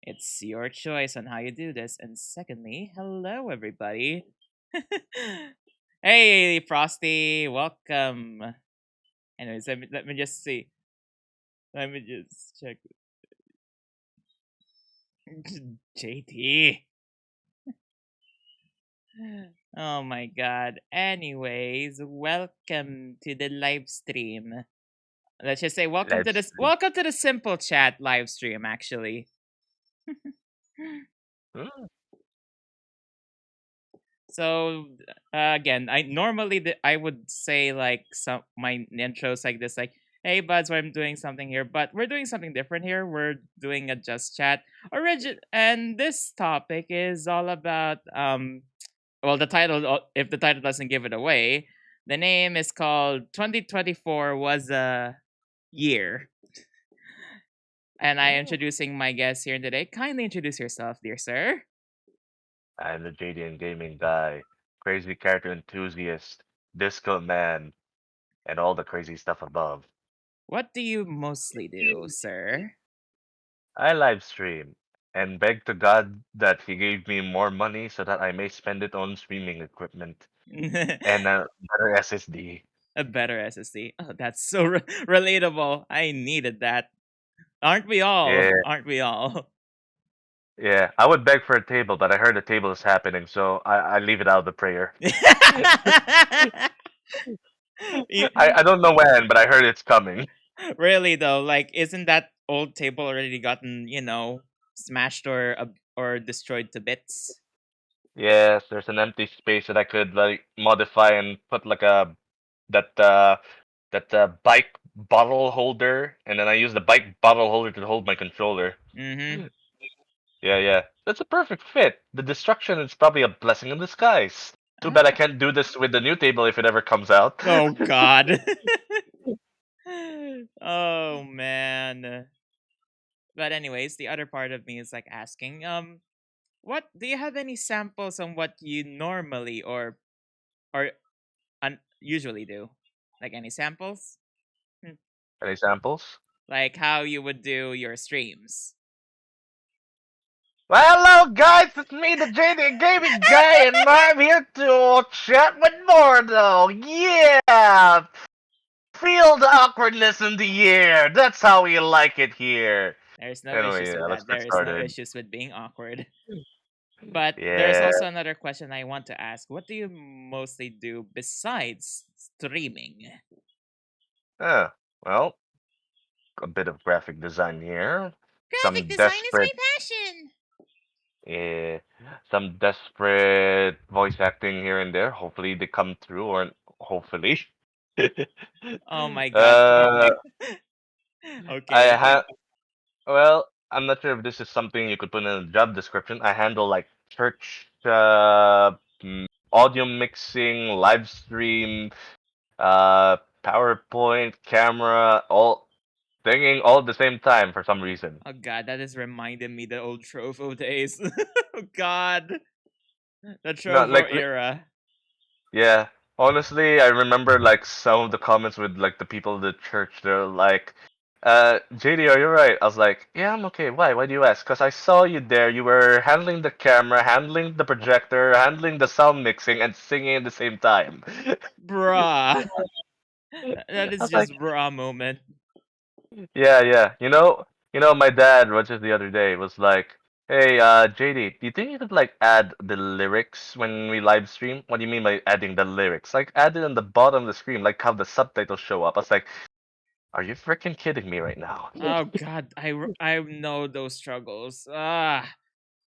It's your choice on how you do this. And secondly, hello everybody. Hey Frosty, welcome. Anyways, let me just see. Let me just check. JT. Oh my god. Anyways, welcome to the live stream. Let's just say Let's welcome to the simple chat live stream actually. mm, So again, I would say like some my intros like this, like, "Hey buds, I'm doing something here," but we're doing something different here. We're doing a just chat and this topic is all about well, the title, if the title doesn't give it away, the name is called 2024 was a year, and I am mm. introducing my guest here today. Kindly introduce yourself, dear sir. I'm the JD gaming guy, crazy character enthusiast, disco man, and all the crazy stuff above. What do you mostly do, sir? I live stream and beg to God that he gave me more money so that I may spend it on streaming equipment and a better SSD. A better SSD. Oh, that's so relatable. I needed that. Aren't we all? Yeah, Aren't we all? yeah. I would beg for a table, but I heard a table is happening, so I leave it out of the prayer. I You- don't know when, but I heard it's coming. really though, like, isn't that old table already gotten smashed or destroyed to bits? Yes, there's an empty space that I could like modify and put like a that uh bike bottle holder, and then I use the bike bottle holder to hold my controller. Mm-hmm. Yeah, yeah. That's a perfect fit. The destruction is probably a blessing in disguise. Too bad I Ah. can't do this with the new table if it ever comes out. Oh God. Oh man. But anyways, the other part of me is like asking, what do you have any samples on what you normally or usually do? Like any samples? Hmm. Any samples? Like how you would do your streams? Well, hello guys, it's me, the JD Gaming Guy, and I'm here to chat with Mordo. Yeah! Feel the awkwardness in the air. That's how we like it here. There's no Anyway, issues yeah, with let's that. get There is no started. issues with being awkward. But there's Yeah. also another question I want to ask. What do you mostly do besides streaming? Uh, well, a bit of graphic design here. Graphic Some design is my desperate, passion. yeah, some desperate voice acting here and there. Hopefully they come through, or hopefully. Oh my god. uh, I Okay. have. Well, I'm not sure if this is something you could put in a job description. I handle like church, audio mixing, live stream, PowerPoint, camera, all singing all at the same time for some reason. Oh god, that is reminding me the old Trovo days. Oh god, the Not Trovo like era. yeah. Honestly, I remember like some of the comments with like the people in the church. They're like, JD, are you right?" I was like, "Yeah, I'm okay. Why? Why do you ask?" Because I saw you there. You were handling the camera, handling the projector, handling the sound mixing, and singing at the same time. Bruh. That I is was like, just bruh moment. yeah, yeah. My dad, was just the other day, was like, "Hey, JD, do you think you could like add the lyrics when we live stream? What do you mean by adding the lyrics? Like add it on the bottom of the screen, like how the subtitles show up." I was like, "Are you freaking kidding me right now?" Oh god, I know those struggles. Ah,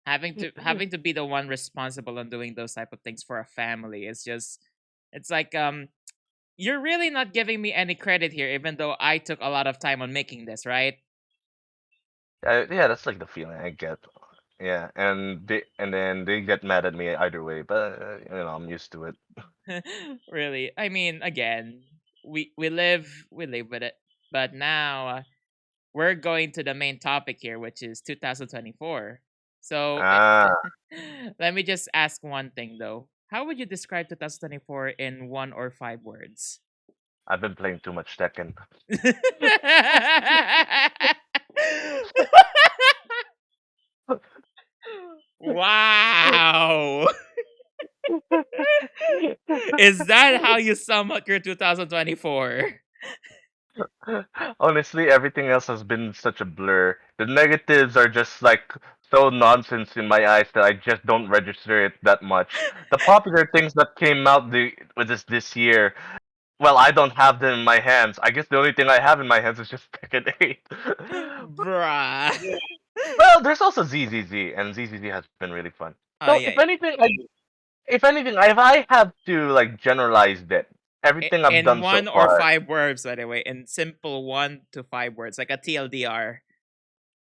having to be the one responsible on doing those type of things for a family is just, it's like, you're really not giving me any credit here, even though I took a lot of time on making this, right? Yeah, that's like the feeling I get. Yeah, and then they get mad at me either way, but I'm used to it. Really, I mean, again, we live with it, but now we're going to the main topic here, which is 2024. So Ah, let me just ask one thing though. How would you describe 2024 in one or five words? I've been playing too much Tekken. Wow. Is that how you sum up your 2024? Honestly, everything else has been such a blur. The negatives are just like so nonsense in my eyes that I just don't register it that much. The popular things that came out with this year, well, I don't have them in my hands. I guess the only thing I have in my hands is just Tekken 8. Bruh. Yeah. Well, there's also ZZZ, and ZZZ has been really fun. Oh So yeah. if anything, if I have to like generalize it, everything I've In done so one or far, five words, by the way, in simple 1 to 5 words, like a TLDR.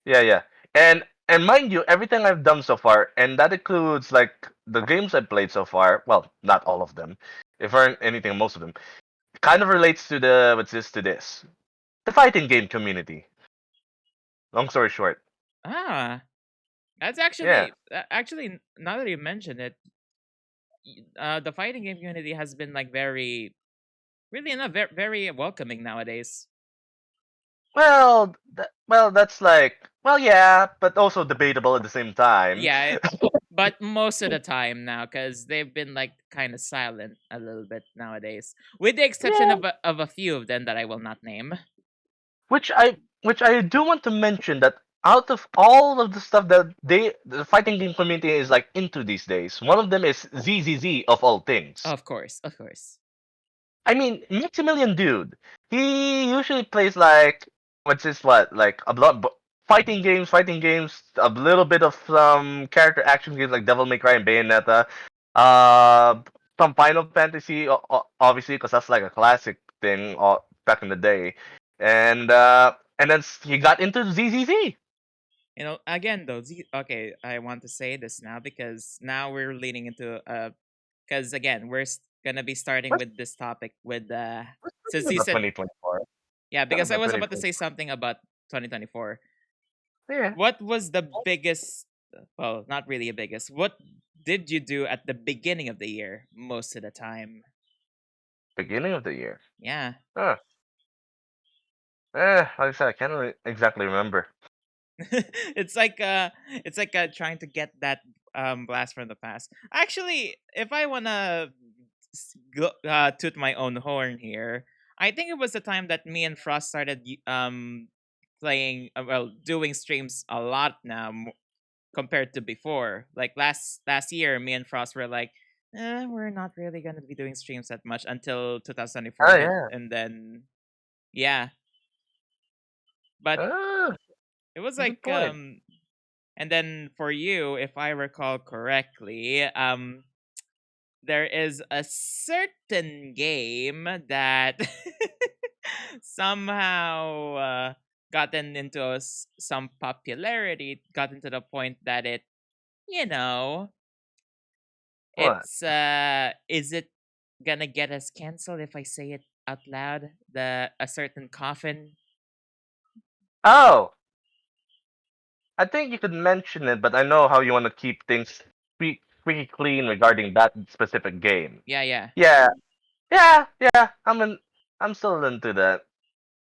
yeah, yeah, and mind you, everything I've done so far, and that includes like the games I've played so far. Well, not all of them, if aren't anything, most of them, kind of relates to the what's this to this, the fighting game community. Long story short, Ah, that's yeah. actually now that you mention it, the fighting game community has been like very, really enough, very, very welcoming nowadays. Well, that's like, well, yeah, but also debatable at the same time. Yeah, but most of the time now, because they've been like kind of silent a little bit nowadays, with the exception Yeah, of a few of them that I will not name. which I do want to mention that out of all of the stuff that the fighting game community is like into these days, one of them is ZZZ of all things. Of course, of course. I mean, Maximilian dude, he usually plays like what's his what like a lot fighting games, a little bit of some character action games like Devil May Cry and Bayonetta, uh, some Final Fantasy, obviously, because that's like a classic thing back in the day, and then he got into ZZZ. Again though, okay, I want to say this now because now we're leading into because again gonna be starting Let's with this topic with talk since you about said 2024. yeah, Talk because I about was about to 2024. say something about 2024. Yeah. What was the biggest, well, not really a biggest, what did you do at the beginning of the year most of the time? Beginning of the year. Yeah. Huh. Like I said, I can't really exactly remember. it's like trying to get that blast from the past. Actually, if I wanna toot my own horn here, I think it was the time that me and Frost started playing, well, doing streams a lot now, compared to before. Like last year, me and Frost were like, we're not really gonna be doing streams that much until 2024 Oh hit, yeah. and then yeah, but Oh, it was good like point. and then for you, if I recall correctly, there is a certain game that somehow gotten into some popularity, gotten to the point that it, you know, What? it's is it gonna get us canceled if I say it out loud? The a certain coffin. Oh, I think you could mention it, but I know how you want to keep things pretty clean regarding that specific game. Yeah, yeah. Yeah, yeah. I'm still into that.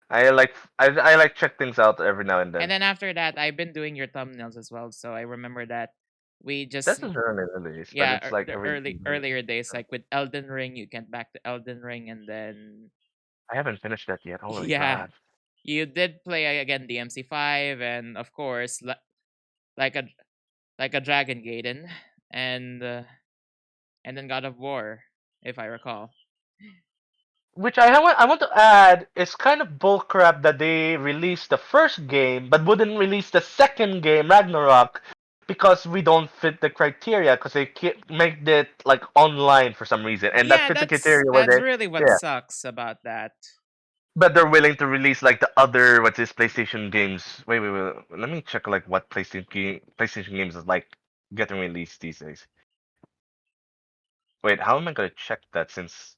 I like check things out every now and And then. then after that, I've been doing your thumbnails as well, so I remember that we This just is early release, but yeah, it's like the every. earlier days, like with Elden Ring, you get back to Elden Ring, and then I haven't finished that yet. Holy yeah, God! you did play again the MC5, and of course, like a Dragon Gaiden, and uh, and then God of War, if I recall. Which I want to add is kind of bullcrap that they released the first game but wouldn't release the second game, Ragnarok, because we don't fit the criteria because they make it like online for some reason, and that Yeah, fits the criteria where that's they really what yeah, sucks about that. but they're willing to release like the other what's this PlayStation games. Wait. Let me check like what PlayStation games is like getting released these days. Wait, how am I gonna check that since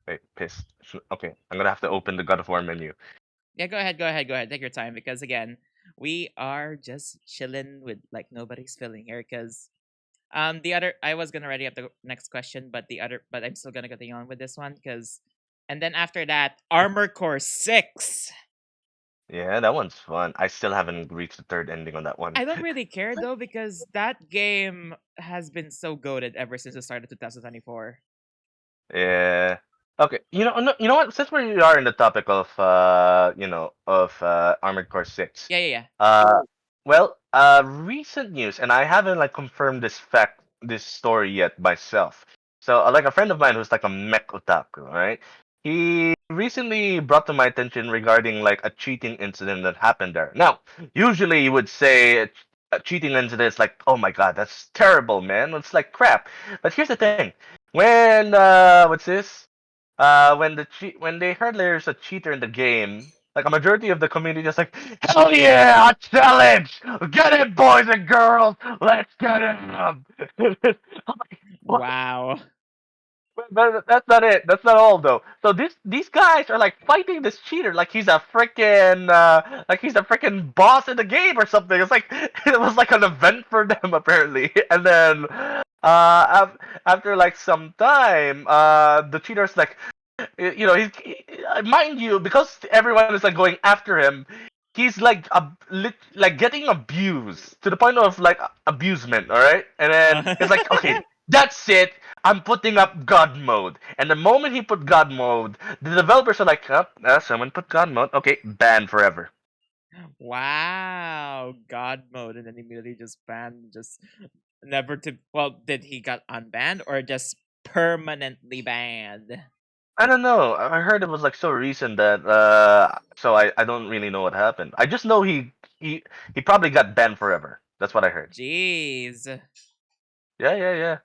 wait pissed? Okay, I'm gonna have to open the God of War menu. Yeah, go ahead. Take your time because again, we are just chilling with like nobody's feeling here. Because the other, I was gonna ready up the next question, but but I'm still gonna continue on with this one because, and then after that, Armor Core 6. Yeah, that one's fun. I still haven't reached the third ending on that one. I don't really care though because that game has been so goated ever since the start of 2024. Yeah. Okay. You know what? Since we are in the topic of Armored Core 6, Yeah, yeah, yeah. uh, recent news, and I haven't like confirmed this story yet myself. So, like a friend of mine who's like a mech otaku, right? He recently brought to my attention regarding like a cheating incident that happened there. Now, usually you would say a cheating incident is like, oh my god, that's terrible, man. It's like crap. But here's the thing. When what's this? When they heard there's a cheater in the game, like a majority of the community just like, hell yeah, a challenge! Get it, boys and girls! Let's get it! I'm like, what? Wow. But that's not it. That's not all though. So these guys are like fighting this cheater like he's a freaking boss in the game or something. It's like it was like an event for them apparently. And then after like some time, the cheater's like, mind you, because everyone is like going after him, he's like like getting abused to the point of like abusement, all right? And then it's like, okay, that's it. I'm putting up God mode. And the moment he put God mode, the developers are like, oh, someone put God mode. Okay, banned forever. Wow. God mode and then immediately just banned, just never to, well, did he got unbanned or just permanently banned? I don't know. I heard it was like so recent that so I don't really know what happened. I just know he he probably got banned forever. That's what I heard. Jeez. Yeah, yeah, yeah.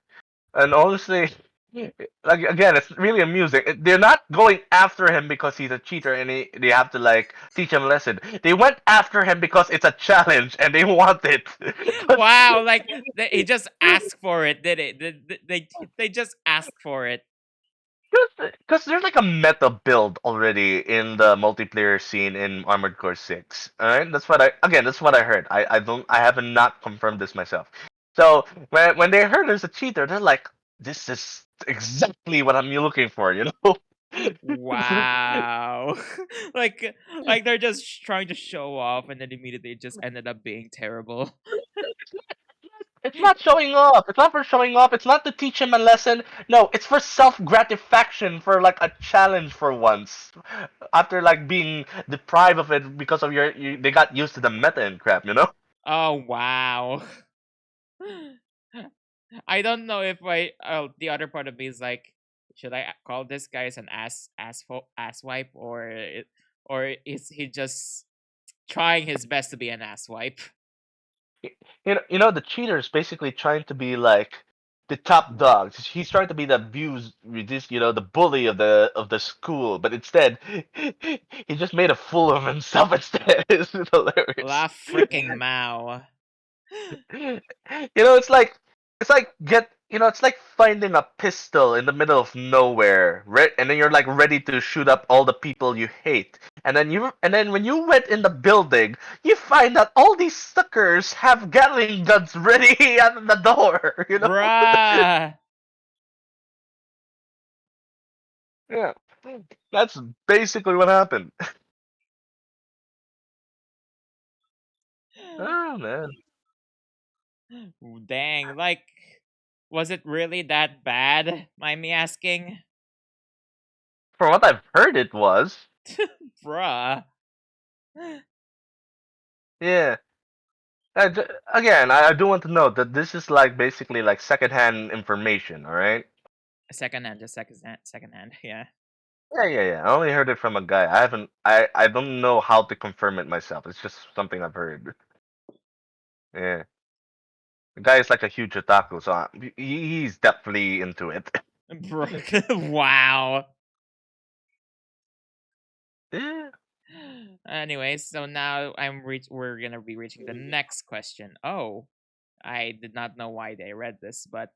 And honestly, like again, it's really amusing. They're not going after him because he's a cheater and they have to like teach him a lesson. They went after him because it's a challenge and they want it. 'Cause Wow, like he just asked for it, did it? They just asked for it. Because there's like a meta build already in the multiplayer scene in Armored Core 6. Alright? That's what I heard. I have not confirmed this myself. So when they heard there's a cheater, they're like, this is exactly what I'm looking for, you know? Wow. like like they're just trying to show off and then immediately it just ended up being terrible. It's not showing off. It's not for showing off. It's not to teach him a lesson. No, it's for self gratification, for like a challenge for once. After like being deprived of it because of they got used to the meta and crap, you know? Oh wow. I don't know if the other part of me is like, should I call this guy as an ass wipe or is he just trying his best to be an ass wipe? The cheater is basically trying to be like the top dog. He's trying to be the the bully of the school, but instead, he just made a fool of himself instead. It's hilarious. La freaking Mao. It's like finding a pistol in the middle of nowhere, right? And then you're like ready to shoot up all the people you hate. And then when you went in the building, you find that all these suckers have Gatling guns ready at the door, you know? Bruh. Yeah. That's basically what happened. Oh man. Dang, like, was it really that bad? Mind me asking? From what I've heard it was. Bruh. Yeah. Again, I do want to note that this is like basically like secondhand information, all right? Second hand, just second hand, yeah. Yeah, yeah, yeah. I only heard it from a guy. I don't know how to confirm it myself. It's just something I've heard. Yeah. The guy is like a huge otaku, so he's definitely into it. Bro, wow. Yeah. Anyways, so now we're gonna be reaching the next question. Oh, I did not know why they read this, but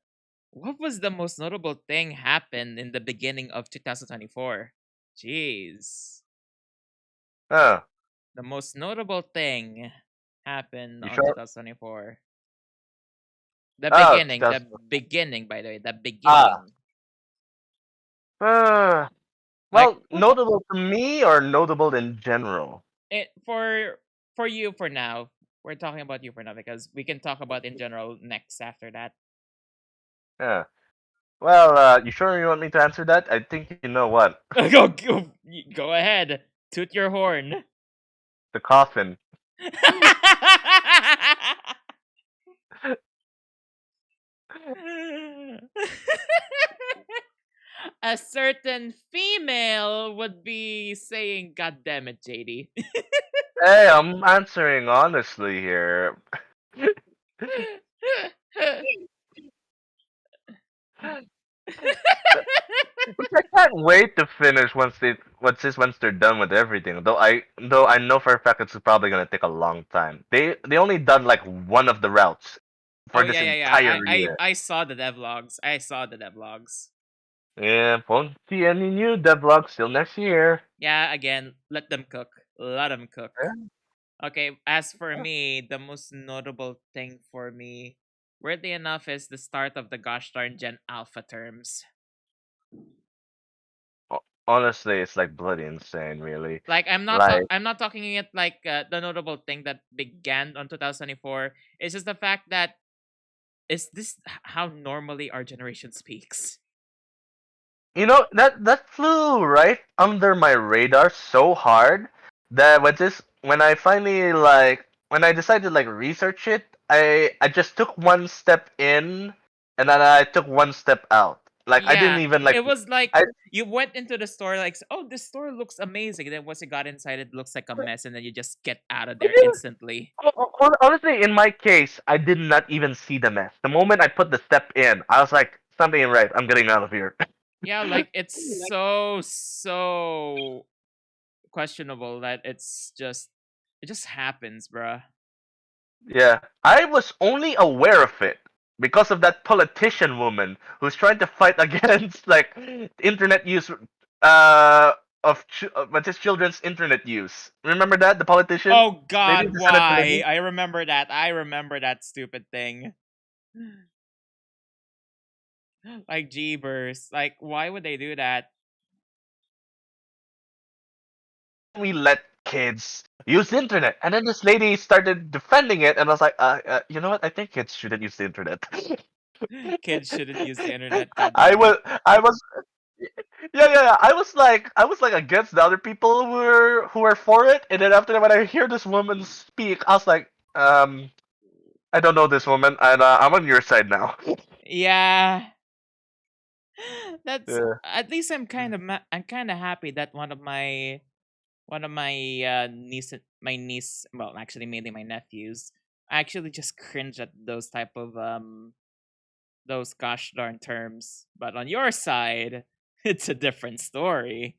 what was the most notable thing happened in the beginning of 2024? Jeez. Oh, The most notable thing happened you on sure? 2024. Oh, The 2000. beginning, by the way, the Ah. beginning. Uh, Like, well, what? notable to me or notable in general? it for you for now. We're talking about you for now because we can talk about in general next after that. Yeah. Well, you sure you want me to answer that? I think you know what. Go ahead. Toot your horn. The coffin. A certain female would be saying, "God damn it, JD." Hey, I'm answering honestly here. Which I can't wait to finish once they're done with everything. Though I know for a fact it's probably gonna take a long time. They only done like one of the routes Oh for yeah, this yeah, yeah. entire year. I saw the devlogs. I saw the devlogs. Yeah, won't see any new devlogs till next year. Yeah, again, let them cook. Let them cook. Yeah. Okay, as for me, the most notable thing for me, weirdly enough, is the start of the gosh darn Gen Alpha terms. Honestly, it's like bloody insane, really. Like Like, I'm not talking it like the notable thing that began on 2024. It's just the fact that is this how normally our generation speaks? that flew right under my radar so hard that when I decided to like research it, I just took one step in and then I took one step out. Like I didn't Yeah, even like it was like I you went into the store like, oh, this store looks amazing. And then once you got inside, it looks like a mess, and then you just get out of I there didn't instantly. honestly in my case I did not even see the mess. The moment I put the step in, I was like something ain't right. I'm getting out of here. Yeah, like it's so questionable that it just happens, bruh. Yeah, I was only aware of it because of that politician woman who's trying to fight against like internet use uh what's his children's internet use. Remember that the politician, Oh lady, God, the Senate why? lady. I remember that. I remember that stupid thing. Like jeebers. Like why would they do that? We let kids use the internet, and then this lady started defending it, and I was like, you know what? I think kids shouldn't use the internet. Kids shouldn't use the internet. God I damn it. was I was yeah. I was like against the other people who were for it, and then after that, when I hear this woman speak, I was like, I don't know this woman, and I'm on your side now. Yeah. That's Yeah. at least I'm kind of happy that one of my niece, well, actually mainly my nephews, actually just cringe at those type of those gosh darn terms. But on your side, it's a different story.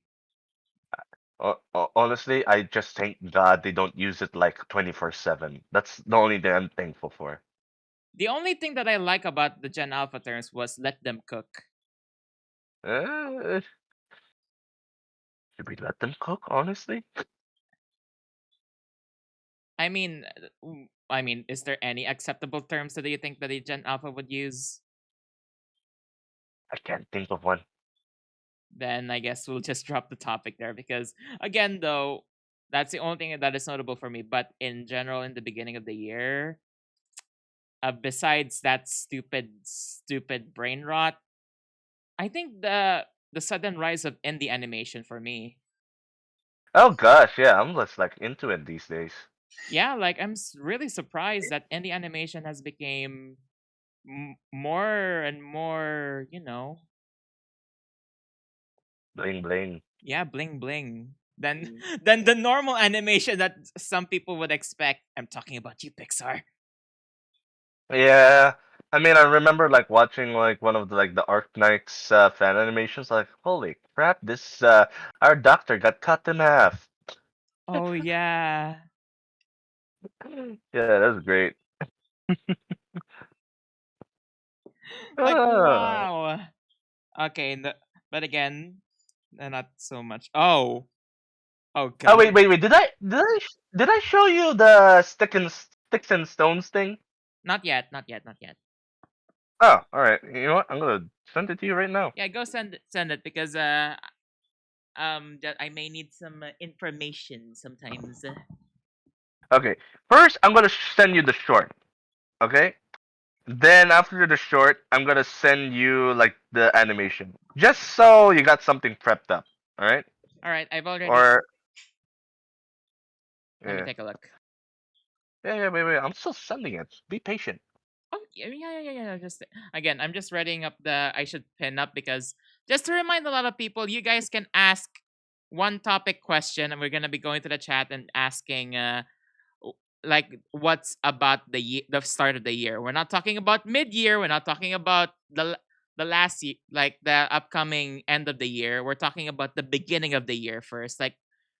Honestly, I just thank God they don't use it like 24/7. That's the only thing I'm thankful for. The only thing that I like about the Gen Alpha terms was let them cook. Uh, should we let them cook? Honestly, I mean, is there any acceptable terms that you think that the Gen Alpha would use? I can't think of one. Then I guess we'll just drop the topic there because again, though, that's the only thing that is notable for me. But in general, in the beginning of the year, besides that stupid brain rot, I think the sudden rise of indie animation for me. Oh gosh, yeah, I'm just like into it these days. Yeah, like really surprised that indie animation has become more and more, Bling bling. yeah, bling bling than than the normal animation that some people would expect. I'm talking about you, Pixar. Yeah, I mean, I remember like watching like one of the Arknights fan animations. Like, holy crap, this our doctor got cut in half. Oh yeah. Yeah, that's great. Like Ah. wow. Okay, but again, not so much. Oh. Oh Oh god. wait. Did I show you the sticks and stones thing? Not yet, not yet, not yet. Oh, all right. You know what? I'm gonna send it to you right now. Yeah, go send it because I may need some information sometimes. Okay. First, I'm gonna send you the short. Okay. Then after the short, I'm gonna send you like the animation, just so you got something prepped up. All right. All right, I've already. Or Let me yeah, take a look. yeah. Wait. I'm still sending it. Be patient. Oh yeah. Just again, I'm just readying up the. I should pin up because just to remind a lot of people, you guys can ask one topic question, and we're gonna be going to the chat and asking like what's about the start of the year. We're not talking about mid year. We're not talking about the last year, like the upcoming end of the year. We're talking about the beginning of the year first, like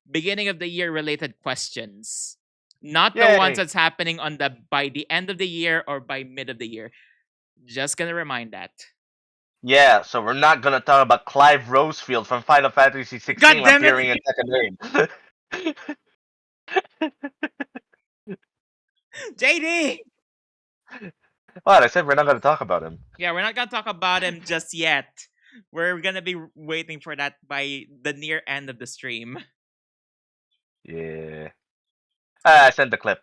beginning of the year related questions, not the ones Yay. that's happening on the by the end of the year or by mid of the year. Just gonna remind that. Yeah. So we're not gonna talk about Clive Rosefield from Final Fantasy God 16 damn it! appearing in second name. JD. What? I said we're not gonna talk about him. Yeah, we're not gonna talk about him just yet. We're gonna be waiting for that by the near end of the stream. Yeah. I sent the clip.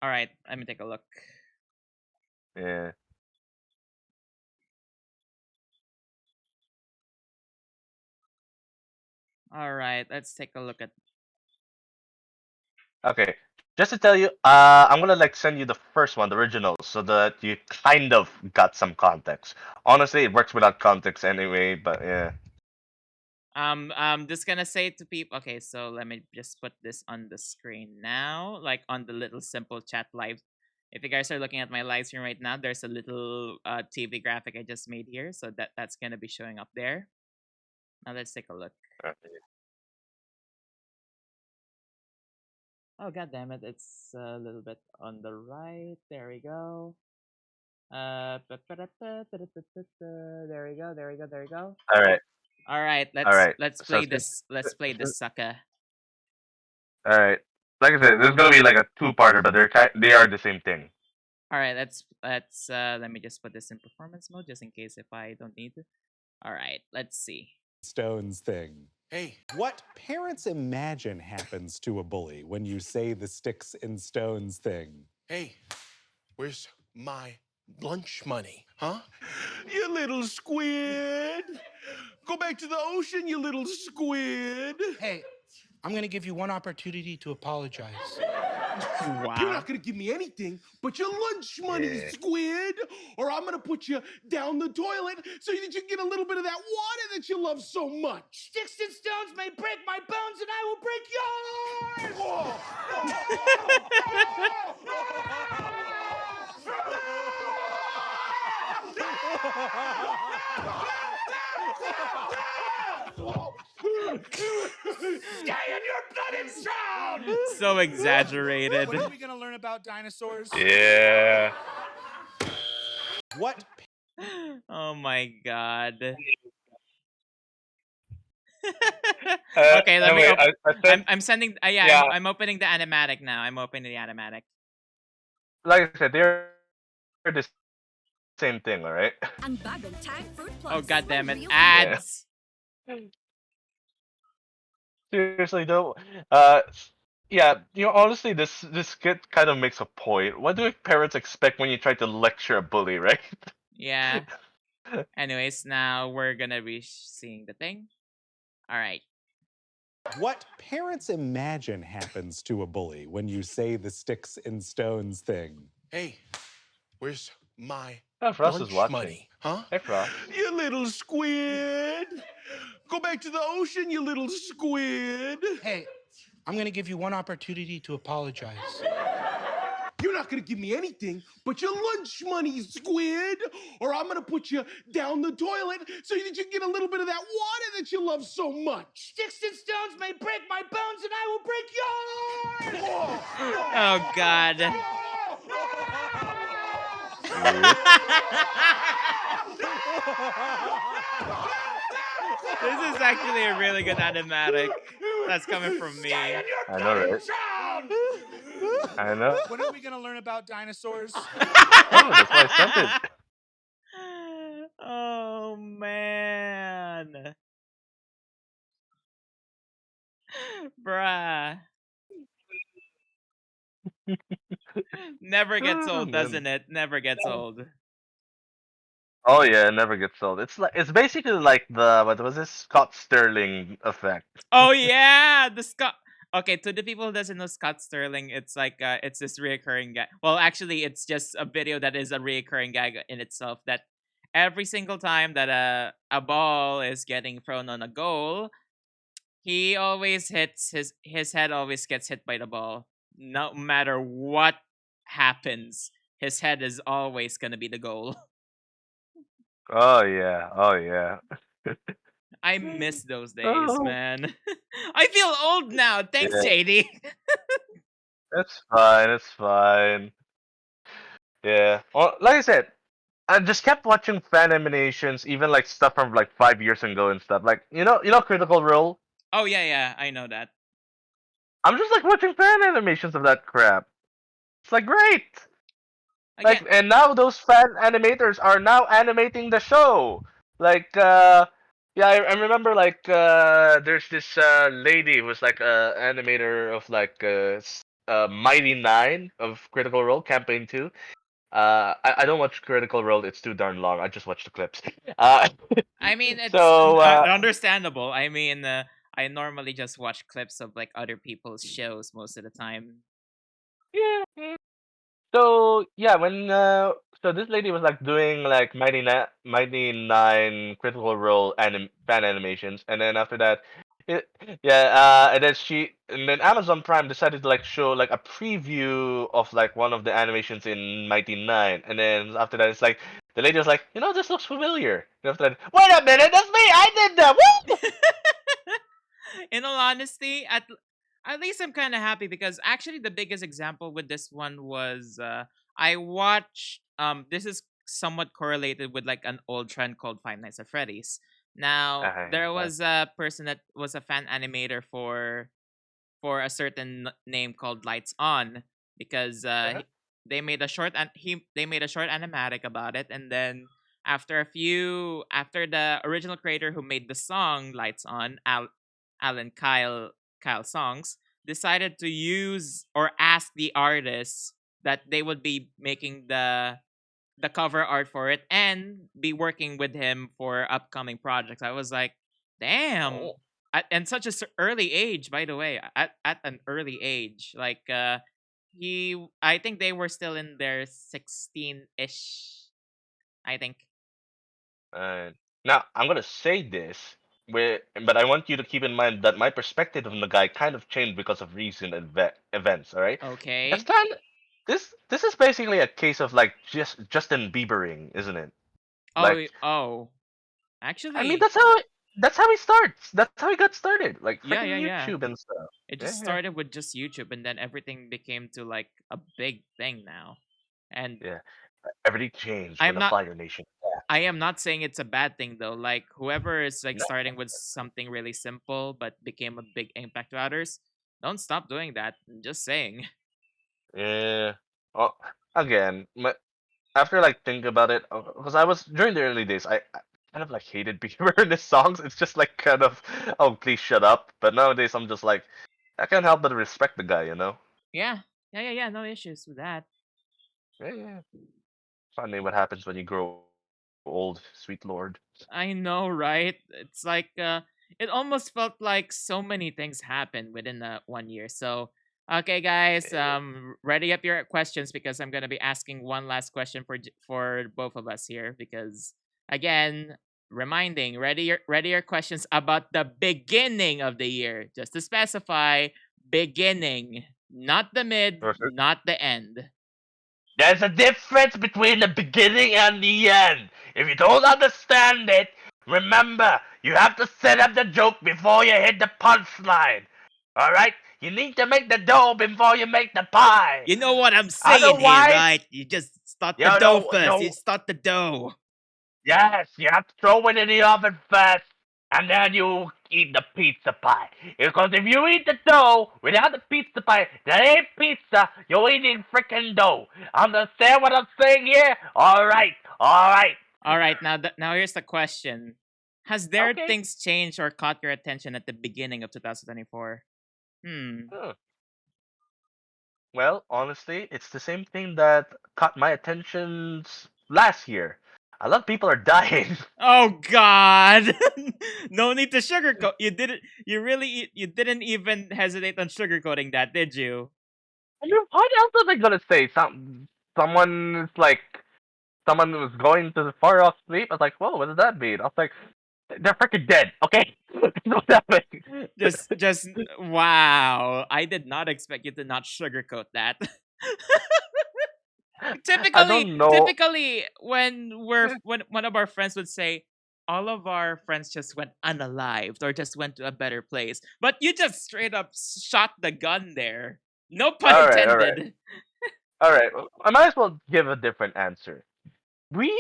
All right, let me take a look. Yeah. All right, let's take a look at. Okay. Just to tell you, I'm gonna like send you the first one, the original, so that you kind of got some context. Honestly, it works without context anyway, but yeah. Just gonna say to people. Okay, so let me just put this on the screen now, like on the little simple chat live. If you guys are looking at my live stream right now, there's a little TV graphic I just made here, so that's gonna be showing up there. Now let's take a look. Oh god damn it! It's a little bit on the right. There we go. There we go. There we go. There we go. All right. All right, All right. let's So play this. Let's play this sucker. all right. Like I said, this is gonna be like a two-parter, but they are the same thing. All right, let's let me just put this in performance mode just in case if I don't need to. All right, let's see. Stones thing. Hey, what parents imagine happens to a bully when you say the sticks and stones thing? Hey, where's my lunch money, huh? You little squid! Go back to the ocean, you little squid! Hey, I'm gonna give you one opportunity to apologize. Wow. You're not gonna give me anything but your lunch money, squid! Or I'm gonna put you down the toilet so that you get a little bit of that water that you love so much! Sticks and stones may break my bones, and I will break yours! Stay in your bloody drown! So exaggerated. When are we gonna learn about dinosaurs? Yeah. What Oh my god. Okay, let me. Anyway, I sent. I'm sending. Yeah, Yeah. I'm opening the animatic now. I'm opening the animatic. Like I said, they're the same thing, all right? Ang bagong Tang Fruit Plus. Oh god damn it! Real Ads. Seriously though, yeah, honestly, this skit kind of makes a point. What do parents expect when you try to lecture a bully, right? Yeah. Anyways, now we're gonna be seeing the thing. All right. What parents imagine happens to a bully when you say the sticks and stones thing? Hey, where's my Oh, Frost is lunch watching. money, huh? Hey, Frost. You little squid! Go back to the ocean, you little squid! Hey, I'm gonna give you one opportunity to apologize. You're not gonna give me anything but your lunch money, squid! Or I'm gonna put you down the toilet so that you get a little bit of that water that you love so much! Sticks and stones may break my bones, and I will break yours! Oh god. This is actually a really good animatic. That's coming from me. I know, right? I know. When are we gonna learn about dinosaurs? Oh, that's why I sent it. Oh man. Bruh. Never gets Oh, old, man. doesn't it? Never gets old. Oh yeah, it never gets old. It's basically like the what was this Scott Sterling effect. Oh yeah, the Scott. Okay, to the people who doesn't know Scott Sterling, it's like it's this reoccurring gag. Well, actually, it's just a video that is a reoccurring gag in itself. That every single time that a ball is getting thrown on a goal, he always hits his head. Always gets hit by the ball, no matter what happens. His head is always gonna be the goal. Oh yeah, oh yeah. I miss those days, Oh man. I feel old now. Thanks, yeah, JD. it's fine, it's fine. Yeah. Well, like I said, I just kept watching fan animations, even like stuff from like 5 years ago and stuff. Like Critical Role. Oh yeah, yeah, I know that. I'm just like watching fan animations of that crap. It's like great. Again, Like, and now those fan animators are now animating the show. Like, yeah, I remember like there's this lady who was like animator of like Mighty Nine of Critical Role Campaign 2. I don't watch Critical Role; it's too darn long. I just watch the clips. Uh, I mean it's so understandable. I mean, I normally just watch clips of like other people's shows most of the time. yeah. So yeah, when so this lady was like doing like Mighty Nine Critical Role fan animations, and then after that, it, yeah, and then Amazon Prime decided to like show like a preview of like one of the animations in Mighty Nine, and then after that, it's like the lady was like, this looks familiar. And after that, wait a minute, that's me, I did that. Woo! In all honesty, at least I'm kind of happy because actually the biggest example with this one was I watched this is somewhat correlated with like an old trend called Five Nights at Freddy's. Now there Uh, was a person that was a fan animator for a certain name called Lights On because uh, they made a short and he they made a short animatic about it, and then after the original creator who made the song Lights On, Alan Kyle Songs, decided to use or ask the artists that they would be making the cover art for it and be working with him for upcoming projects. I was like, damn. oh, And such a early age, by the way, at an early age, like I think they were still in their 16-ish, I think. Uh, now I'm gonna say this, but I want you to keep in mind that my perspective on the guy kind of changed because of recent events. All right, it's Okay. kind of this is basically a case of like just Justin Biebering, isn't it? Like, Oh, I mean, actually, that's how he starts. That's how he got started. Like yeah, freaking yeah, yeah. YouTube and stuff. It Yeah, just yeah, started with just YouTube, and then everything became to like a big thing now. And yeah. Everything changed when I'm the not Fire Nation I am not saying it's a bad thing though. Like whoever is like attacked. starting with something really simple but became a big impact to others, don't stop doing that. I'm just saying. No. Yeah. Well, again, after like think about it, because I was during the early days, I kind of like hated Bieber in his songs. It's just like kind of, oh please shut up. But nowadays I'm just like, I can't help but respect the guy. Yeah. Yeah, yeah, yeah, no issues with that. Yeah, yeah. Funny what happens when you grow old, sweet lord. I know, right? It's like it almost felt like so many things happened within one year. So, okay, guys, Yeah. ready up your questions because I'm gonna be asking one last question for both of us here because again, reminding ready your questions about the beginning of the year, just to specify beginning, not the mid, Sure. not the end. There's a difference between the beginning and the end. If you don't understand it, remember, you have to set up the joke before you hit the punchline. Alright? You need to make the dough before you make the pie. You know what I'm saying here, Otherwise, right? You just start the you dough don't, first. You don't, start the dough. yes, you have to throw it in the oven first, and then you eat the pizza pie. Because if you eat the dough without the pizza pie, that ain't pizza, you're eating freaking dough. Understand what I'm saying here? Alright, alright. All right, now now here's the question: Has there Okay. things changed or caught your attention at the beginning of 2024? Hmm. Huh. Well, honestly, it's the same thing that caught my attention last year. A lot of people are dying. Oh God! No need to sugarcoat. You didn't. You really. You didn't even hesitate on sugarcoating that, did you? I mean, what else are they gonna say? Someone is like someone was going to the far off sleep. I was like, whoa, what does that mean? I was like, they're freaking dead. Okay, that's what's happening. Just wow. I did not expect you to not sugarcoat that. I typically, don't know. typically, when one of our friends would say, all of our friends just went unalived or just went to a better place, but you just straight up shot the gun there. No pun All right, all right, intended. all right. I might as well give a different answer. We,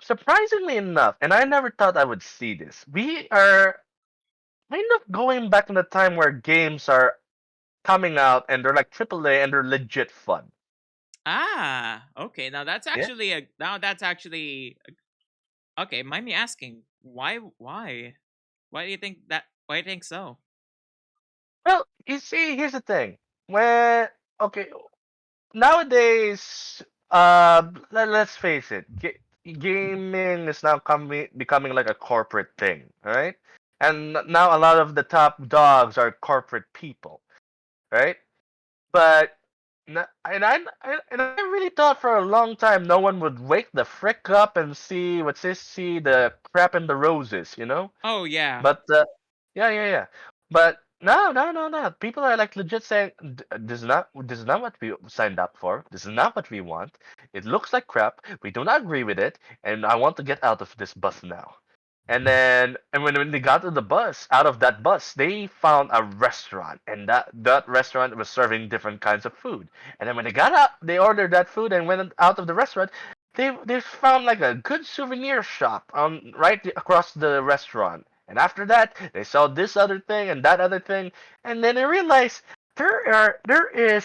surprisingly enough, and I never thought I would see this. We are kind of going back in the time where games are coming out and they're like AAA and they're legit fun. Ah, okay. Yeah. Now that's actually okay. Mind me asking, why do you think that? Why do you think so? Well, you see, here's the thing. When okay, nowadays, let's face it, gaming is now becoming like a corporate thing, right? And now a lot of the top dogs are corporate people, right? But and I really thought for a long time no one would wake the frick up and see the crap in the roses, you know? Oh yeah. But yeah, yeah, yeah. But no, no, no, no. People are like legit saying this is not what we signed up for. This is not what we want. It looks like crap. We do not agree with it, and I want to get out of this bus now. And when they got to the bus, out of that bus, they found a restaurant, and that restaurant was serving different kinds of food. And then when they got out, they ordered that food and went out of the restaurant. They found like a good souvenir shop right across the restaurant. And after that, they saw this other thing and that other thing, and then they realized there is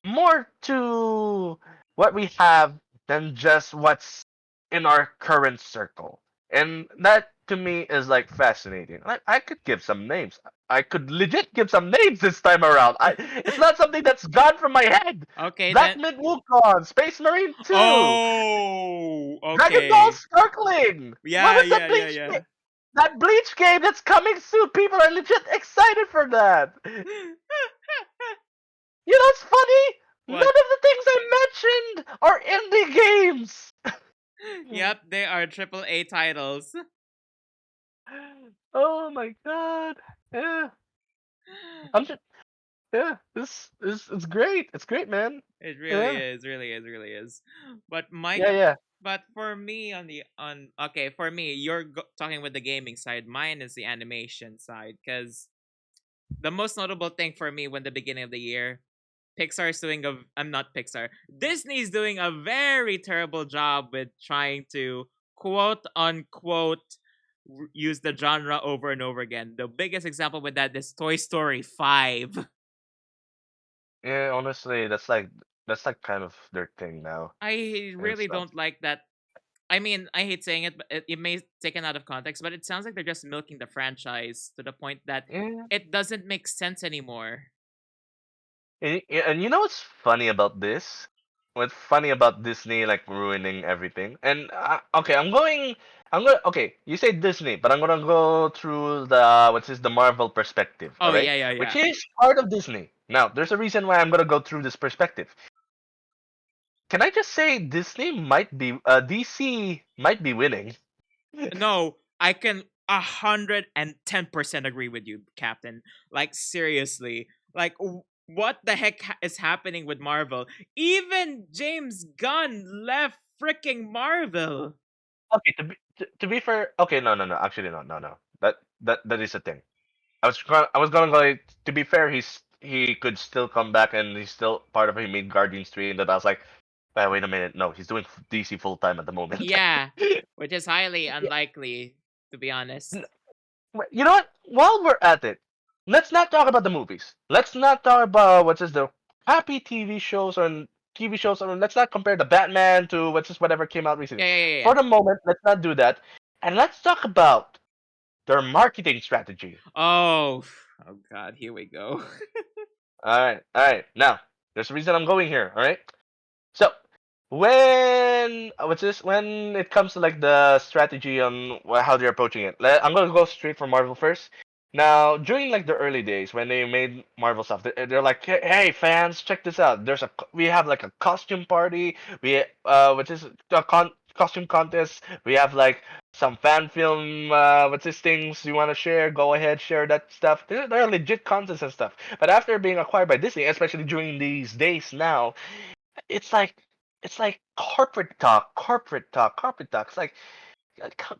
more to what we have than just what's in our current circle. And that to me is like fascinating. I could give some names. I could legit give some names this time around. It's not something that's gone from my head. Okay Black then. Myth Wukong, Space Marine 2, Oh, Dragon Ball okay. Snorkeling. What Yeah, was that yeah, yeah, Bleach game? yeah. That Bleach game that's coming soon. People are legit excited for that. You know what's funny? None What? of the things I mentioned are indie games. Yep, they are triple A titles. Oh my god. Yeah. I'm just yeah, this it's great. It's great, man. It really Yeah. is, really is, really is. But Yeah, my, yeah. but for me on okay, for me, talking with the gaming side. Mine is the animation side, because the most notable thing for me when the beginning of the year, Pixar's doing a I'm not Pixar. Disney's doing a very terrible job with trying to quote unquote use the genre over and over again. The biggest example with that is Toy Story 5. Yeah, honestly, that's like kind of their thing now I and really stuff. don't like that. I mean, I hate saying it, but it may taken out of context, but it sounds like they're just milking the franchise to the point that Yeah. it doesn't make sense anymore. And you know what's funny about this? What's funny about Disney like ruining everything? And okay, I'm going. Okay, you say Disney, but I'm gonna go through the Marvel perspective. All Oh right, yeah, yeah, which yeah. is part of Disney. Now, there's a reason why I'm gonna go through this perspective. Can I just say DC might be winning? No, I can 110% agree with you, Captain. Like seriously, like what the heck is happening with Marvel? Even James Gunn left freaking Marvel. Okay, to be fair, okay, no, no, no, actually, no, no, no. That is a thing. I was gonna go. Like, to be fair, he could still come back and he's still part of. He made Guardians 3, and then I was like, wait a minute, no, he's doing DC full time at the moment. Yeah, which is highly unlikely, to be honest. You know what? While we're at it, let's not talk about the movies. Let's not talk about what's this the happy TV shows, or let's not compare the Batman to what's this whatever came out recently. Yeah, yeah, yeah, yeah. For the moment, let's not do that, and let's talk about their marketing strategy. Oh, oh God, here we go. All right. Now, there's a reason I'm going here. All right. So, when what's this? When it comes to like the strategy on how they're approaching it, I'm gonna go straight for Marvel first. Now, during like the early days when they made Marvel stuff, they're like, hey fans, check this out. We have like a costume party. Which is a costume contest. We have like some fan film. What's this things you want to share? Go ahead, share that stuff. They're legit contests and stuff. But after being acquired by Disney, especially during these days now, it's like it's like corporate talk, corporate talk, corporate talk. It's like,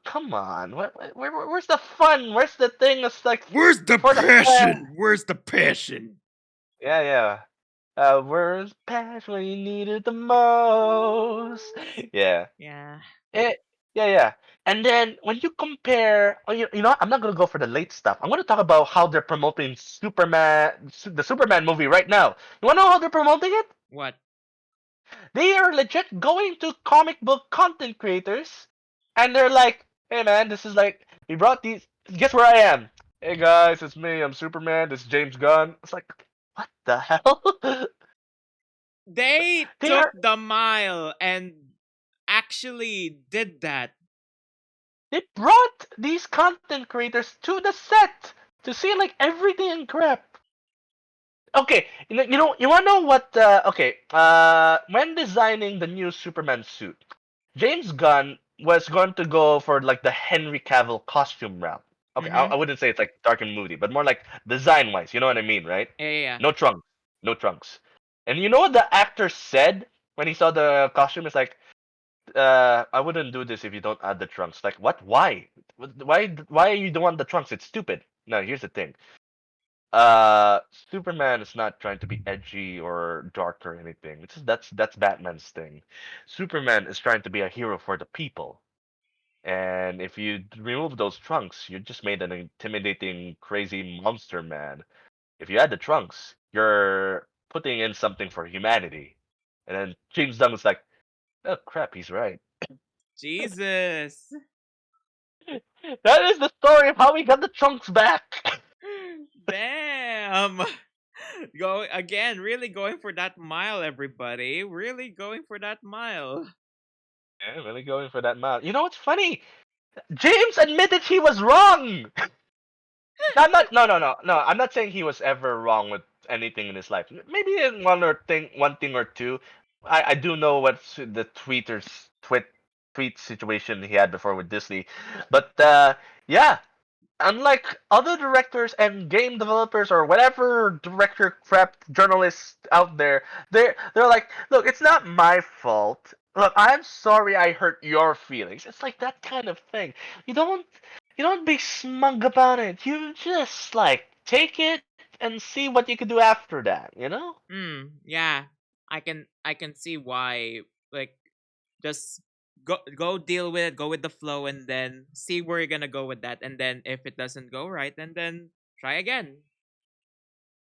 come on, where's the fun? Where's the thing that's like Where's the for the fan? passion? Where's the passion? Yeah, yeah. Where's passion when you need it the most? Yeah. Yeah. It, yeah, yeah. And then when you compare, you know, what? I'm not gonna go for the late stuff. I'm gonna talk about how they're promoting the Superman movie right now. You wanna know how they're promoting it? What? They are legit going to comic book content creators, and they're like, "Hey man, this is like we brought these. Guess where I am? Hey guys, it's me. I'm Superman. This is James Gunn." It's like, what the hell? They they took are the mile and actually did that. they brought these content creators to the set to see like everything and crap. Okay, you wanna know what? Okay, when designing the new Superman suit, James Gunn was going to go for like the Henry Cavill costume route. Okay, I Mm-hmm. wouldn't say it's like dark and moody, but more like design wise. You know what I mean, right? Yeah, yeah, yeah. No trunks, no trunks. And you know what the actor said when he saw the costume? It's like, I wouldn't do this if you don't add the trunks. Like, what? Why? Why you don't want the trunks? It's stupid. No, here's the thing. Superman is not trying to be edgy or dark or anything. That's Batman's thing. Superman is trying to be a hero for the people. And if you remove those trunks, you just made an intimidating, crazy monster man. If you add the trunks, you're putting in something for humanity. And then James Gunn was like, "Oh crap, he's right." Jesus. That is the story of how we got the trunks back. Damn. Go again, really going for that mile, everybody. Really going for that mile. Yeah, really going for that mile. You know what's funny? James admitted he was wrong. No, I'm not. No, no, no, no. I'm not saying he was ever wrong with anything in his life. Maybe in one thing or two. I do know what's the tweet situation he had before with Disney, but yeah. Unlike other directors and game developers or whatever director crap journalists out there, they're like, look, it's not my fault. Look, I'm sorry I hurt your feelings. It's like that kind of thing. You don't you don't be smug about it. You just like take it and see what you can do after that, you know? Yeah. I can see why, like, just go deal with it, go with the flow, and then see where you're gonna go with that. And then if it doesn't go right, then try again.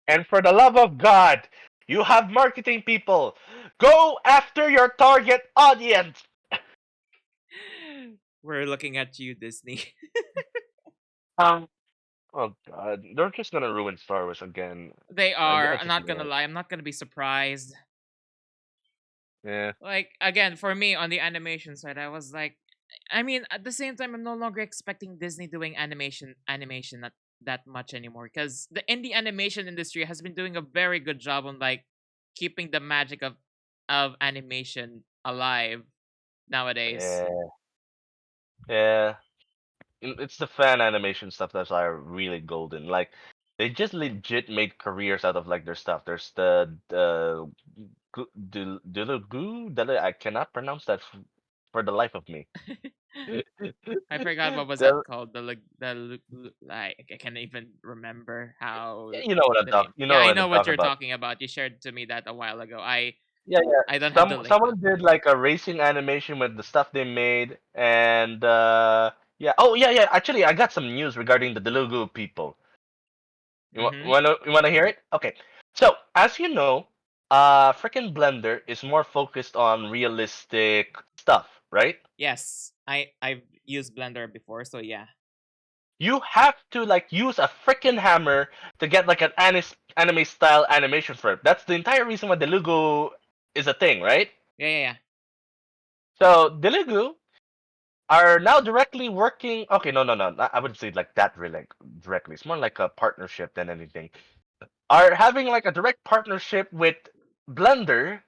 And for the love of God, you have marketing people. Go after your target audience. We're looking at you, Disney. Um, oh God, they're just gonna ruin Star Wars again. They I are. I'm just not know gonna it. lie. I'm not gonna be surprised. Yeah. Like, again, for me on the animation side, I was like, I mean, at the same time, I'm no longer expecting Disney doing animation not that much anymore, because the indie animation industry has been doing a very good job on, like, keeping the magic of animation alive nowadays. Yeah. Yeah. It's the fan animation stuff that's are really golden. Like they just legit made careers out of like their stuff. There's the I cannot pronounce that for the life of me. I forgot what was that The, called. Like, I can't even remember how you know what I'm the name. talking. You Yeah, know I what know I'm what talking you're about. talking about. You shared to me that a while ago. Yeah, yeah. I don't have the link though. Someone did like a racing animation with the stuff they made, and yeah. Oh yeah, yeah. Actually, I got some news regarding the Telugu people. Mm-hmm. You wanna hear it? Okay. So as you know, freaking Blender is more focused on realistic stuff, right? Yes, I've used Blender before, so yeah. you have to like use a freaking hammer to get like an anime style animation for it. That's the entire reason why Delugu is a thing, right? Yeah, yeah, yeah. So Delugu are now directly working. Okay, no, no, no. I wouldn't say like that really directly. It's more like a partnership than anything. Are having like a direct partnership with Blender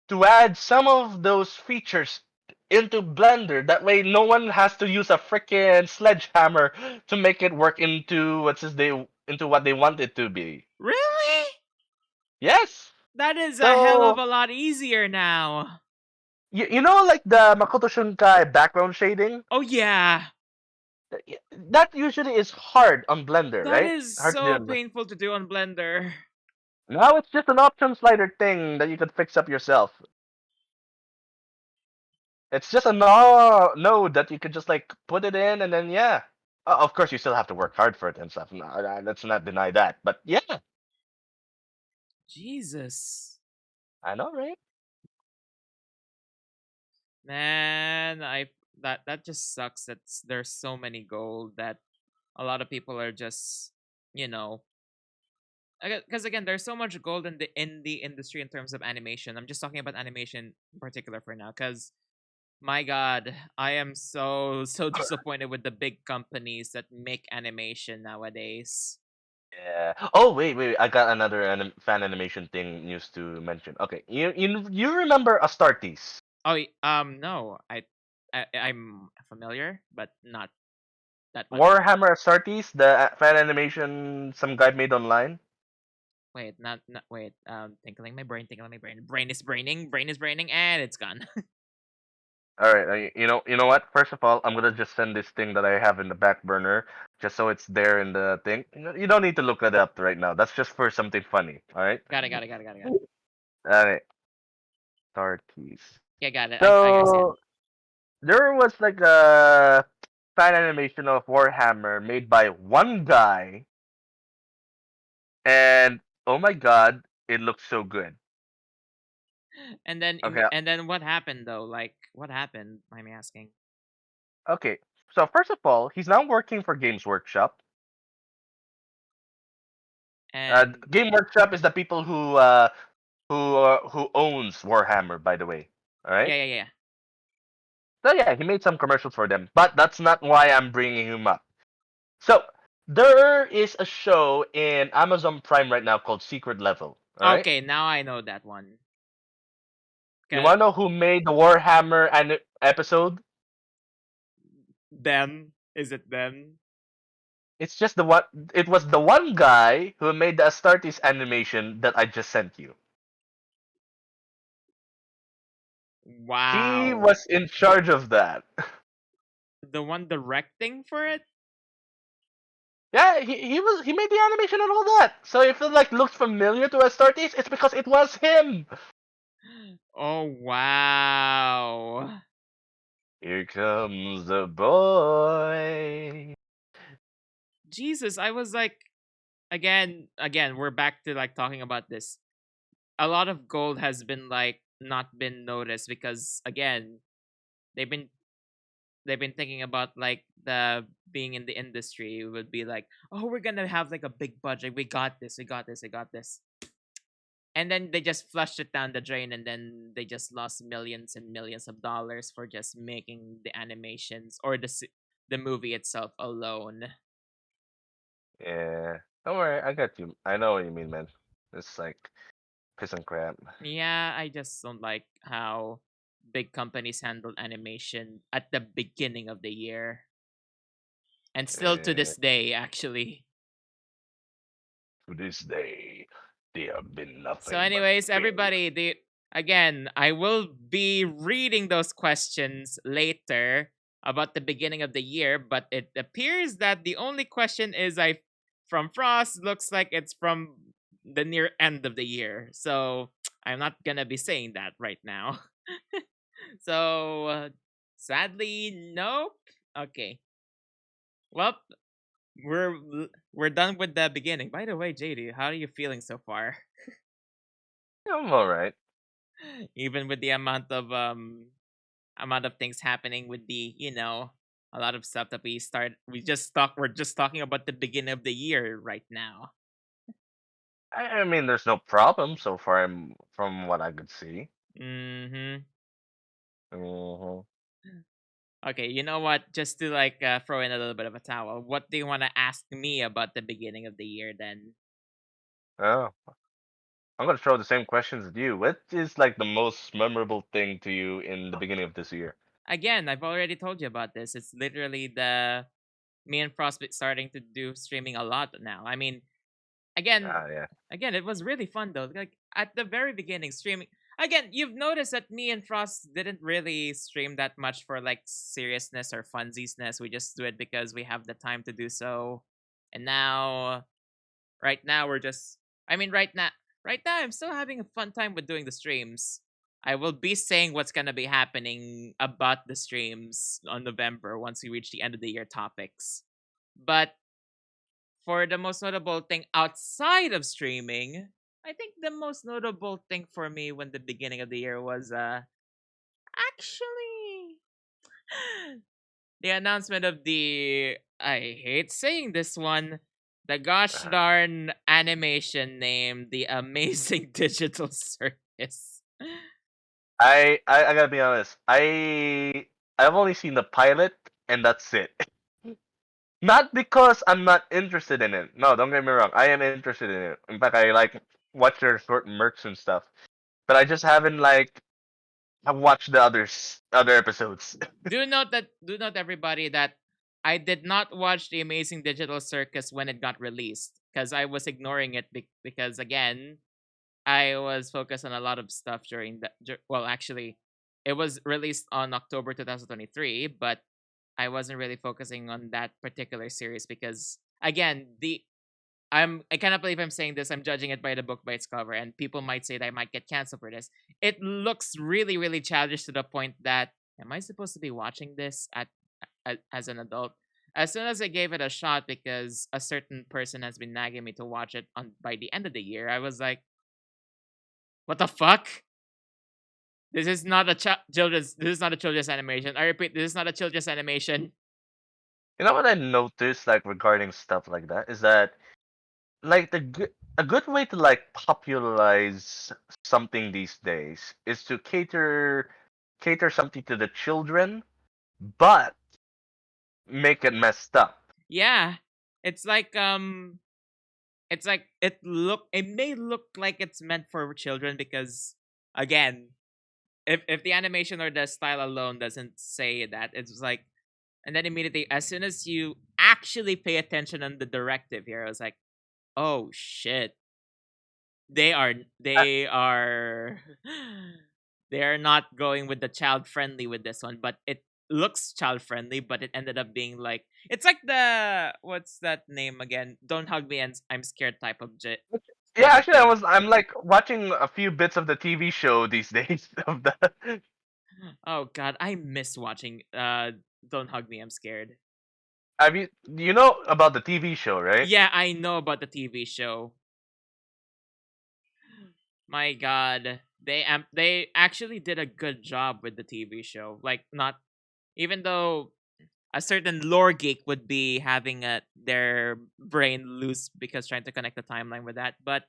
to add some of those features into Blender. That way, no one has to use a freaking sledgehammer to make it work into into what they want it to be. Really? Yes. That is a hell of So a lot easier now. you know like the Makoto Shunkai background shading. Oh yeah. That usually is hard on Blender, That right? is Hard to do so on Blender. painful to do on Blender. Now it's just an option slider thing that you could fix up yourself. It's just a node that you could just like put it in and then yeah. Of course, you still have to work hard for it and stuff. No, let's not deny that. But yeah, Jesus. I know, right? Man, that just sucks that there's so many gold that a lot of people are just, you know, because again, there's so much gold in the industry in terms of animation. I'm just talking about animation in particular for now, because my God, I am so disappointed with the big companies that make animation nowadays. Yeah. Oh wait. I got another fan animation thing news to mention. Okay, you remember Astartes? Oh, no, I'm familiar, but not that much. Warhammer Astartes, the fan animation some guy made online. Wait, not wait. Tinkling my brain. Brain is braining, and it's gone. All right, you know what? First of all, I'm gonna just send this thing that I have in the back burner, just so it's there in the thing. You don't need to look that up right now. That's just for something funny. All right. Got it. All right. Astartes. Yeah, got it. I see it. So there was like a fan animation of Warhammer made by one guy, and oh my god, it looks so good. Okay, And then what happened though? Like, what happened? I'm asking. okay. So first of all, he's now working for Games Workshop. And Game Workshop is the people who owns Warhammer, by the way. All right. yeah. So yeah, he made some commercials for them, but that's not why I'm bringing him up. So there is a show in Amazon Prime right now called Secret Level. All right. Okay, now I know that one. You 'Cause wanna know who made the Warhammer episode? them, is it them? It's just the one. It was the one guy who made the Astartes animation that I just sent you. He Wow. was in charge of that. The one directing for it? Yeah, he made the animation and all that. So if it like looks familiar to Astartes, it's because it was him. Oh wow. Here comes the boy. Jesus, I was like, again, we're back to like talking about this. A lot of gold has been like not been noticed because again, they've been thinking about like the being in the industry would be like, oh, we're gonna have like a big budget. We got this. And then they just flushed it down the drain, and then they just lost millions and millions of dollars for just making the animations or the movie itself alone. Yeah. Don't worry, I got you. I know what you mean, man. It's like piss and crap. Yeah, I just don't like how big companies handle animation at the beginning of the year. And still to Uh, this day, actually. to this day, they have been So, nothing but anyways, failure. everybody, again, I will be reading those questions later about the beginning of the year, but it appears that the only question is from Frost looks like it's from the near end of the year. So I'm not gonna be saying that right now. So sadly, nope. Okay. Well, we're done with the beginning. By the way, JD, how are you feeling so far? I'm alright. Even with the amount of things happening with the a lot of stuff that we're just talking about the beginning of the year right now. I mean, there's no problem so far from what I could see. Mhm. Hmm. Okay, you know what? Just to like throw in a little bit of a towel. What do you want to ask me about the beginning of the year then? Oh, I'm gonna throw the same questions at you. What is like the most memorable thing to you in the beginning of this year? Again, I've already told you about this. It's literally the me and Frostbit starting to do streaming a lot now. I mean, again, Ah, yeah. again, it was really fun though. Like at the very beginning, streaming. Again, you've noticed that me and Frost didn't really stream that much for like seriousness or funsiesness. We just do it because we have the time to do so. And now, right now, we're just. I mean, right now, I'm still having a fun time with doing the streams. I will be saying what's gonna be happening about the streams on November once we reach the end of the year topics. But for the most notable thing outside of streaming, I think the most notable thing for me when the beginning of the year was actually the announcement of the I hate saying this one, the gosh Uh, darn animation named The Amazing Digital Circus. I gotta be honest. I've only seen the pilot and that's it. Not because I'm not interested in it. No, don't get me wrong. I am interested in it. In fact, I like watch their short mercs and stuff. But I just haven't like have watched the other episodes. Do note everybody that I did not watch The Amazing Digital Circus when it got released because I was ignoring it because again I was focused on a lot of stuff during that. Well, actually, it was released on October 2023, but I wasn't really focusing on that particular series because again, I cannot believe I'm saying this. I'm judging it by the book by its cover, and people might say that I might get canceled for this. It looks really, really childish to the point that am I supposed to be watching this as an adult? As soon as I gave it a shot, because a certain person has been nagging me to watch it on by the end of the year, I was like, "What the fuck? This is not a children's. This is not a children's animation. I repeat, this is not a children's animation." You know what I noticed like regarding stuff like that is that like a good way to like popularize something these days is to cater something to the children, but make it messed up. Yeah, it's like it may look like it's meant for children because again, if the animation or the style alone doesn't say that, it's like and then immediately as soon as you actually pay attention on the directive here, I was like, oh shit. They are I, they are they are not going with the child friendly with this one, but it looks child friendly, but it ended up being like it's like the what's that name again? Don't hug me and I'm scared yeah, type of actually, thing. I'm like watching a few bits of the TV show these days of the. Oh god, I miss watching Don't Hug Me, I'm Scared. Have you know about the TV show, right? Yeah, I know about the TV show. My god, they actually did a good job with the TV show. Like not even though a certain lore geek would be having their brain loose because trying to connect the timeline with that, but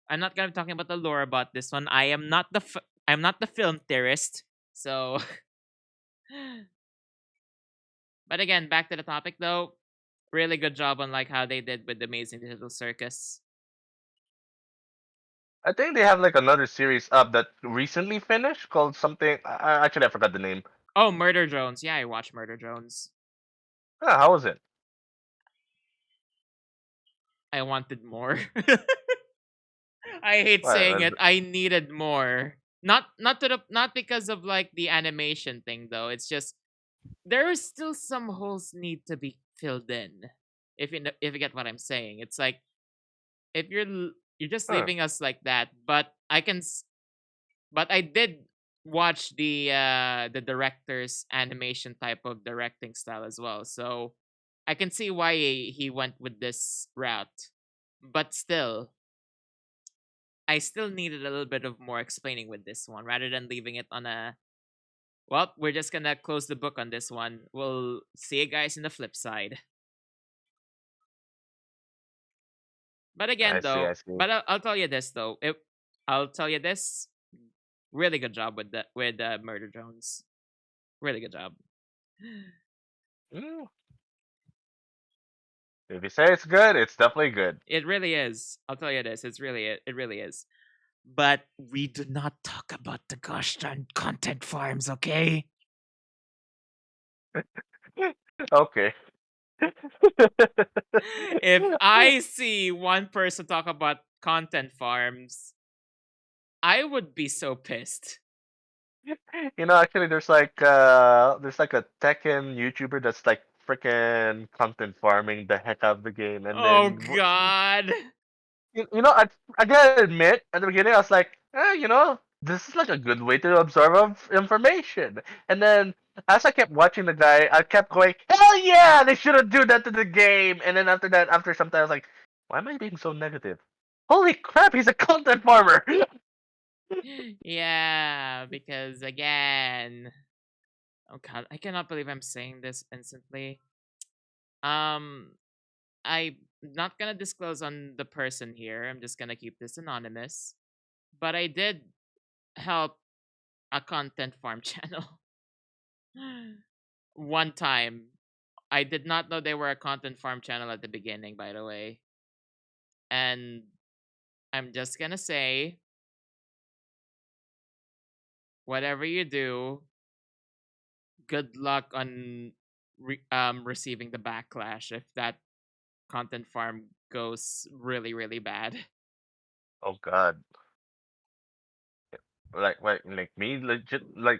I'm not gonna be talking about the lore about this one. I'm not the film theorist, so. But again, back to the topic though. Really good job on like how they did with the Amazing Digital Circus. I think they have like another series up that recently finished called something. Actually, I forgot the name. Oh, Murder Drones. Yeah, I watched Murder Drones. Ah, how was it? I wanted more. I hate What, saying was it. I needed more. Not because of like the animation thing though. It's just there is still some holes need to be filled in. If you get what I'm saying. It's like if you're just huh. leaving us like that, but but I did watch the director's animation type of directing style as well. So I can see why he went with this route. But still, I still needed a little bit of more explaining with this one rather than leaving it on a Well, we're just gonna close the book on this one. We'll see you guys in the flip side. But I again, see, I though, see. but I'll tell you this though. I'll tell you this. Really good job with the Murder Drones. Really good job. Mm, if you say it's good, it's definitely good. It really is. I'll tell you this. It really is. But we do not talk about the gosh darn content farms, okay? Okay. If I see one person talk about content farms, I would be so pissed. Actually, there's like a Tekken YouTuber that's like freaking content farming the heck out of the game, and Oh then god. I gotta admit, at the beginning, I was like, this is like a good way to absorb information. And then, as I kept watching the guy, I kept going, hell yeah, they shouldn't do that to the game. And then after that, after some time, I was like, why am I being so negative? Holy crap, he's a content farmer. Yeah, because again, oh god, I cannot believe I'm saying this instantly. Um, I'm not gonna disclose on the person here. I'm just gonna keep this anonymous. But I did help a content farm channel one time. I did not know they were a content farm channel at the beginning, by the way. And I'm just gonna say, whatever you do, good luck on receiving the backlash if that content farm goes really really bad. Oh god. Like me, legit, like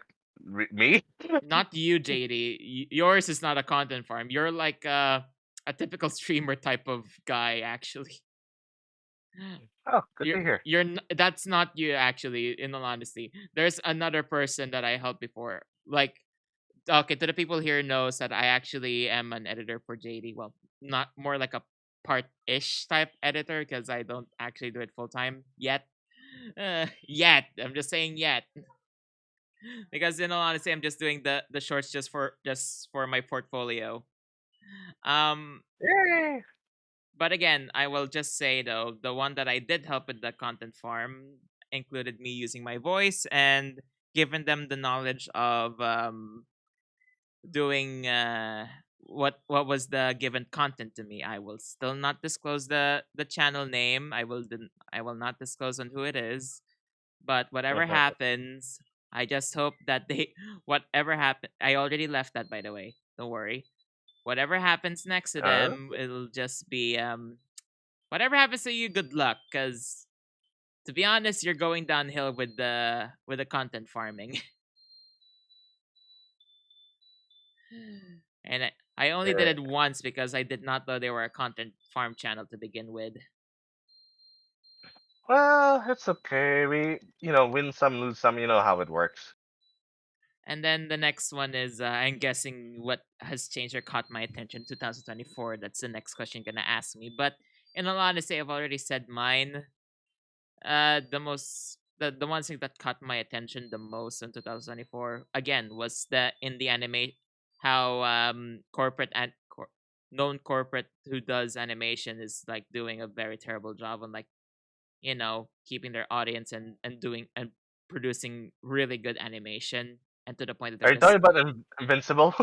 me? Not you, JD. Yours is not a content farm. You're like a typical streamer type of guy, actually. Oh, good to hear. That's not you, actually. In all honesty, there's another person that I helped before. Like, okay, to the people here knows that I actually am an editor for JD. Well, not more like a part-ish type editor because I don't actually do it full time yet. Yet, I'm just saying yet. Because in all honesty, I'm just doing the shorts just for my portfolio. Um, Yay! but again, I will just say though, the one that I did help with the content farm included me using my voice and giving them the knowledge of doing what was the given content to me. I will still not disclose the channel name. I will not disclose on who it is. But whatever happens, I just hope that they whatever happen. I already left that, by the way. Don't worry. Whatever happens next to Uh, them, it'll just be whatever happens to you. Good luck, because to be honest, you're going downhill with the content farming. And I only did yeah. it once because I did not know they were a content farm channel to begin with. Well, it's okay. Win some, lose some. You know how it works. And then the next one is I'm guessing what has changed or caught my attention 2024. That's the next question you're gonna ask me. But in all honesty, I've already said mine. The one thing that caught my attention the most in 2024 again was the in the anime how known corporate who does animation is like doing a very terrible job on like keeping their audience and doing and producing really good animation and to the point that they're Are you just talking about Invincible?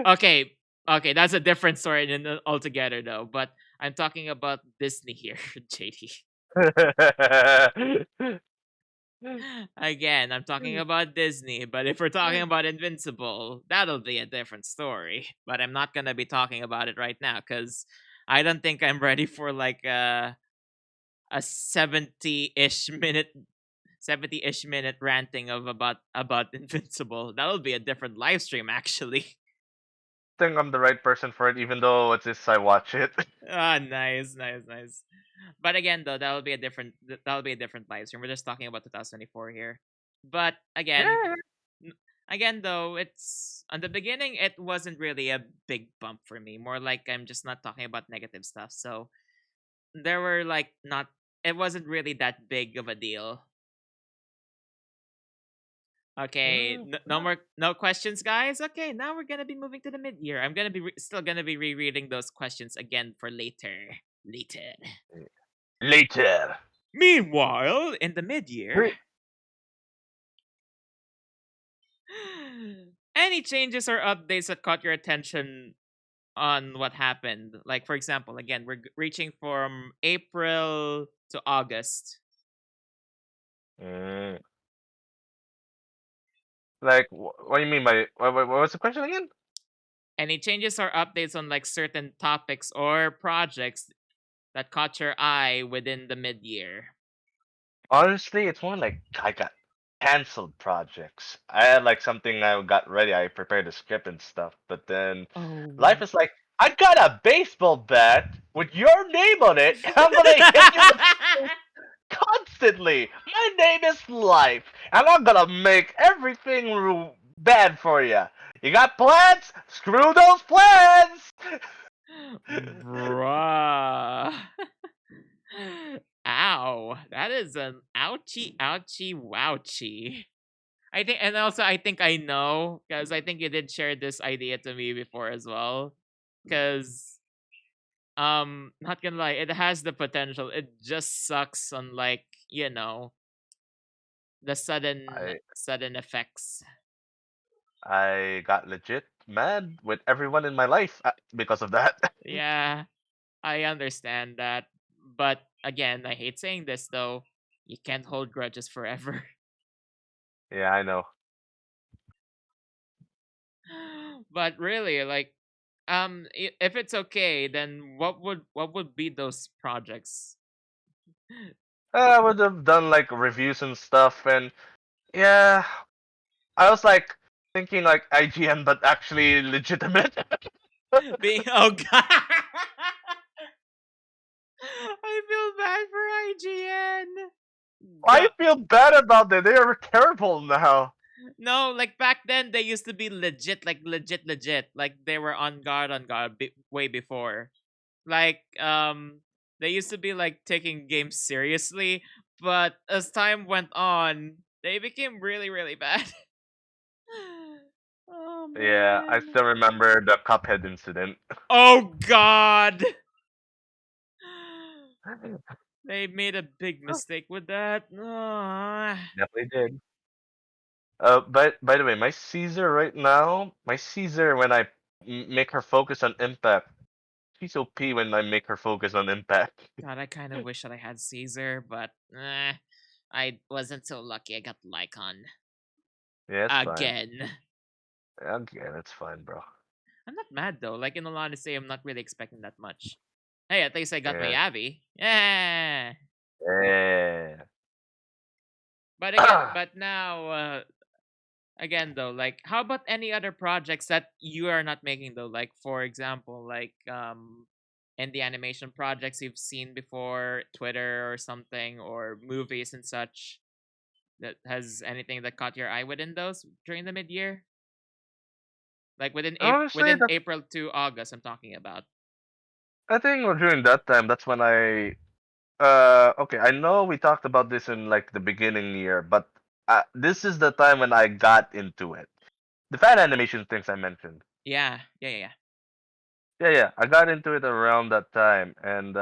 okay. Okay, that's a different story altogether though, but I'm talking about Disney here. JD. Again, I'm talking about Disney, but if we're talking about Invincible, that'll be a different story. But I'm not gonna be talking about it right now because I don't think I'm ready for like a 70-ish minute ranting of about Invincible. That'll be a different live stream actually. Think I'm the right person for it, even though it's just I watch it. Ah, nice, nice, nice. But again, though, that'll be a different live stream. We're just talking about 2024 here. But again, Yeah. again though, it's on the beginning it wasn't really a big bump for me. More like I'm just not talking about negative stuff. So there were like not it wasn't really that big of a deal. Okay, no more no questions, guys. Okay, now we're gonna be moving to the mid year. I'm gonna be still gonna be rereading those questions again for later. Later. Later. Meanwhile, in the mid year, any changes or updates that caught your attention on what happened? Like, for example, again, we're reaching from April to August. Mm. Like, what do you mean by what was the question again? Any changes or updates on like certain topics or projects that caught your eye within the mid year? Honestly, it's more like I got canceled projects. I had like something I got ready. I prepared a script and stuff, but then life Oh. is like, I got a baseball bat with your name on it, and I'm gonna hit you with constantly. My name is Life, and I'm gonna make everything bad for you. You got plans? Screw those plans. Bruh. Ow. That is an ouchie, ouchie, wouchie. I think, and also I think I know, because I think you did share this idea to me before as well. Because, not gonna lie, it has the potential. It just sucks on, like, the I sudden effects. I got legit mad with everyone in my life because of that. Yeah, I understand that. But again, I hate saying this though. You can't hold grudges forever. Yeah, I know. But really, like, if it's okay, then what would be those projects? I would have done like reviews and stuff, and yeah, I was like thinking like IGN, but actually legitimate. Being oh god, I feel bad for IGN. I feel bad about it. They are terrible now. No, like back then they used to be legit, like legit. Like they were on guard way before. Like they used to be like taking games seriously, but as time went on, they became really bad. Oh Yeah, I man. still remember the Cuphead incident. Oh god. They made a big mistake with that. Ah. Definitely did. But by the way, my Caesar right now, my Caesar when I make her focus on impact, she's OP when I make her focus on impact. God, I kind of wish that I had Caesar, but I wasn't so lucky. I got Lycon Yeah, it's fine. again. Okay, that's fine, bro. I'm not mad though. Like in all honesty, I'm not really expecting that much. Hey, at least I got my Yeah. Abby. Yeah. Yeah. But again, but now, again though, like, how about any other projects that you are not making though? Like, for example, like in the animation projects you've seen before, Twitter or something, or movies and such. That has anything that caught your eye within those during the mid year? Like Honestly, within that's April to August, I'm talking about. I think during that time, that's when I okay, I know we talked about this in like the beginning year, but this is the time when I got into it. The fan animation things I mentioned. Yeah. Yeah, yeah, I got into it around that time, and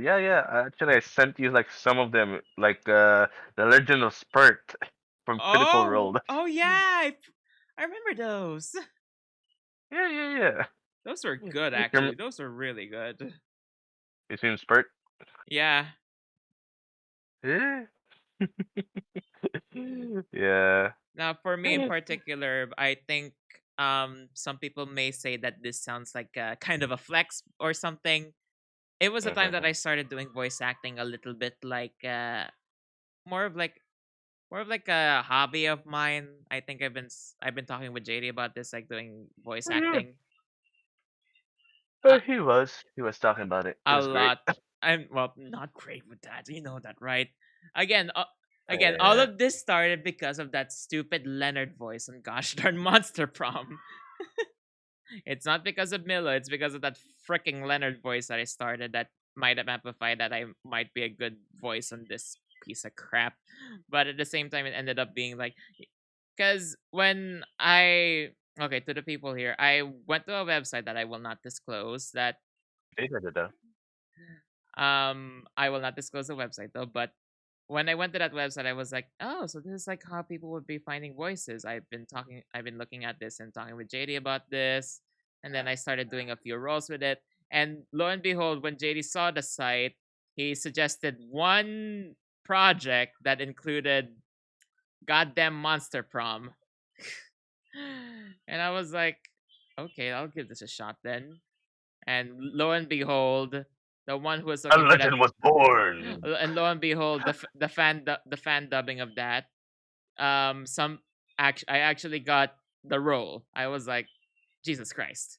yeah. Actually, I sent you like some of them, like the Legend of Spurt from Critical Role. Oh yeah, I remember those. Yeah. Those were good actually. Those were really good. You seen Spurt? Yeah. Yeah. Yeah. Now, for me in particular, I think some people may say that this sounds like a kind of a flex or something. It was a time that I started doing voice acting a little bit like more of like more of like a hobby of mine. I think I've been talking with JD about this, like doing voice Yeah. acting. Uh, He was talking about it. It a was great. lot. I'm well, not great with that. You know that, right? Again, all Yeah. of this started because of that stupid Leonard voice on Gosh Darn Monster Prom. It's not because of Milo. It's because of that freaking Leonard voice that I started. That might have amplified that I might be a good voice on this piece of crap. But at the same time, it ended up being like Because when I okay, to the people here, I went to a website that I will not disclose. That Data, data. I will not disclose the website though. But when I went to that website, I was like, oh, so this is like how people would be finding voices. I've been looking at this and talking with JD about this, and then I started doing a few roles with it. And lo and behold, when JD saw the site, he suggested one project that included goddamn Monster Prom. And I was like, okay, I'll give this a shot then. And lo and behold, the one who was A looking for that, legend was born. and lo and behold, the fan dubbing of that, I actually got the role. I was like, Jesus Christ.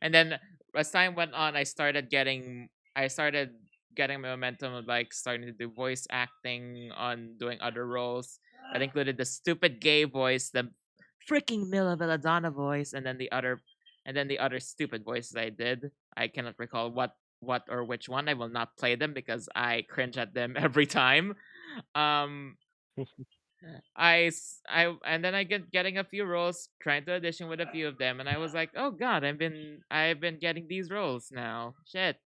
And then as time went on, I started getting momentum of like starting to do voice acting on doing other roles that included the stupid gay voice, the freaking Mila Belladonna voice, and then the other stupid voices I did. I cannot recall what or which one. I will not play them because I cringe at them every time. Um and then I get getting a few roles, trying to audition with a few of them, and I was like, oh god, I've been getting these roles now. Shit.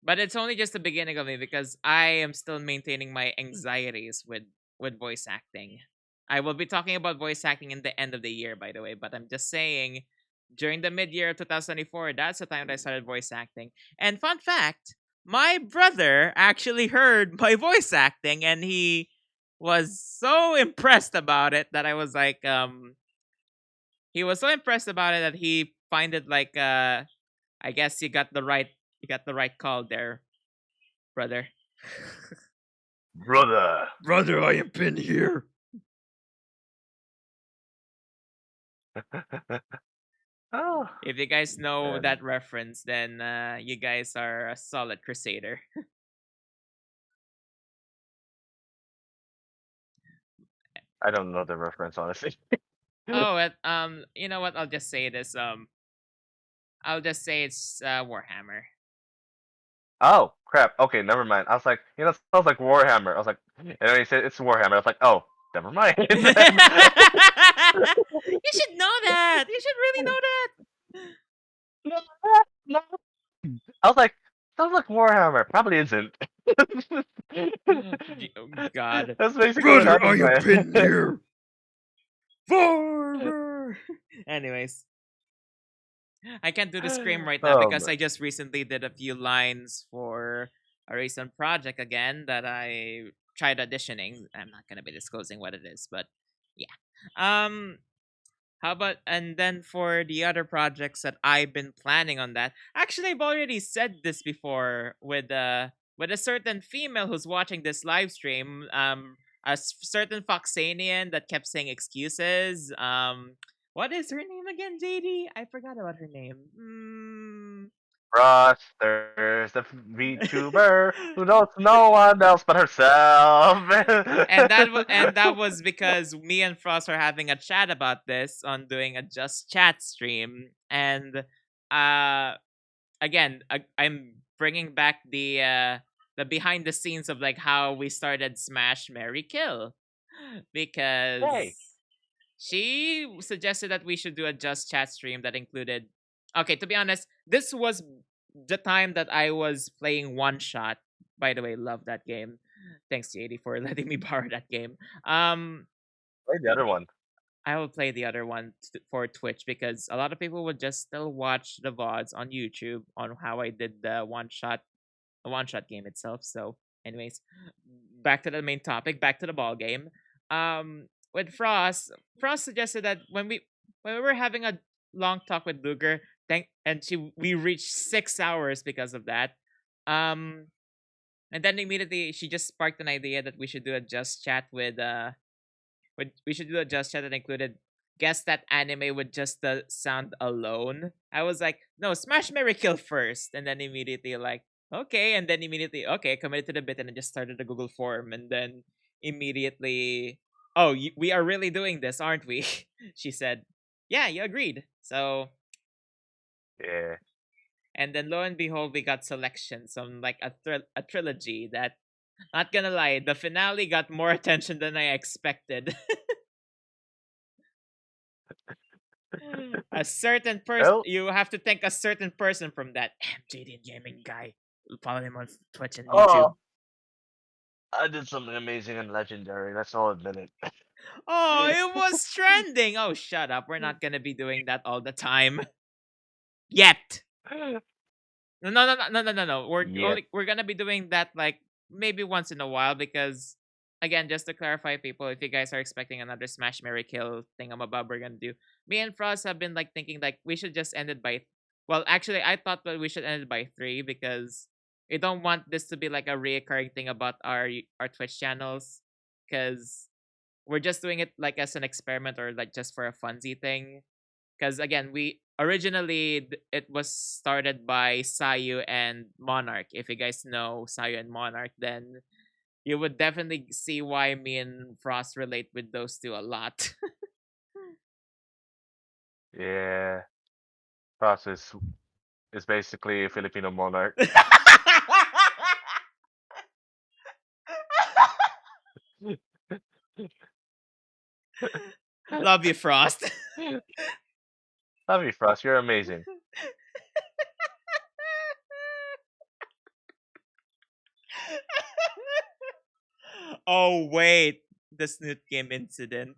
But it's only just the beginning of me because I am still maintaining my anxieties with voice acting. I will be talking about voice acting in the end of the year, by the way, but I'm just saying during the mid year of 2024, that's the time that I started voice acting. And fun fact, my brother actually heard my voice acting and he was so impressed about it that I was like, he was so impressed about it that he find it like I guess you got the right call there, brother. Brother. Brother, I have been here. Oh, If you guys know man. that reference, then you guys are a solid crusader. I don't know the reference, honestly. Oh, you know what? I'll just say this. I'll just say it's Warhammer. Oh, crap. Okay, never mind. I was like, it sounds like Warhammer. I was like, and then he said it's Warhammer. I was like, oh, never mind. You should know that. You should really know that. No, no. I was like, sounds like Warhammer. Probably isn't. Oh God, That's basically what brother, I happened, have been man. here. Forever. Anyways, I can't do the scream right now Oh, because man. I just recently did a few lines for a recent project again that I tried auditioning. I'm not gonna be disclosing what it is, but yeah. Um, how about and then for the other projects that I've been planning on that. Actually, I've already said this before with a certain female who's watching this live stream. Certain Foxanian that kept saying excuses. What is her name again, JD? I forgot about her name. Frosterz, the VTuber who knows no one else but herself. And that was because me and Frost are having a chat about this on doing a just chat stream, and uh again, I'm bringing back the behind the scenes of like how we started Smash Mary Kill because Hey, she suggested that we should do a just chat stream that included. Okay, to be honest, this was the time that I was playing One Shot. By the way, love that game. Thanks, JD, for letting me borrow that game. play the other one. I will play the other one for Twitch because a lot of people would just still watch the VODs on YouTube on how I did the one shot game itself. So, anyways, back to the main topic, back to the ball game. With Frost suggested that when we were having a long talk with Luger, we reached 6 hours because of that. Um, and then immediately she just sparked an idea that we should do a just chat we should do a just chat that included guess that anime with just the sound alone. I was like, no, Smash Mary Kill first, and then immediately like, okay, and then immediately okay, committed to the bit, and then just started a Google form, and then immediately, oh, we are really doing this, aren't we? She said, yeah, you agreed. So, Yeah. and then lo and behold, we got selections on like a trilogy that Not gonna lie, the finale got more attention than I expected. A certain person, Well, you have to thank a certain person from that JD Gaming guy. Follow him on Twitch and YouTube. oh, I did something amazing and legendary. Let's all admit it. Oh, it was trending. Oh, shut up. We're not gonna be doing that all the time yet. No, no, no, no, no, no, no, no. Yet. We're gonna be doing that like maybe once in a while because again, just to clarify, people, if you guys are expecting another Smash Mary Kill thingamabob we're gonna do, me and Frost have been like thinking like we should just end it by. Well, actually, I thought that we should end it by 3 because we don't want this to be like a reoccurring thing about our Twitch channels because we're just doing it like as an experiment or like just for a funsy thing because again we originally it was started by Sayu and Monarch. If you guys know Sayu and Monarch, then you would definitely see why me and Frost relate with those two a lot. Yeah. Process is basically a Filipino monarch. Love you, Frost. Love you, Frost. You're amazing. Oh wait, the Snoot Game incident.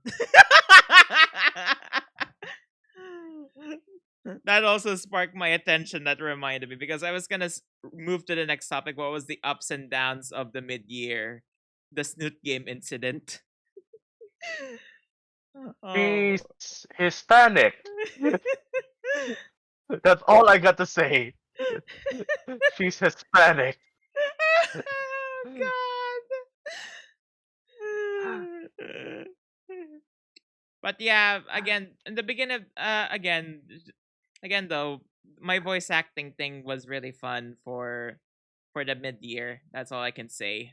That also sparked my attention. That reminded me because I was gonna move to the next topic. What was the ups and downs of the mid-year, the Snoot Game incident? Oh. She's Hispanic. That's all I got to say. She's Hispanic. God. But yeah, again, in the beginning, again though, my voice acting thing was really fun for the mid year. That's all I can say.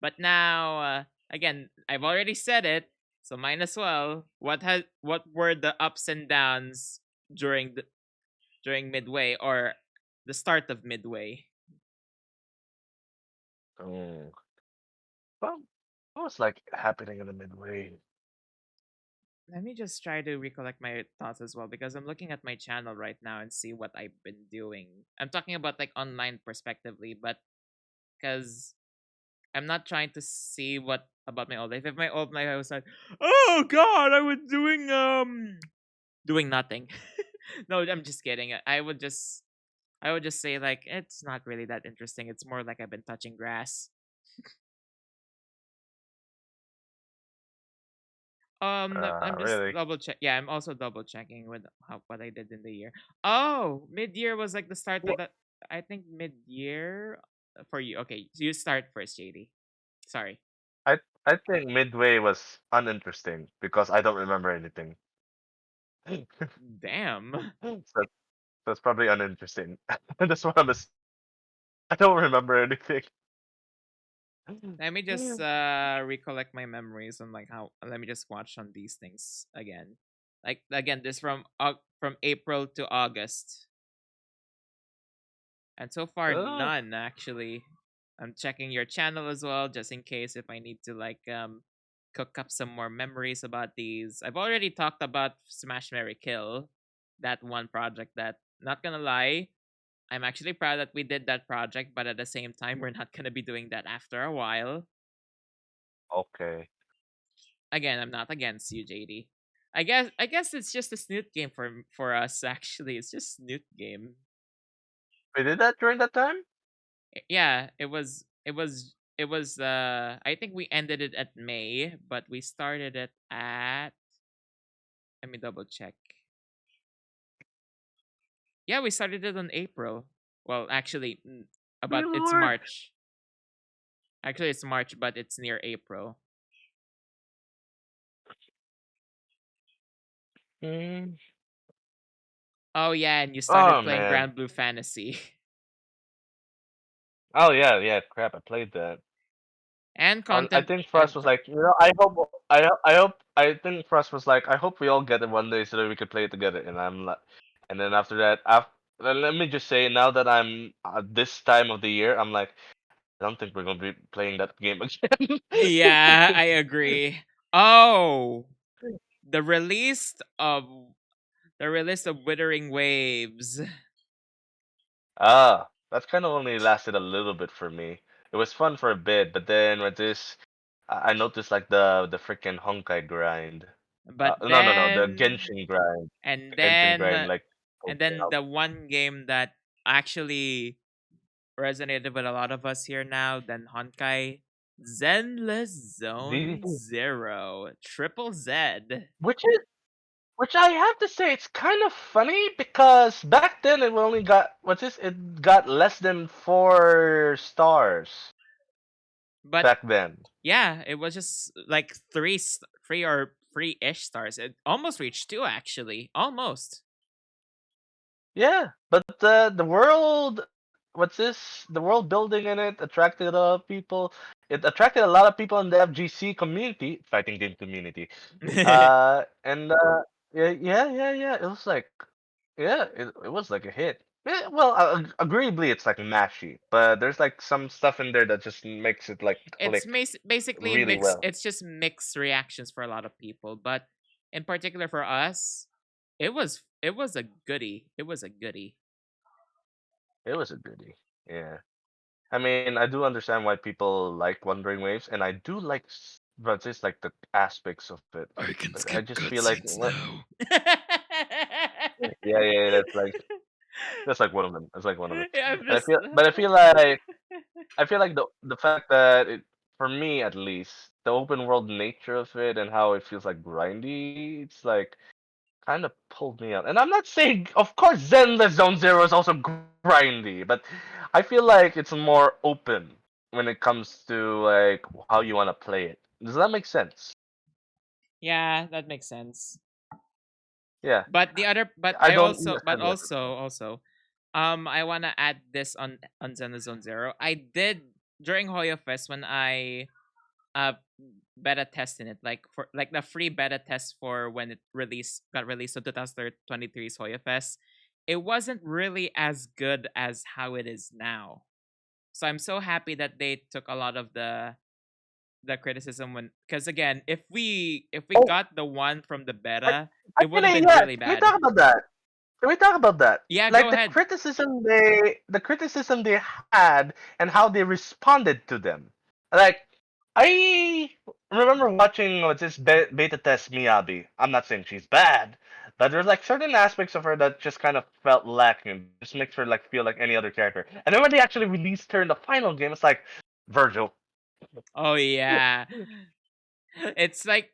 But now, again, I've already said it, so might as well. What were the ups and downs during midway or the start of midway? Oh. Well, what was like happening in the midway? Let me just try to recollect my thoughts as well because I'm looking at my channel right now and see what I've been doing. I'm talking about like online perspectively, but because I'm not trying to see what about my old life. If my old life I was like, oh god, I was doing nothing. No, I'm just kidding. I would just say like it's not really that interesting. It's more like I've been touching grass. No, I'm just Really? double check. Yeah, I'm also double checking with what I did in the year. Oh, mid year was like the start of Well, the. I think mid year for you. Okay, so you start first, JD. Sorry. I think midway was uninteresting because I don't remember anything. Damn. So that's probably uninteresting. That's what I don't remember anything. Let me just recollect my memories on like how. Let me just watch on these things again. Like again, this from April to August, and so far Oh, none actually. I'm checking your channel as well, just in case if I need to like cook up some more memories about these. I've already talked about Smash Mary Kill, that one project that not gonna lie, I'm actually proud that we did that project, but at the same time we're not gonna be doing that after a while. okay. Again, I'm not against you, JD. I guess it's just a snoot game for us actually. It's just snoot game. We did that during that time? Yeah, it was I think we ended it at May, but we started it at let me double check. Yeah, we started it on April. Well, actually My about it's lord. March. Actually it's March, but it's near April. Mm. Oh yeah, and you Oh started playing man. Grand Blue Fantasy Oh yeah, yeah. Crap, I played that. and I content think and Frost was like, I think Frost was like, I hope we all get it one day so that we could play it together. And I'm like, and then after that, let me just say, now that I'm this time of the year, I'm like, I don't think we're gonna be playing that game again. Yeah, I agree. Oh, the release of the release of Withering Waves. Ah, that's kind of only lasted a little bit for me. It was fun for a bit, but then with this, I noticed like the freaking Honkai grind. But No, no, no, the then Genshin grind. and The Genshin then grind like pulled and me then out. the one game that actually resonated with a lot of us here now, then Honkai Zenless Zone The, Zero Triple Z. which is which I have to say it's kind of funny because back then it only got what's this? It got less than 4 stars But back then. yeah, it was just like three or three-ish stars. It almost reached two actually, almost. Yeah, but the world, what's this? The world building in it attracted a lot of people. It attracted a lot of people in the FGC community, fighting game community. And yeah, yeah, yeah, yeah. It was like, yeah, it was like a hit. Well, agreeably, it's like mashy, but there's like some stuff in there that just makes it like It's click basically really mixed. well. It's just mixed reactions for a lot of people, but in particular for us, it was a goodie. It was a goodie. It was a goodie. Yeah. I mean, I do understand why people like Wandering Waves, and I do like, but just like the aspects of it. I can But I skip just feel like, cutscenes now. yeah, yeah, yeah, that's like one of them. That's like one of them. Yeah, I'm But just. I feel like the fact that it, for me at least, the open world nature of it and how it feels like grindy, it's like kind of pulled me out. And I'm not saying, of course, Zenless Zone Zero is also grindy, but I feel like it's more open when it comes to like how you want to play it. Does that make sense? Yeah, that makes sense. Yeah, But the other, I don't understand the other part. also, I wanna add this on Zenazone Zero. I did during Hoyo Fest when I uh beta testing it, like for like the free beta test for when it got released to 2023's Hoyo Fest. It wasn't really as good as how it is now. So I'm so happy that they took a lot of the criticism when, because again, if we Oh, got the one from the I, beta, it would have actually, been yeah. really Can we bad. talk about that? Can we talk about that? Yeah, go Like ahead. the criticism they had and how they responded to them. Like I remember watching what's this beta test Miyabi. I'm not saying she's bad, but there's like certain aspects of her that just kind of felt lacking. Just makes her like feel like any other character. And then when they actually released her in the final game, it's like Virgil. Oh yeah. It's like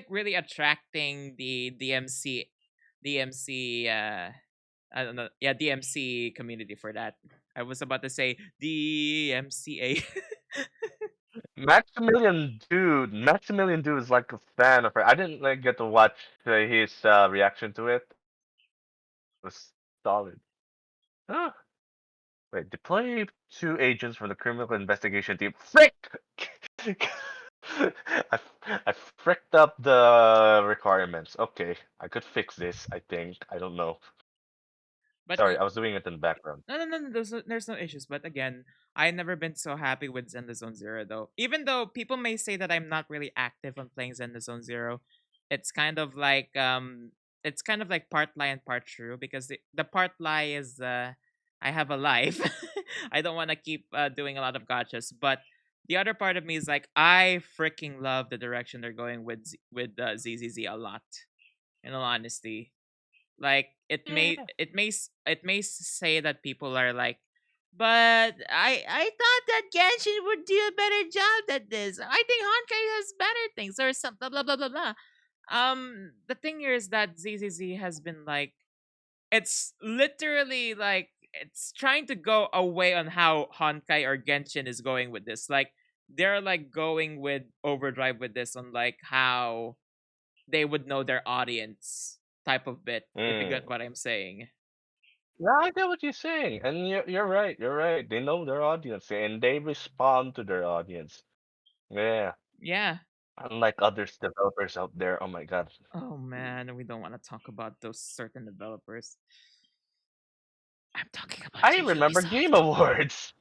really attracting the MC DMC I don't know. Yeah, DMC community for that. I was about to say DMCA. Maximilian Dude is like a fan of her. I didn't like get to watch his reaction to it. It was solid. Huh. Wait, deploy 2 agents from the criminal investigation team. Frick! I, I fricked up the requirements. Okay, I could fix this, I think. I don't know. But Sorry, I was doing it in the background. no, no, no, no, there's no issues. But again, I never been so happy with Zelda Zone Zero though. Even though people may say that I'm not really active on playing Zelda Zone Zero, it's kind of like it's kind of like part lie and part true, because the part lie is I have a life. I don't want to keep doing a lot of gotchas, but the other part of me is like I freaking love the direction they're going with ZZZ a lot. In all honesty, like it may say that people are like, but I thought that Genshin would do a better job at this. I think Honkai has better things or something, blah blah blah blah blah. The thing here is that ZZZ has been like, it's literally like it's trying to go away on how Honkai or Genshin is going with this. Like they're like going with overdrive with this on like how they would know their audience type of bit, if you Mm. get what I'm saying. Yeah, I get what you're saying, and you're right. You're right. They know their audience, and they respond to their audience. Yeah, Yeah. unlike other developers out there. Oh my god. Oh man, we don't want to talk about those certain developers. I'm talking about I JJ remember Game Ubisoft. Awards.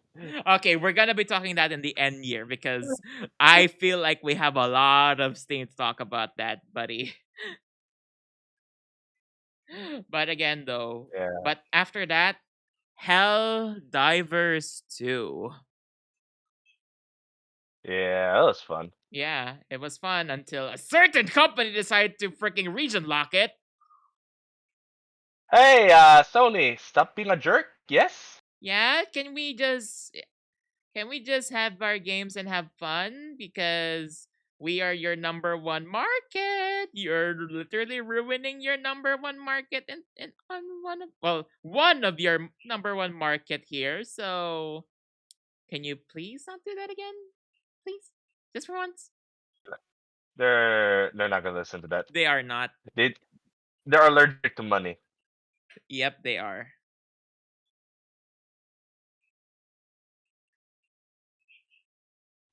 Okay, we're gonna be talking that in the end year because I feel like we have a lot of things to talk about that, buddy. But again, though, Yeah, but after that, Hell Divers 2. yeah, that was fun. Yeah, it was fun until a certain company decided to freaking region lock it. Hey, Sony, stop being a jerk. Yes. Yeah, can we just have our games and have fun because we are your number one market. You're literally ruining your number one market and on one of your number one market here. So can you please not do that again? Please? Just for once? They're not gonna listen to that. They are not. They they're allergic to money. Yep, they are.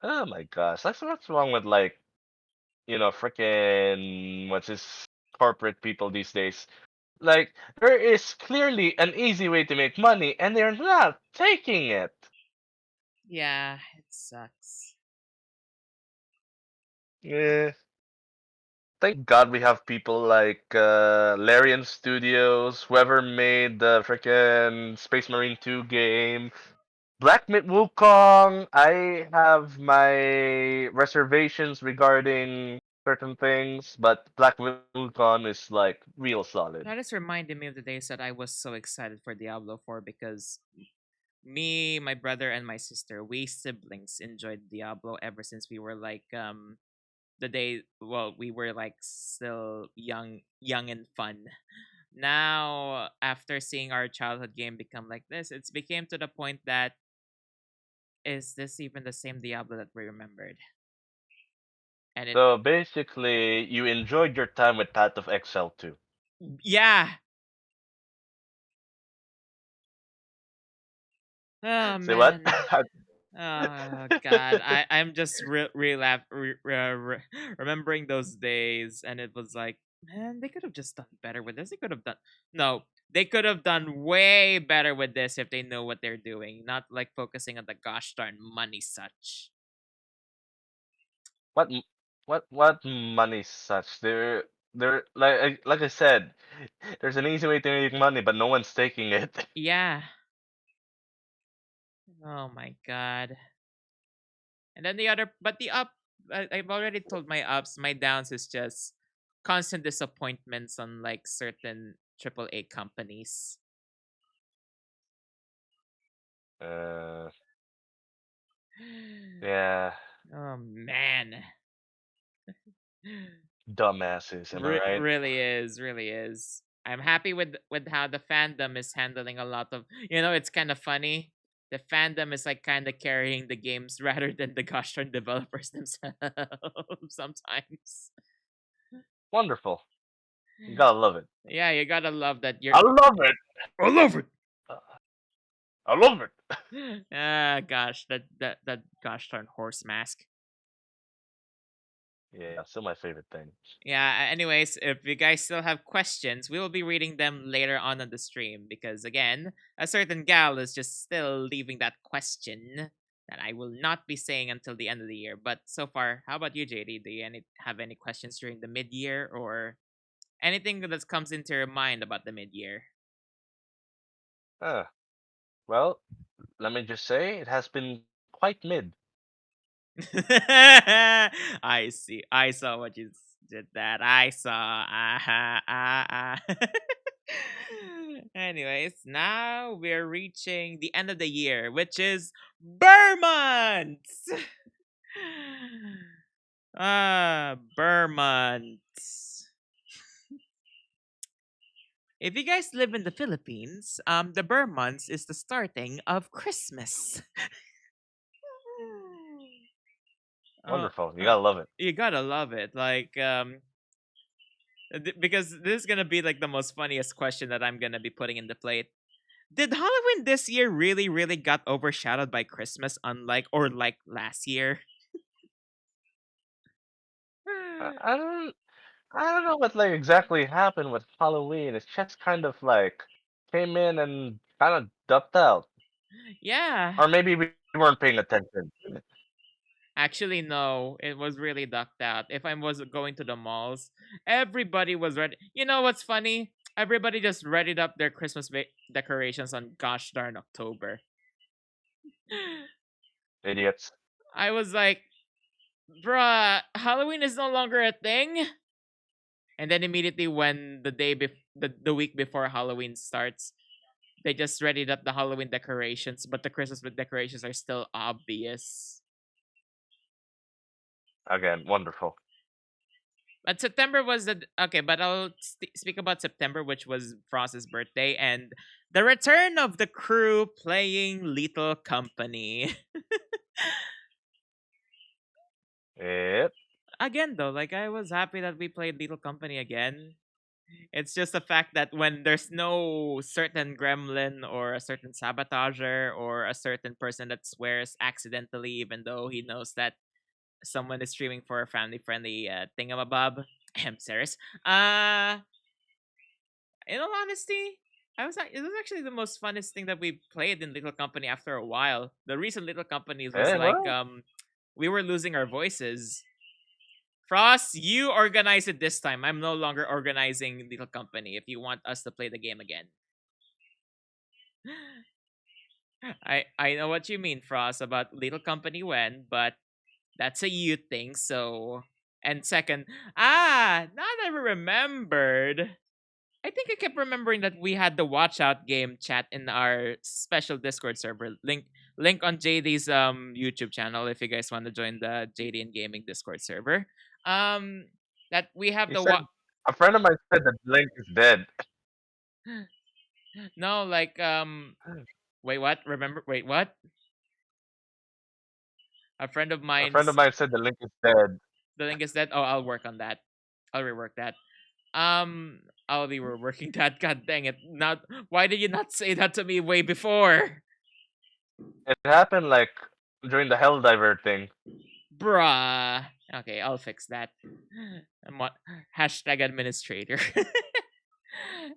Oh my gosh, that's what's wrong with like freaking what's this corporate people these days. Like there is clearly an easy way to make money, and they're not taking it. Yeah, it sucks. Yeah. Thank God we have people like Larian Studios, whoever made the freaking Space Marine 2 game, Black Myth Wukong. I have my reservations regarding certain things, but Black Myth Wukong is like real solid. That is reminding me of the days that I was so excited for Diablo 4 because me, my brother, and my sister, we siblings enjoyed Diablo ever since we were like the day we were like still young and fun. Now after seeing our childhood game become like this, it's became to the point that is this even the same Diablo that we remembered? And it So basically, you enjoyed your time with Path of Exile too. yeah. Oh Say what? man. Oh God, I'm just remembering those days, and it was like, man, they could have just done better with this. They could have done no, they could have done way better with this if they know what they're doing, not like focusing on the gosh darn money such. what m- what money such? They're like I said, there's an easy way to make money, but no one's taking it. Yeah. Oh my God. And then the other, but the up, I've already told my ups. My downs is just constant disappointments on like certain AAA companies. Uh, yeah, Oh man. dumbasses. Am I right? Really is, really is. I'm happy with how the fandom is handling a lot of. It's kind of funny. The fandom is like kind of carrying the games rather than the gosh darn developers themselves. Sometimes. Wonderful. You gotta love it. Yeah, you gotta love that. You're. I love it. I love it. Uh, I love it. Ah, gosh, that gosh darn horse mask. Yeah, still my favorite thing. Yeah, anyways, if you guys still have questions, we will be reading them later on the stream because again, a certain gal is just still leaving that question that I will not be saying until the end of the year. But so far, how about you, JD? Do you have any questions during the mid-year or anything that comes into your mind about the mid-year? Uh, well, let me just say it has been quite mid. I see. I saw what you did that. I saw. Anyways, now we're reaching the end of the year, which is Burr months. Burr months. If you guys live in the Philippines, the Burr months is the starting of Christmas. uh, Wonderful. You uh, gotta love it. you gotta love it. Like, because this is gonna be like the most funniest question that I'm gonna be putting in the plate. Did Halloween this year really, really got overshadowed by Christmas, unlike or like last year? I, I don't I don't know what like exactly happened with Halloween. It's just kind of like came in and kind of ducked out. Yeah. Or maybe we weren't paying attention. Actually, no. It was really ducked out. If I was going to the malls, everybody was ready. You know what's funny? Everybody just readied up their Christmas decorations on gosh darn October. Idiots. I was like, bruh, Halloween is no longer a thing. And then immediately when the week before Halloween starts, they just readied up the Halloween decorations, but the Christmas decorations are still obvious. Again, wonderful. But September was the okay. But I'll speak about September, which was Frost's birthday, and the return of the crew playing Little Company. Yep. Again, though, like I was happy that we played Little Company again. It's just the fact that when there's no certain gremlin or a certain sabotager or a certain person that swears accidentally, even though he knows that someone is streaming for a family friendly thingamabob. I'm serious. In all honesty, it was actually the most funnest thing that we played in Little Company after a while. The recent Little Companies was Hey, like well, we were losing our voices. Frost, you organize it this time. I'm no longer organizing Little Company if you want us to play the game again. I know what you mean, Frost, about Little Company when, but that's a you thing, so and second, now that I remembered. I think I kept remembering that we had the Watch Out game chat in our special Discord server. Link on JD's YouTube channel if you guys want to join the JD and Gaming Discord server. Um that we have he the said a friend of mine said that Link is dead. no, like wait, what? Remember, wait, what? A friend of A friend of mine's mine said that Link is dead. the link is that. Oh, I'll work on that. I'll rework that. Um I'll be reworking that. God dang it. Not why did you not say that to me way before? It happened like during the Helldiver thing. Bruh. Okay, I'll fix that. Hashtag administrator.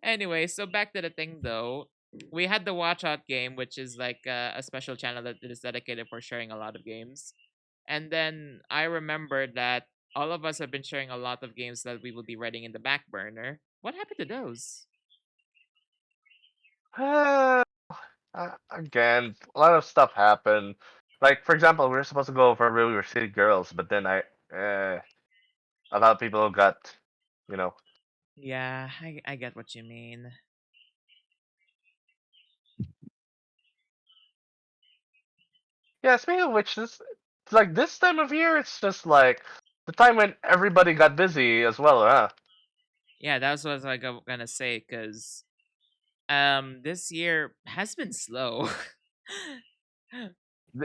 Anyway, so back to the thing though. We had the Watch Out game, which is like a special channel that is dedicated for sharing a lot of games. And then I remembered that all of us have been sharing a lot of games that we will be writing in the back burner. What happened to those? Again, a lot of stuff happened. Like for example, we were supposed to go for River City Girls, but then a lot of people got, you know. Yeah, I get what you mean. Yeah, speaking of which, it's like this time of year, it's just like the time when everybody got busy as well, huh? Yeah, that's what I was like gonna say, because this year has been slow.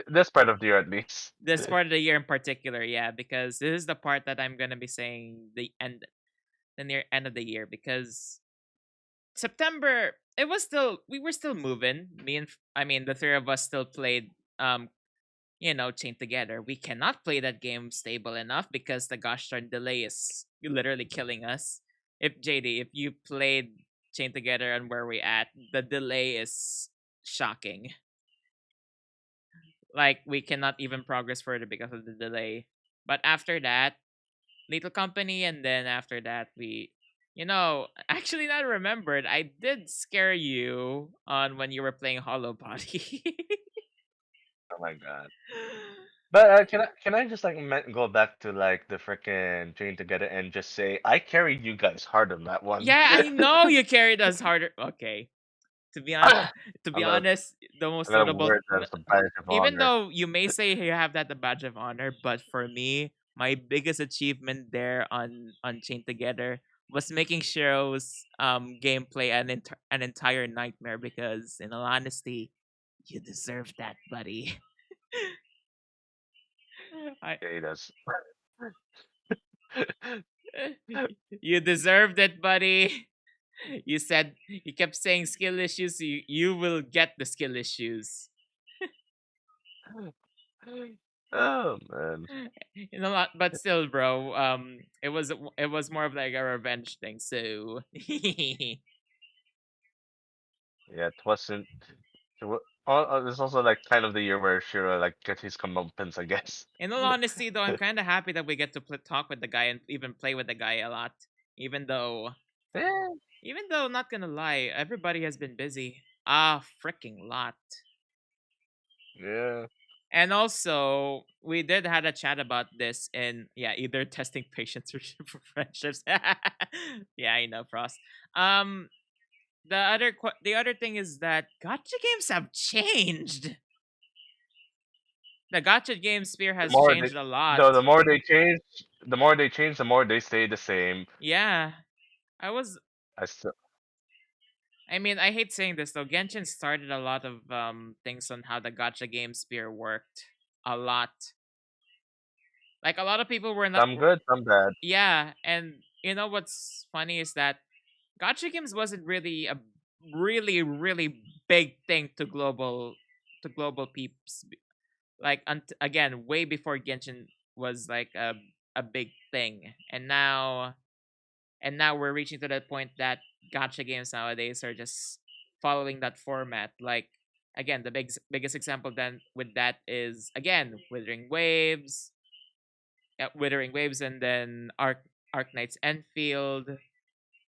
This part of the year at least. This part of the year in particular, yeah, because this is the part that I'm gonna be saying the near end of the year, because September it was still we were still moving. I mean the three of us still played Chained Together. We cannot play that game stable enough because the gosh darn delay is literally killing us. If JD, if you played Chained Together and where we at, the delay is shocking. Like we cannot even progress further because of the delay. But after that, Little Company, and then after that actually not remembered, I did scare you on when you were playing Hollow Body. Oh my god. But can I just like go back to like the freaking Chain Together and just say I carried you guys hard on that one. Yeah, I know you carried us harder. Okay. To be on to be I'm gonna honest, the I'm most gonna notable wear it as a badge of even honor. though you may say you have that the badge of honor, but for me, my biggest achievement there on Chain Together was making Shiro's gameplay an entire nightmare, because in all honesty, you deserve that, buddy. I Yeah, he does. you deserved it, buddy. You kept saying skill issues, so you will get the skill issues. Oh man. But still, bro. It was more of like a revenge thing. So Yeah, it wasn't. It's also like kind of the year where Shiro like gets his comeuppance, I guess. In all honesty, though, I'm kind of happy that we get to talk with the guy and even play with the guy a lot. Even though, Eh, not gonna lie, everybody has been busy. Ah, freaking lot. yeah. And also, we did had a chat about this in either testing patience or for friendships. Yeah, I know, Frost. Um, the other thing is that gotcha games have changed. The gotcha game sphere The has more they, changed a lot. though, the more they change, the more they stay the same. Yeah, I was. I still, I mean, I hate saying this though. Genshin started a lot of things on how the gotcha game sphere worked. A lot. Like a lot of people were not. some good, some bad. Yeah, and you know what's funny is that gotcha games wasn't really a really big thing to global peeps. Like again, way before Genshin was like a big thing, and now we're reaching to that point that gotcha games nowadays are just following that format. Like again, the biggest example then with that is again Withering Waves, and then Arc Knights Enfield,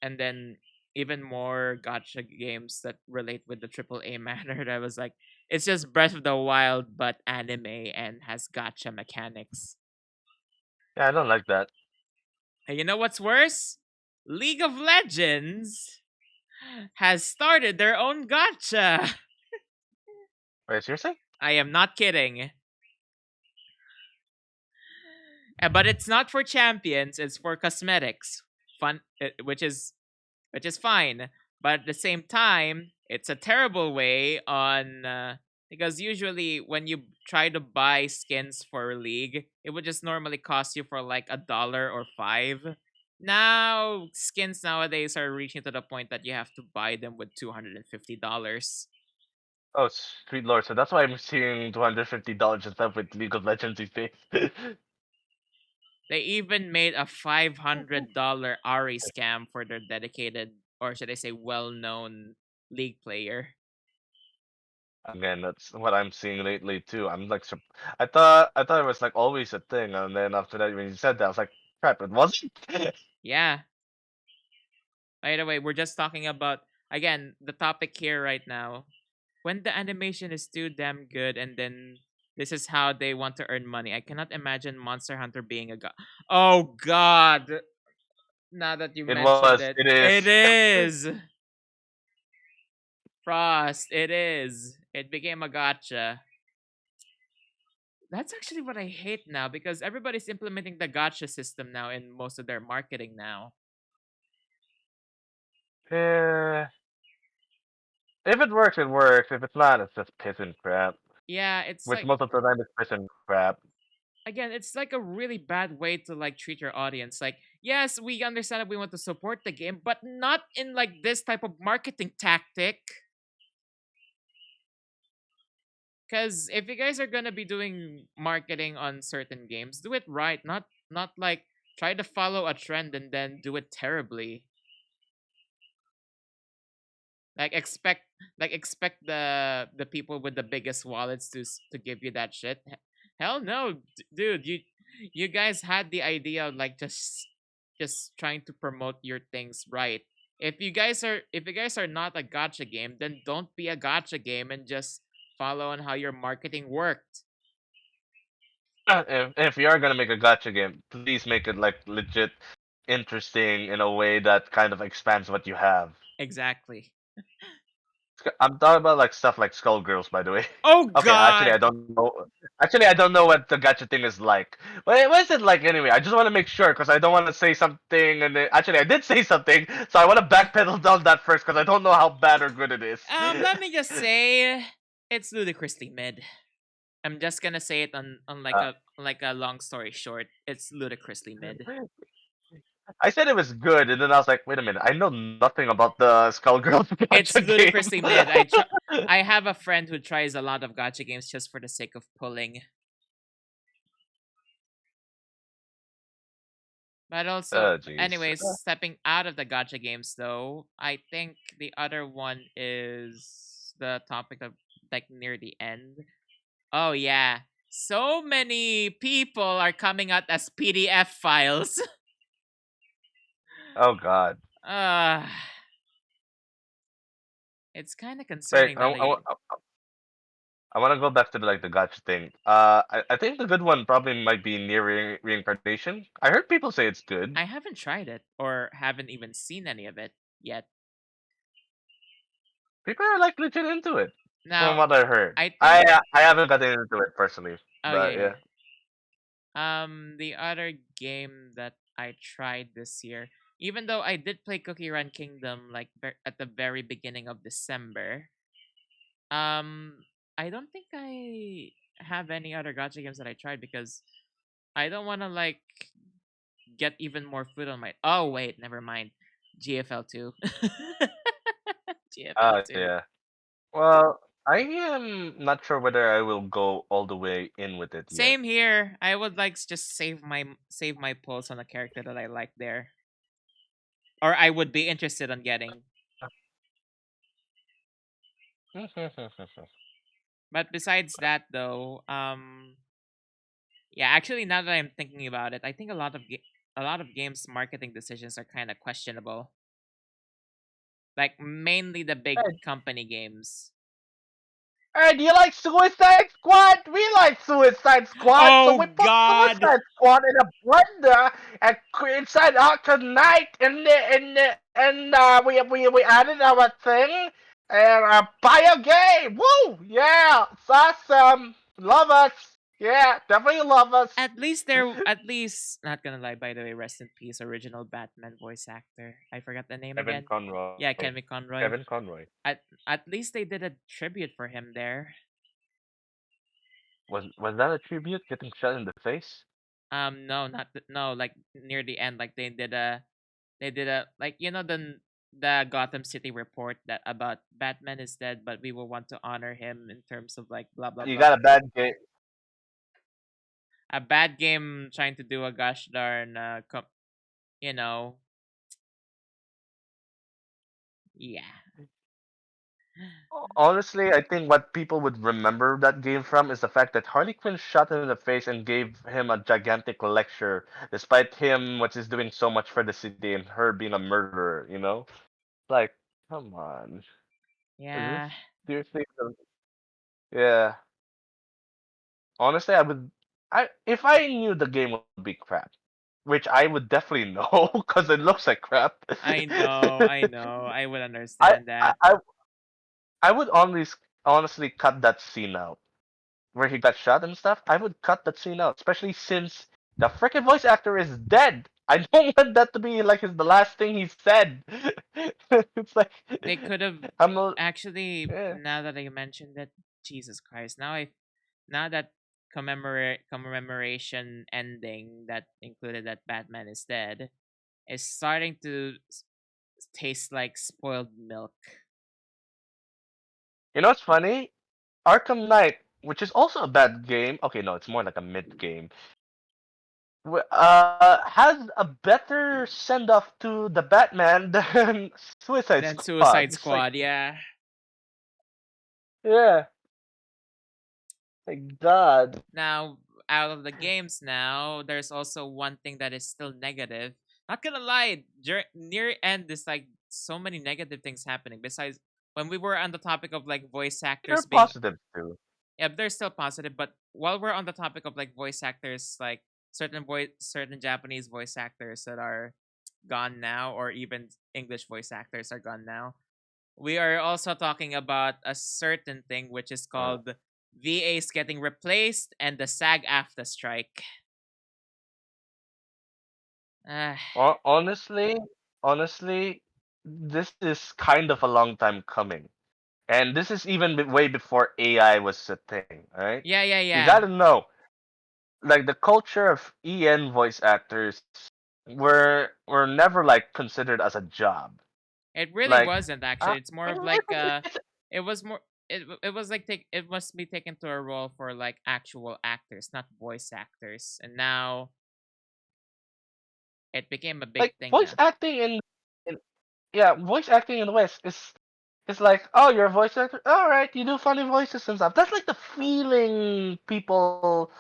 and then even more gotcha games that relate with the AAA manner. That was like it's just Breath of the Wild but anime and has gotcha mechanics. Yeah, I don't like that. And you know what's worse? League of Legends has started their own gotcha. Wait, seriously? I am not kidding. But it's not for champions, it's for cosmetics. Which is fine, but at the same time, it's a terrible way on because usually when you try to buy skins for League, it would just normally cost you for like $1 or $5. Now skins nowadays are reaching to the point that you have to buy them with $250. Oh, sweet lord! So that's why I'm seeing $250 and stuff with League of Legends these days. They even made a $500 Ari scam for their dedicated, or should I say, well-known League player. Again, that's what I'm seeing lately too. I'm like, I thought it was like always a thing, and then after that, when you said that, I was like, crap, it wasn't. Yeah. By the way, we're just talking about again the topic here right now. When the animation is too damn good, and then this is how they want to earn money. I cannot imagine Monster Hunter being a god. Oh God! Now that you It mentioned was. it, It it is. is Frost. It is. It became a gotcha. That's actually what I hate now because everybody's implementing the gotcha system now in most of their marketing now. Yeah. If it works, it works. If it's not, it's just piss and crap. Yeah, it's Which like most of the time is piss and crap. again, it's like a really bad way to like treat your audience. Like, yes, we understand that we want to support the game, but not in like this type of marketing tactic. Because if you guys are gonna be doing marketing on certain games, do it right. Not like try to follow a trend and then do it terribly. Like expect the people with the biggest wallets to give you that shit. Hell no, dude. You guys had the idea of like just trying to promote your things right. If you guys are not a gotcha game, then don't be a gotcha game and just follow on how your marketing worked. If you are gonna make a gotcha game, please make it like legit interesting in a way that kind of expands what you have. Exactly. I'm talking about like stuff like Skullgirls, by the way. Oh Okay, actually, I God. don't know. Actually, I don't know what the gotcha thing is like. But what is it like anyway? I just want to make sure because I don't want to say something, and then, actually, I did say something, so I want to backpedal down that first because I don't know how bad or good it is. Let me just say it's ludicrously mid. I'm just gonna say it on like Uh, a long story short. It's ludicrously mid. I said it was good, and then I was like, wait a minute, I know nothing about the Skullgirls It's gotcha game. ludicrously mid. I have a friend who tries a lot of gotcha games just for the sake of pulling. But also, Oh, jeez. anyways, stepping out of the gotcha games though, I think the other one is the topic of like near the end. Oh yeah. So many people are coming out as PDF files. Oh God. uh it's kind of Wait, concerning I, that I, I want to go back to the gotcha thing. I think the good one probably might be near reincarnation. I heard people say it's good. I haven't tried it or haven't even seen any of it yet. People are like legit into it, from Now, what I heard. I I think I haven't gotten into it personally, oh yeah, but yeah. yeah. The other game that I tried this year, even though I did play Cookie Run Kingdom like at the very beginning of December, um, I don't think I have any other gacha games that I tried because I don't want to like get even more food on my. Oh wait, never mind. GFL two. GFL two. Yeah. Well, I am not sure whether I will go all the way in with it yet. Same here. I would like just save my pulse on a character that I like there, or I would be interested in getting. But besides that, though, yeah, actually, now that I'm thinking about it, I think a lot of games marketing decisions are kind of questionable. Like mainly the big Hey, company games. hey, do you like Suicide Squad? We like Suicide Squad, so we Oh put God! Suicide Squad in a blender and inside Arkham Knight, and we added our thing and buy a game. Woo! Yeah, it's awesome. Love us. Yeah, definitely love us. At least not gonna lie. By the way, rest in peace, original Batman voice actor. I forgot the name Kevin again. Conroy. Yeah, Kevin Conroy. Kevin Conroy. At least they did a tribute for him there. Was that a tribute? Getting shot in the face? No, no, like near the end, like they did a like the Gotham City report that about Batman is dead, but we will want to honor him in terms of like blah blah You blah. got a bad game. A bad game trying to do a gosh darn you know, yeah. Honestly, I think what people would remember that game from is the fact that Harley Quinn shot him in the face and gave him a gigantic lecture, despite him, which is doing so much for the city and her being a murderer. Like, come on, is this Yeah. seriously? Yeah. Honestly, I if I knew the game would be crap, which I would definitely know because it looks like crap. I know. I would I, understand I that. I I would honestly cut that scene out where he got shot and stuff. I would cut that scene out, especially since the freaking voice actor is dead. I don't want that to be like the last thing he said. It's like They could have I'm a, actually, yeah. now that I mentioned it, Jesus Christ. Now that commemoration ending that included that Batman is dead is starting to taste like spoiled milk. You know what's funny? Arkham Knight, which is also a bad game. Okay, no, it's more like a mid game. Has a better send off to the Batman than Suicide Then Squad. Suicide It's like, Squad, yeah. yeah, like God. Now, out of the games now, there's also one thing that is still negative. Not gonna lie, near end there's like so many negative things happening. Besides, when we were on the topic of like voice There are actors being, positives too. yeah, they're still positive. But while we're on the topic of like voice actors, like certain Japanese voice actors that are gone now, or even English voice actors are gone now. We are also talking about a certain thing which is Uh, called VAs getting replaced and the SAG AFTRA strike. Ah, Honestly, honestly, this is kind of a long time coming, and this is even way before AI was a thing. Right? yeah, yeah, You yeah. gotta know, like the culture of EN voice actors were never like considered as a job. It really Like, wasn't actually. It's more of like it's it was more it was like it must be taken to a role for like actual actors, not voice actors. And now it became a big like thing voice now. acting in yeah, voice acting in the West is It's like, oh, you're a voice actor. All right, you do funny voices and stuff. That's like the feeling people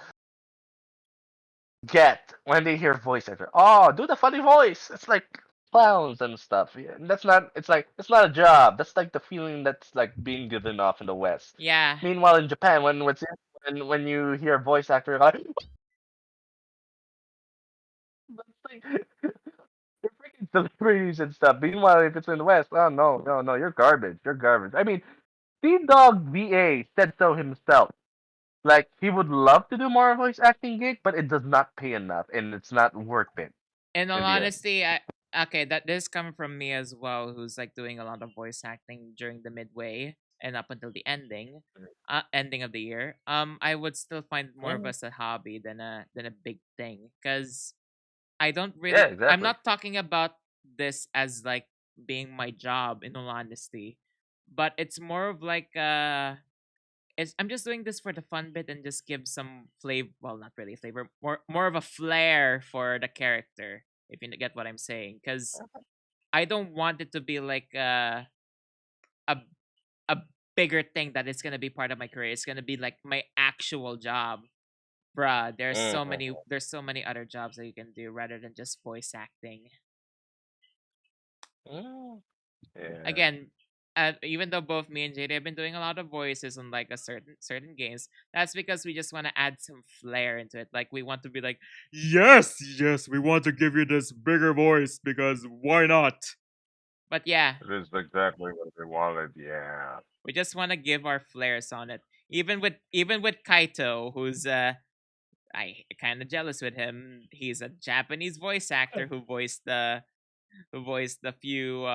get when they hear voice actor. Oh, do the funny voice. It's like clowns and stuff. Yeah, and that's not. It's like it's not a job. That's like the feeling that's like being given off in the West. Yeah. Meanwhile, in Japan, when you hear a voice actor, like, that's like you're freaking celebrities and stuff. Meanwhile, if it's in the West, oh no, no, no, you're garbage. You're garbage. I mean, Steve Dog VA said so himself. Like he would love to do more voice acting gig, but it does not pay enough, and it's not worth it In all in the end. honesty, okay, that this coming from me as well, who's like doing a lot of voice acting during the midway and up until the ending of the year. I would still find it more of Mm, as a hobby than a big thing, because I don't yeah, really. I'm exactly. not talking about this as like being my job. In all honesty, but it's more of like I'm just doing this for the fun bit and just give some flavor. Well, not really flavor. More of a flair for the character. If you get what I'm saying, because I don't want it to be like a a bigger thing that is gonna be part of my career. It's gonna be like my actual job, bruh. Mm-hmm. There's so many other jobs that you can do rather than just voice acting. Mm, yeah. Again, even though both me and JD have been doing a lot of voices on like a certain games, that's because we just want to add some flair into it. Like we want to be like, yes, yes, we want to give you this bigger voice because why not? But yeah, It is exactly what they wanted. Yeah. we just want to give our flairs on it. Even with Kaito, who's I kind of jealous with him. He's a Japanese voice actor who voiced the few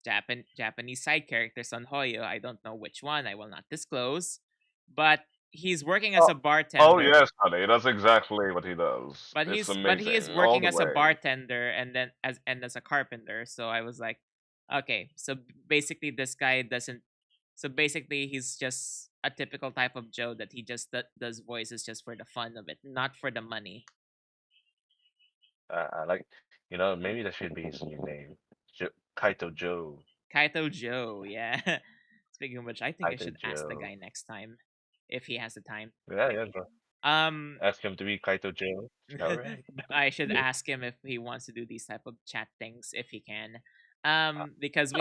Japanese side characters on Hoyo. I don't know which one. I will not disclose. But he's working as Oh, a oh bartender. yes, honey. That's exactly what he does. It's But he is amazing all working the as a way. bartender and then as a carpenter. So I was like, okay. So basically, this guy doesn't. So basically, he's just a typical type of Joe that he just does voices just for the fun of it, not for the money. I like, maybe that should be his new name, Kaito Joe. Kaito Joe, yeah. Speaking of which, I think I Kaito should ask the Joe. guy next time if he has the time. Yeah, yeah. Bro. Um, Ask him to be Kaito Joe. All right. I should ask him if he wants to do these type of chat things if he can. Uh, Because oh,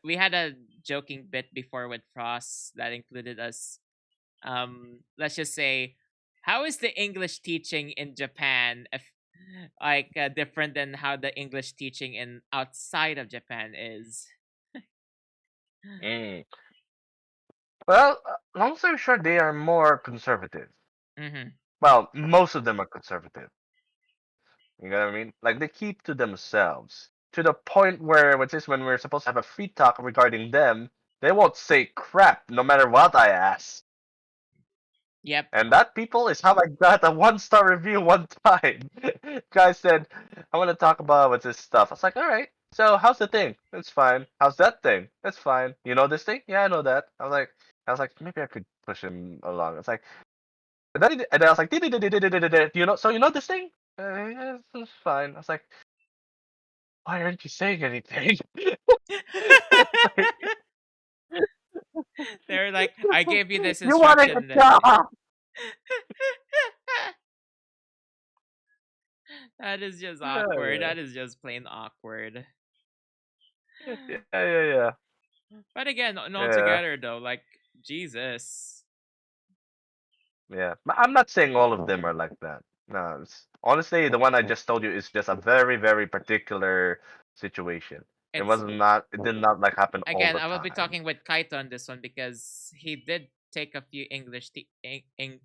we had a joking bit before with Frost that included us. Let's just say, how is the English teaching in Japan if like different than how the English teaching in outside of Japan is? mm. Well, long story short, they are more conservative. Mm-hmm. Well, most of them are conservative. You know what I mean? Like they keep to themselves to the point where, which is when we're supposed to have a free talk regarding them, they won't say crap no matter what I ask. Yep. And that, people, is how I got a 1-star review one time. Guy said, I want to talk about what's this stuff. I was like, all right. So how's the thing? It's fine. How's that thing? It's fine. You know this thing? Yeah, I know that. I was like, maybe I could push him along. It's like, and then I was like, you know, so you know this thing? Yeah, it's fine. I was like, why aren't you saying anything? Like, They're like, I gave you this you wanted to instruction. talk. That is just awkward. Yeah, That is just plain awkward. yeah, yeah, yeah, yeah. But again, all Yeah. together though, like Jesus. Yeah, but I'm not saying all of them are like that. No, honestly, the one I just told you is just a very, very particular situation. It was It's not. It did not like happen all again, the I will be time. talking with Kaito on this one because he did take a few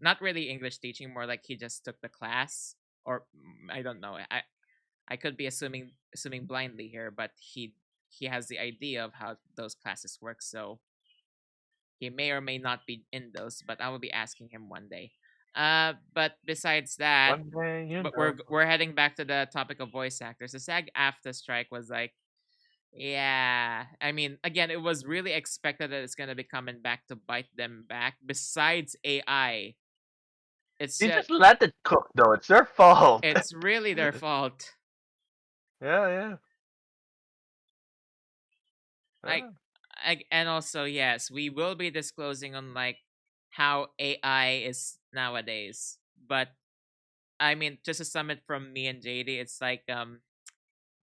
not really English teaching, more like he just took the class, or I don't know. I could be assuming blindly here, but he has the idea of how those classes work, so he may or may not be in those, but I will be asking him one day. But besides that, One day, you but know. we're heading back to the topic of voice actors. The SAG after strike was like, yeah. I mean, again, it was really expected that it's gonna be coming back to bite them back. Besides AI, it's They just just let it cook, though. It's their fault. it's really their fault. Yeah, yeah, Like yeah. And also, yes, we will be disclosing on like how AI is nowadays. But I mean, just to sum it from me and JD, it's like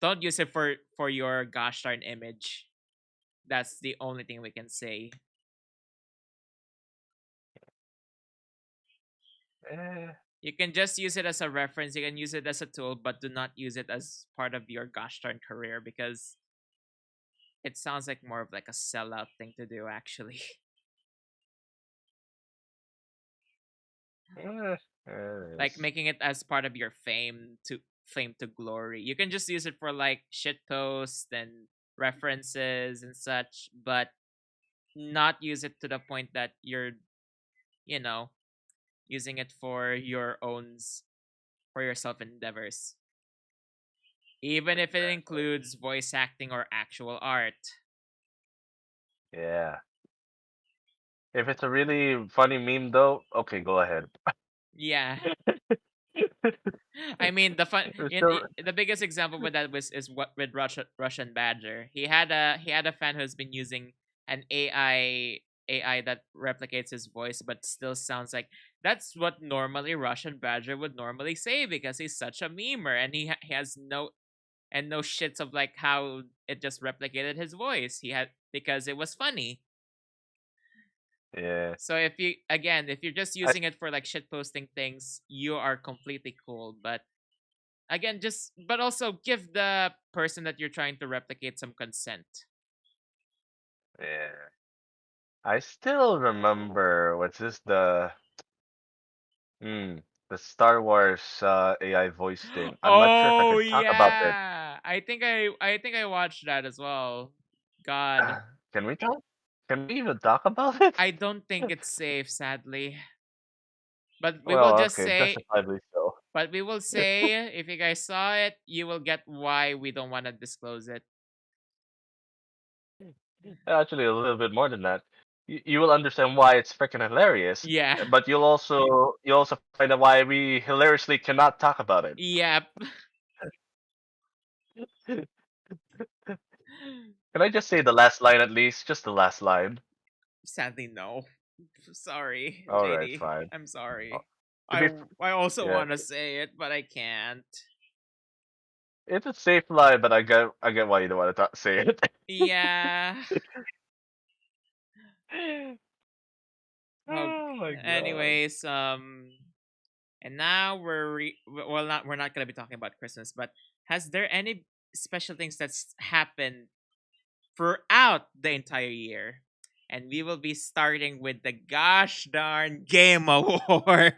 don't use it for your gosh darn image. That's the only thing we can say. Eh, You can just use it as a reference. You can use it as a tool, but do not use it as part of your gosh darn career because it sounds like more of like a sellout thing to do. Actually, eh, like yes. making it as part of your fame to glory. You can just use it for like shit posts and references and such, but not use it to the point that you're, you know, using it for your for your self endeavors, even if it includes voice acting or actual art. Yeah. If it's a really funny meme though, okay, go ahead. Yeah, I mean We're still, the biggest example with that was is what with Russian Badger. He had a fan who's been using an AI that replicates his voice, but still sounds like that's what normally Russian Badger would normally say because he's such a memer and he has no shits of like how it just replicated his voice. He had because it was funny. yeah. So if you're just I, using it for like shit posting things, you are completely cool. But again, just but also give the person that you're trying to replicate some consent. yeah. I still remember what's this hmm, the Star Wars AI voice thing. I'm not sure if I Oh can talk about it. yeah, I think I watched that as well. God, Can we talk? Can we even talk about it? I don't think it's safe, sadly. But we will Well, just okay, say, justifiably so. but we will say, if you guys saw it, you will get why we don't want to disclose it. Actually, a little bit more than that. You will understand why it's freaking hilarious, Yeah, but you'll also find out why we hilariously cannot talk about it. yep. Can I just say the last line at least? Just the last line. Sadly, no. Sorry, All right, JD. fine. I'm Uh, sorry. To be, I also yeah, want to say it, but I can't. it's a safe line, but I get why you don't want to say it. Yeah. Oh, Oh my god. anyways, and now well, not we're not gonna be talking about Christmas, but has there any special things that's happened throughout the entire year? And we will be starting with the gosh darn Game Awards.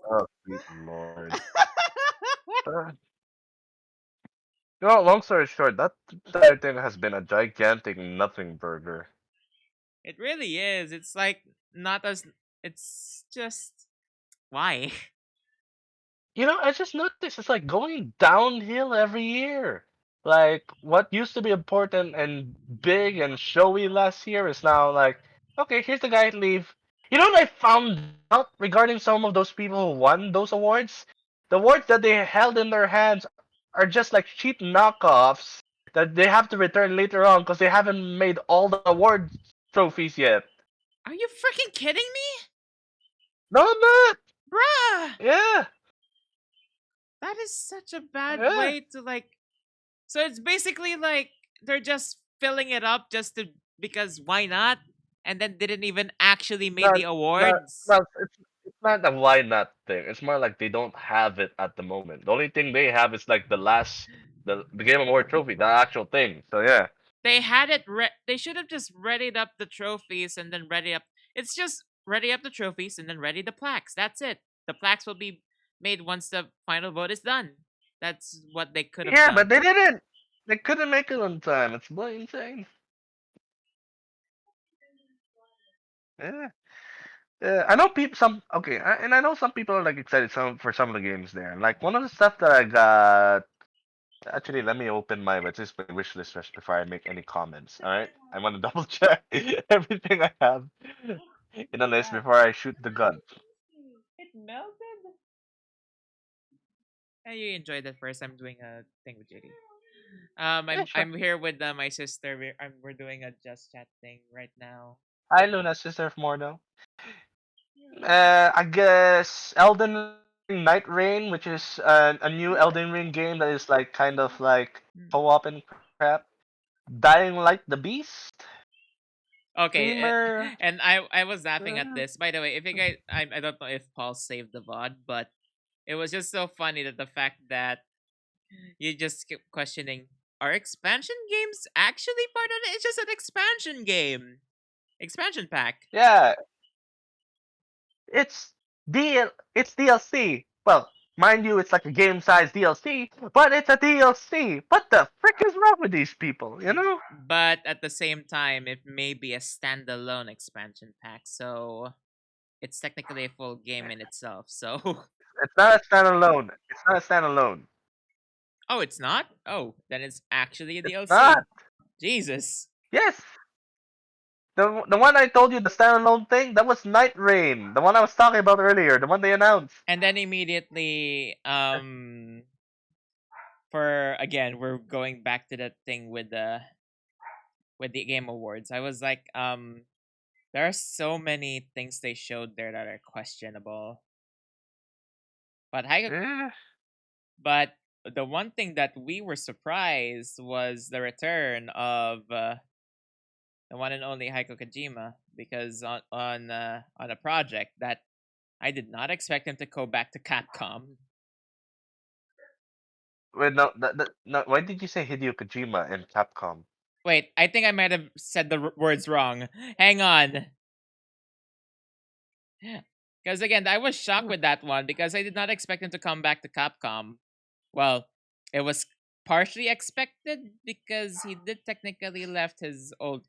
Oh sweet lord. Uh, long story short, that entire thing has been a gigantic nothing burger. It really is. It's like not as it's just why? I just noticed it's like going downhill every year. Like what used to be important and big and showy last year is now like, okay, here's the guy leave. You know what I found out regarding some of those people who won those awards? The awards that they held in their hands are just like cheap knockoffs that they have to return later on because they haven't made all the award trophies yet. Are you freaking kidding me? No, I'm not. Bruh! Yeah, That is such a bad yeah. way to like so it's basically like they're just filling it up just to because why not? And then didn't even actually made Not, the not, awards. not. It's not a why not thing. It's more like they don't have it at the moment. The only thing they have is like the Game Award trophy, the actual thing. So yeah, They had it they should have just readied up the trophies and then ready up it's just ready up the trophies and then ready the plaques. That's it. The plaques will be made once the final vote is done. That's what they could have yeah, but done. they didn't. They couldn't make it on time. It's bloody insane. Yeah, yeah. I know people. And I know some people are like excited for some of the games there. Like one of the stuff that I got. Actually, let me open my wish list first before I make any comments. All right, I want to double check everything I have in a list before I shoot the gun. It melted. And you enjoyed that first. I'm doing a thing with JD. Yeah, sure. I'm here with my sister. We're doing a just chat thing right now. Hi, Luna, sister of Mordo. I guess Elden Ring Night Rain, which is a new Elden Ring game that is like kind of like Hmm. co-op and crap. Dying Light the Beast, Okay, Dreamer. and I was laughing at uh, this. By the way, if you guys, I don't know if Paul saved the VOD, but it was just so funny that the fact that you just keep questioning, are expansion games actually part of it? It's just an expansion game, expansion pack. yeah, it's it's DLC. Well, mind you, it's like a game-sized DLC, but it's a DLC. What the frick is wrong with these people? You know? But at the same time, it may be a standalone expansion pack, so it's technically a full game in itself. So, It's not a standalone. It's not a standalone. oh, it's not. Oh, then it's actually a It's not. DLC. Jesus. Yes. The one I told you, the standalone thing, that was Night Rain. The one I was talking about earlier, the one they announced. And then immediately, for again, we're going back to that thing with the Game Awards. I was like, there are so many things they showed there that are questionable. But Eh, but the one thing that we were surprised was the return of the one and only Heiko Kojima, because on a project that I did not expect him to go back to Capcom. wait, no, no. Why did you say Hideo Kojima and Capcom? Wait, I think I might have said the words wrong. Hang on. Because again, I was shocked with that one because I did not expect him to come back to Capcom. Well, it was partially expected because he did technically left his old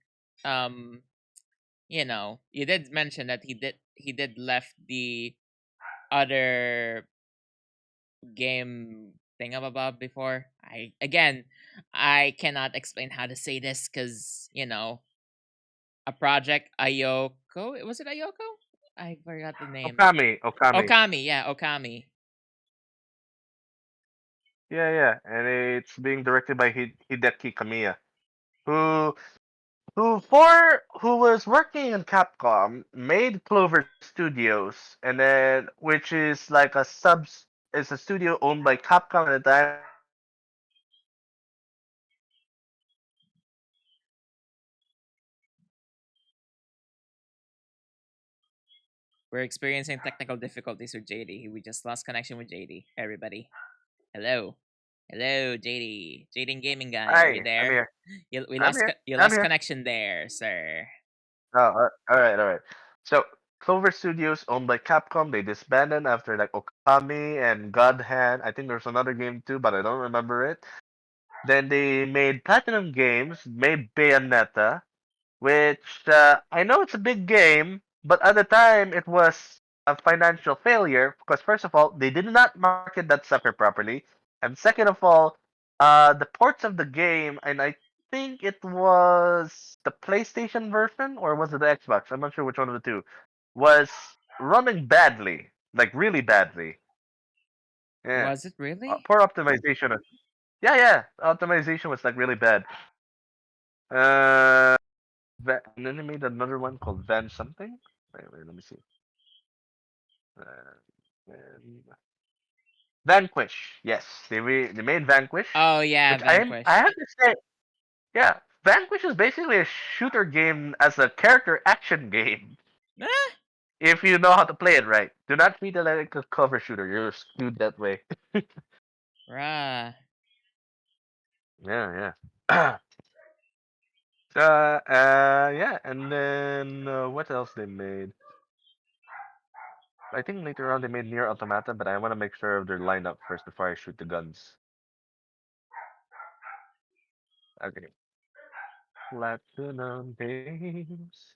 you did mention that he did left the other game thingamabob before. I cannot explain how to say this because a project Ayoko. Was it Ayoko? I forgot the name. Okami. Okami, yeah, Okami. Yeah, yeah, and it's being directed by Hideki Kamiya, who who was working in Capcom, made Clover Studios, and then which is like a is a studio owned by Capcom at the time, and then Capcom acquired it and then merged it with Sega. We're experiencing technical difficulties with JD. We just lost connection with JD. Everybody. Hello. Hello, JD. JD Gaming Guy, are you Hi, I'm there? here. We I'm lost here. you I'm lost here. connection there, sir. Oh, all right. So Clover Studios, owned by Capcom, they disbanded after like Okami and God Hand. I think there's another game too, but I don't remember it. Then they made Platinum Games, made Bayonetta, which I know it's a big game, but at the time it was a financial failure because first of all, they did not market that sucker properly, and second of all, the ports of the game, and I think it was the PlayStation version or was it the Xbox? I'm not sure which one of the two was running badly, like really badly. Yeah, Was it really? poor optimization. Yeah, optimization was like really bad. Uh, and then they made another one called Van something. Wait, let me see. Uh, Van- Vanquish. Yes, they made Vanquish, Oh yeah, which I Vanquish. have to say, yeah, Vanquish is basically a shooter game as a character action game. Ah, If you know how to play it right, do not treat it like a cover shooter. You're skewed that way. rah. Yeah, yeah. Yeah, and then what else they made? I think later on they made Near Automata, but I want to make sure of their lineup first before I shoot the guns. Okay. Platinum Games.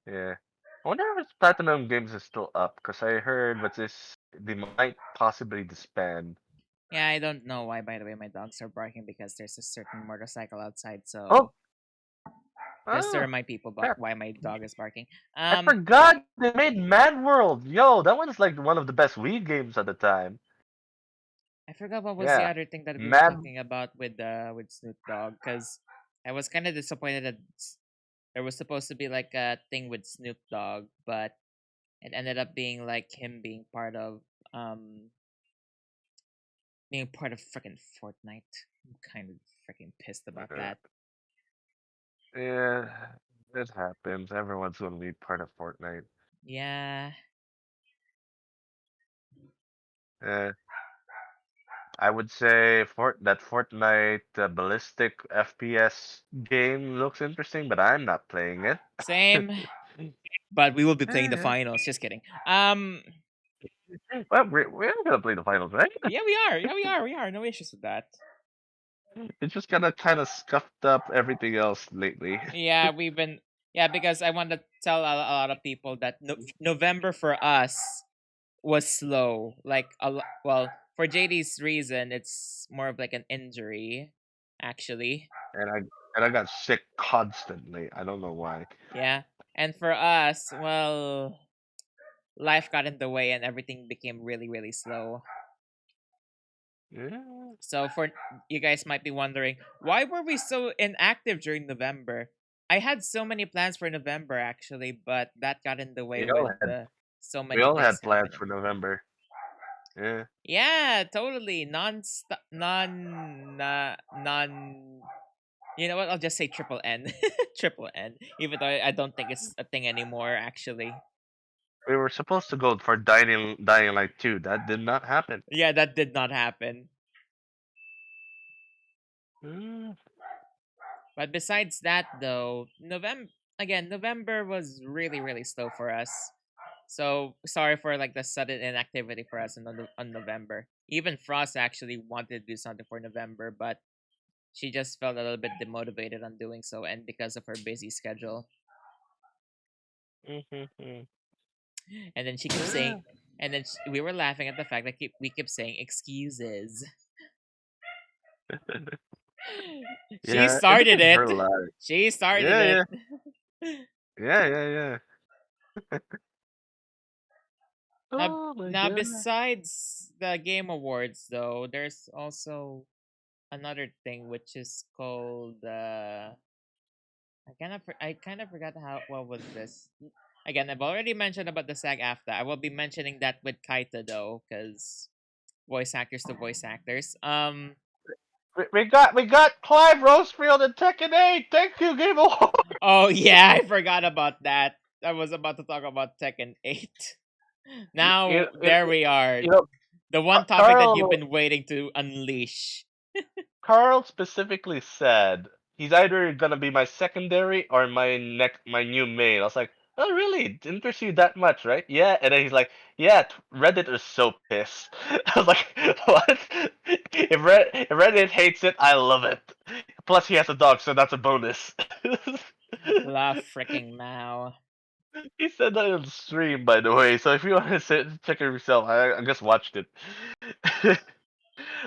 Yeah. I wonder if Platinum Games is still up, because I heard what this they might possibly disband. Yeah, I don't know why. By the way, my dogs are barking because there's a certain motorcycle outside. Oh, So Just to Ah, remind people about yeah. why my dog is barking. I forgot they made Mad World. Yo, that one's like one of the best Wii games at the time. I forgot what was the Yeah. other thing that we were Mad. talking about with Snoop Dogg, because I was kind of disappointed that there was supposed to be like a thing with Snoop Dogg, but it ended up being like him um being part of freaking Fortnite. I'm kind of freaking pissed about uh, that. Yeah, it happens. Everyone's gonna be part of Fortnite. Yeah, Uh, I would say that Fortnite ballistic FPS game looks interesting, but I'm not playing it. same. But we will be playing the Eh, finals. Just kidding. well, we're gonna play the finals, right? Yeah, we are. Yeah, we are. We are. No issues with that. It's just gonna kind of scuffed up everything else lately. Yeah, we've been. Yeah, because I want to tell a lot of people that November for us was slow. Like well, for JD's reason, it's more of like an injury, actually. and I and I got sick constantly. I don't know why. Yeah, and for us, well, life got in the way and everything became really, really slow. Yeah, So for you guys might be wondering, why were we so inactive during November? I had so many plans for November actually, but that got in the way we all with had so we many all things had plans happening. for November. Yeah. Yeah, totally. Non. You know what? I'll just say triple N, triple N. Even though I don't think it's a thing anymore. Actually, We were supposed to go for Dying Light 2. That did not happen. yeah, that did not happen. Mm, But besides that, though, November was really, really slow for us. So sorry for like the sudden inactivity for us on November. Even Frost actually wanted to do something for November, but she just felt a little bit demotivated on doing so, and because of her busy schedule. mhm, And then she kept saying, yeah. and then we were laughing at the fact that we kept saying excuses. She Yeah, it started didn't it. hurt a lot. She started Yeah, it. yeah, yeah, yeah, yeah. now, Oh my now god. besides the game awards, though, there's also another thing which is called I kind of forgot how what was this. Again, I've already mentioned about the SAG after. I will be mentioning that with Kaita though, because voice actors to voice actors. We got Clive Rosefield and Tekken 8. Thank you, Game Award. Oh yeah, I forgot about that. I was about to talk about Tekken 8. You, you, Now you, there we are. you know, The one topic that you've Carl been waiting to unleash. Carl specifically said he's either gonna be my secondary or my new main. I was like, oh really? It interests you that much, right? Yeah. And then he's like, yeah. Reddit is so pissed. I was like, what? If Reddit hates it, I love it. Plus, he has a dog, so that's a bonus. La freaking Mao. He said that on stream, by the way. So if you want to check it yourself, I just watched it.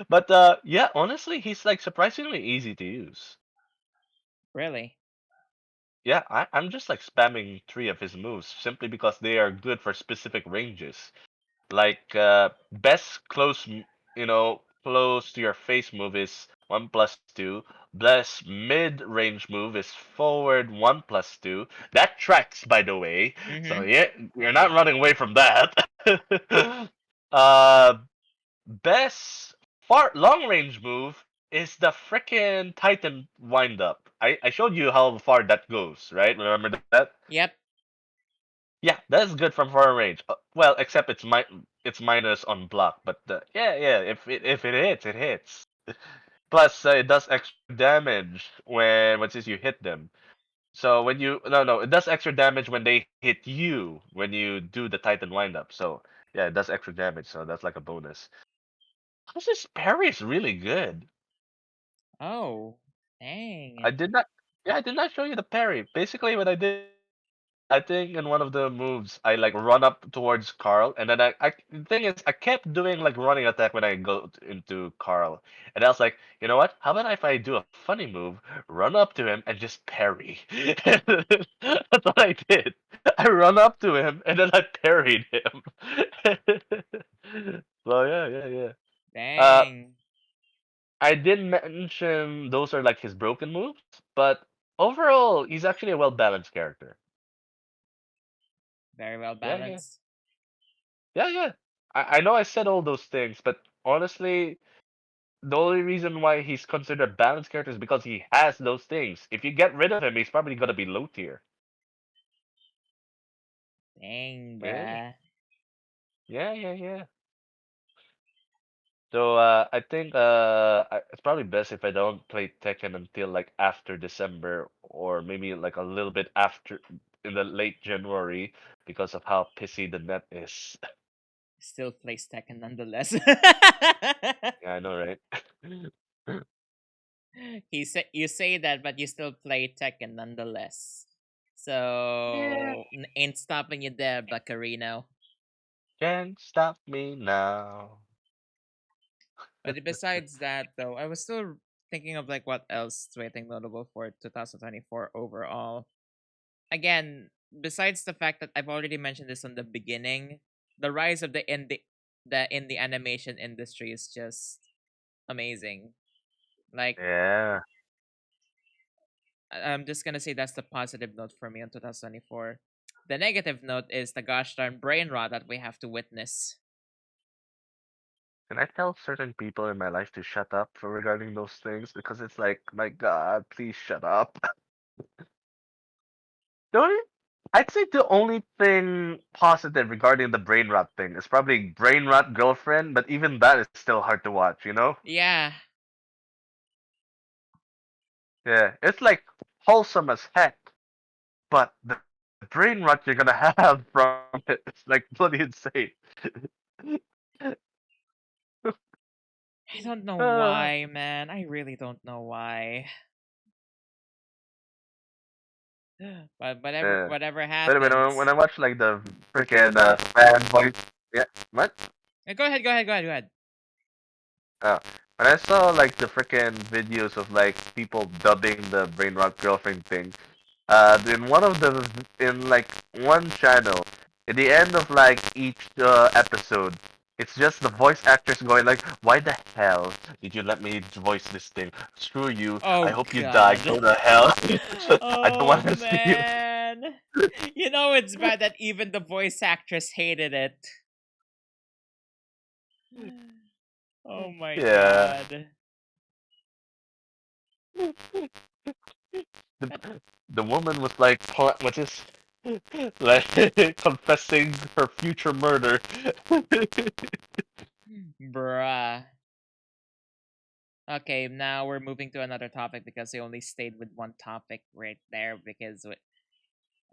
But yeah, honestly, he's like surprisingly easy to use. Really? Yeah, I'm just like spamming three of his moves simply because they are good for specific ranges. Like best close to your face move is 1+2. Best mid range move is forward 1+2. That tracks, by the way. So Mm-hmm. yeah, you're not running away from that. uh, best far long range move is the frickin' Titan wind up. I showed you how far that goes, right? Remember that? Yep. Yeah, that's good from far range. Well, except it's minus on block, but yeah, if it hits, it hits. Plus, it does extra damage when once you hit them. So when you no, it does extra damage when they hit you when you do the Titan wind up. So yeah, it does extra damage. So that's like a bonus. Plus, his parry is really good. Oh. Dang. I did not. Yeah, I did not show you the parry. Basically, what I did I think in one of the moves, I like run up towards Carl, and then the thing is, I kept doing like running attack when I go into Carl, and I was like, you know what? How about if I do a funny move, run up to him and just parry? That's what I did. I run up to him and then I parried him. So yeah. Uh, Dang. I did mention those are like his broken moves, but overall, he's actually a well balanced character. Very well Yeah. balanced. Yeah. I know I said all those things, but honestly, the only reason why he's considered a balanced character is because he has those things. If you get rid of him, he's probably gonna be low tier. Dang, Yeah, bruh. yeah. So I think it's probably best if I don't play Tekken until like after December or maybe like a little bit after in the late January because of how pissy the net is. Still plays Tekken nonetheless. Yeah, I know, right? You say that, but you still play Tekken nonetheless. Yeah. So ain't stopping you there, Buccarino. Can't stop me now. But besides that, though, I was still thinking of like what else do I think notable for 2024 overall. Again, besides the fact that I've already mentioned this on the beginning, the rise of the animation industry is just amazing. Like Yeah. I'm just gonna say that's the positive note for me on 2024. The negative note is the gosh darn brain rot that we have to witness. Can I tell certain people in my life to shut up for regarding those things? Because it's like, my God, please shut up. The only, I'd say the only thing positive regarding the brain rot thing is probably brain rot girlfriend, but even that is still hard to watch, you know? Yeah, Yeah, it's like wholesome as heck, but the brain rot you're gonna have from it is like bloody insane. I don't know Uh, why, man. I really don't know why. But yeah. whatever But when happens. I watch like the freaking fan voice, yeah, what? Go ahead, go ahead, go ahead, go ahead. Oh, when I saw like the freaking videos of like people dubbing the brain rot girlfriend thing, in one of the in like one channel, at the end of like each episode, it's just the voice actors going like, "Why the hell did you let me voice this thing? Screw you! I Oh hope you die. god. Go to hell. I don't Oh want to see you." man. You know it's bad that even the voice actress hated it. Oh my Yeah. god. The woman was like, what is like confessing her future murder. Bruh. Okay, now we're moving to another topic because we only stayed with one topic right there because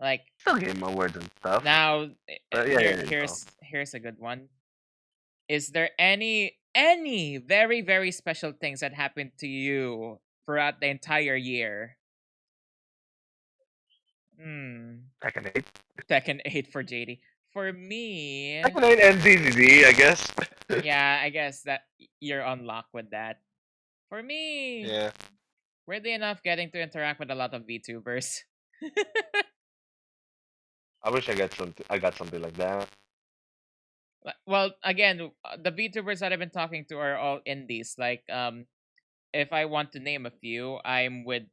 like Still gave him awards and stuff. now But here's a good one. Is there any very very special things that happened to you throughout the entire year? Hmm. Tekken 8. Tekken 8 for JD. For me, Tekken 8 and DDD, I guess. yeah, I guess that you're on lock with that. For me, Yeah. weirdly enough, getting to interact with a lot of VTubers. I wish I got something like that. Well, again, the VTubers that I've been talking to are all indies. Like, if I want to name a few, I'm with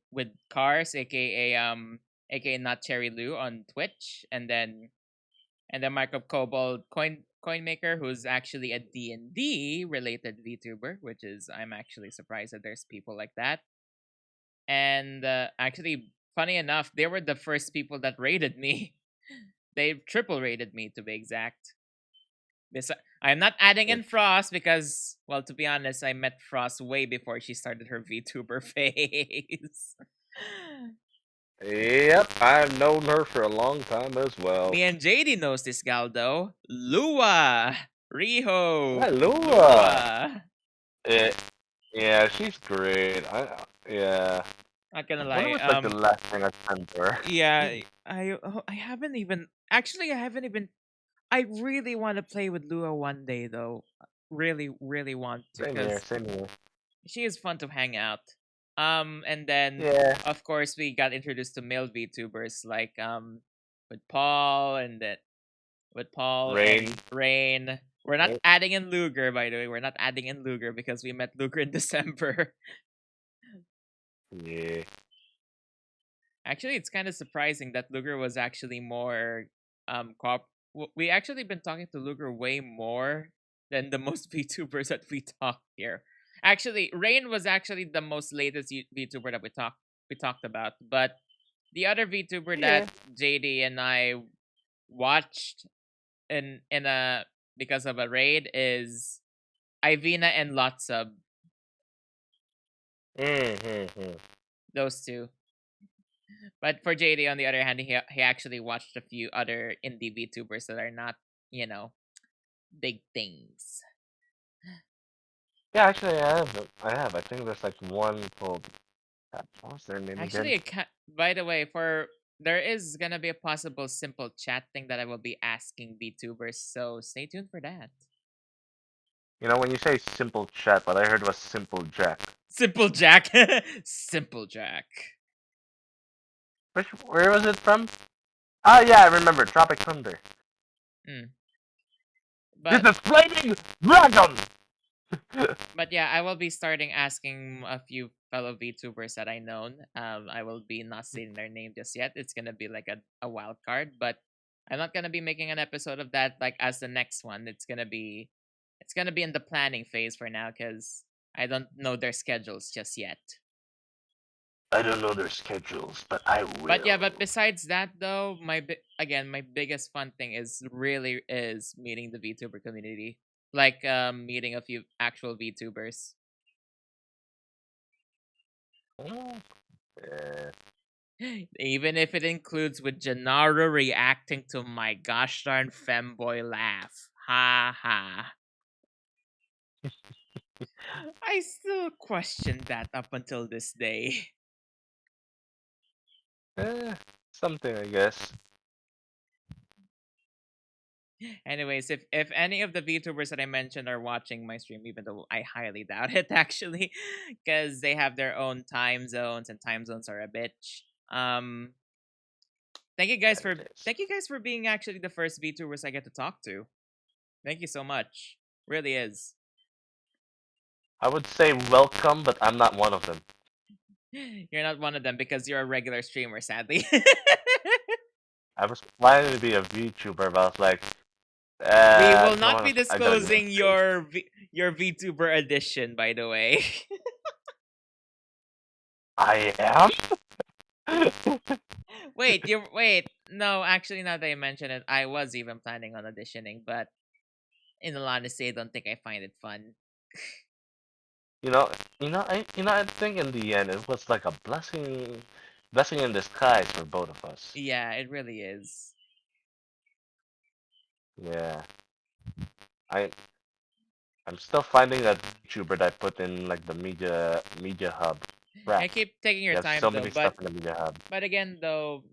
Cars, aka Not Cherry Lou on Twitch, and then Micro Kobold Coin Maker, who's actually a D&D related VTuber, which is I'm actually surprised that there's people like that. And actually, funny enough, they were the first people that rated me. They triple rated me to be exact. I'm not adding in Frost because, well, to be honest, I met Frost way before she started her VTuber phase. Yep, I've known her for a long time as well. Me and JD knows this gal though. Lua! Riho! Hello. Lua! Yeah, yeah, she's great. Yeah. Not gonna When lie. was like the last thing I sent her? Yeah, I haven't even actually I haven't even. I really want to play with Lua one day though. Really, really want to Same here, because same here. she is fun to hang out. And then Yeah. of course we got introduced to male VTubers like with Paul and that with Paul Rain. and Rain. We're not adding in Luger, by the way. We're not adding in Luger because we met Luger in December. Yeah. Actually, it's kind of surprising that Luger was actually more we actually been talking to Luger way more than the most VTubers that we talk here. Actually, Rain was actually the most latest VTuber that we talked about, but the other VTuber Yeah. that JD and I watched in a because of a raid is Ivina and Lotsub. Mm-hmm. Those two. But for JD, on the other hand, he actually watched a few other indie VTubers that are not, you know, big things. Yeah, actually, I have. I have. I think there's like one called. What was their name again? Actually, by the way, for there is gonna be a possible simple chat thing that I will be asking VTubers, so stay tuned for that. You know, when you say simple chat, what I heard was simple Jack. Simple Jack, Simple Jack. Where was it from? Ah, yeah, I remember. Tropic Thunder. Mm. This But is Flaming Dragon! but yeah, I will be starting asking a few fellow VTubers that I know. I will be not stating their name just yet. It's gonna be like a wild card, but I'm not gonna be making an episode of that like as the next one. It's gonna be in the planning phase for now because I don't know their schedules just yet. I don't know their schedules, but I But yeah, will. but besides that though, my biggest fun thing is meeting the VTuber community, like meeting a few actual VTubers. Oh, yeah. Even if it includes with Gennaro reacting to my gosh darn femboy laugh. Ha ha. I still question that up until this day. Eh, something, I guess. Anyways, if any of the VTubers that I mentioned are watching my stream, even though I highly doubt it actually, because they have their own time zones and time zones are a bitch. Thank you guys It for is. thank you guys for being actually the first VTubers I get to talk to. Thank you so much. Really is. I would say welcome, but I'm not one of them. You're not one of them because you're a regular streamer, sadly. I was planning to be a VTuber, but I was like, We will no, not be I gotta get disclosing paid. your VTuber edition, by the way. I am? Wait. No, actually, now that I mention it, I was even planning on auditioning, but in all honesty, I don't think I find it fun. You know, I think in the end it was like a blessing in disguise for both of us. Yeah, it really is. Yeah, I I'm still finding that YouTuber that I put in like the media hub. I Crap, keep taking you your have time so though, many but stuff in the media hub. again though,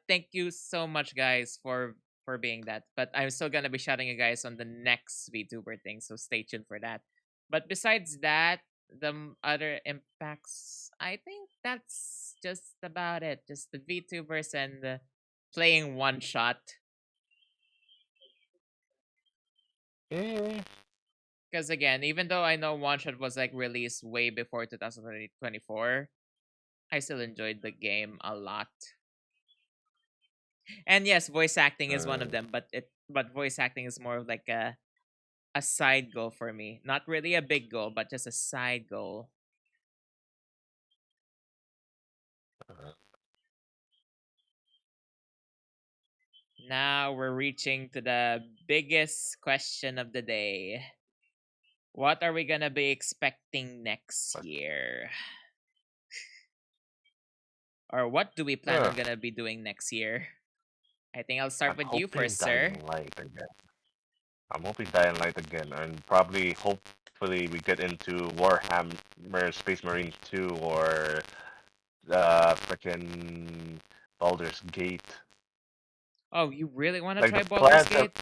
thank you so much guys for being that. But I'm still gonna be shouting you guys on the next VTuber thing, so stay tuned for that. But besides that, the other impacts, I think that's just about it. Just the VTubers and playing one shot. Yeah, Because again, even though I know one shot was like released way before 2024, I still enjoyed the game a lot. And yes, voice acting is one of mm, them, but voice acting is more of like a side goal for me. Not really a big goal, but just a side goal. uh, Now we're reaching to the biggest question of the day. What are we gonna be expecting next year? Or what do we plan uh, on gonna be doing next year? I think I'll start I'm with you hoping first, sir. Dying Light again. I'm hoping Dying Light again, and probably hopefully we get into Warhammer Space Marines 2 or freaking Baldur's Gate. Oh, you really want to Like try the Baldur's plans, Gate?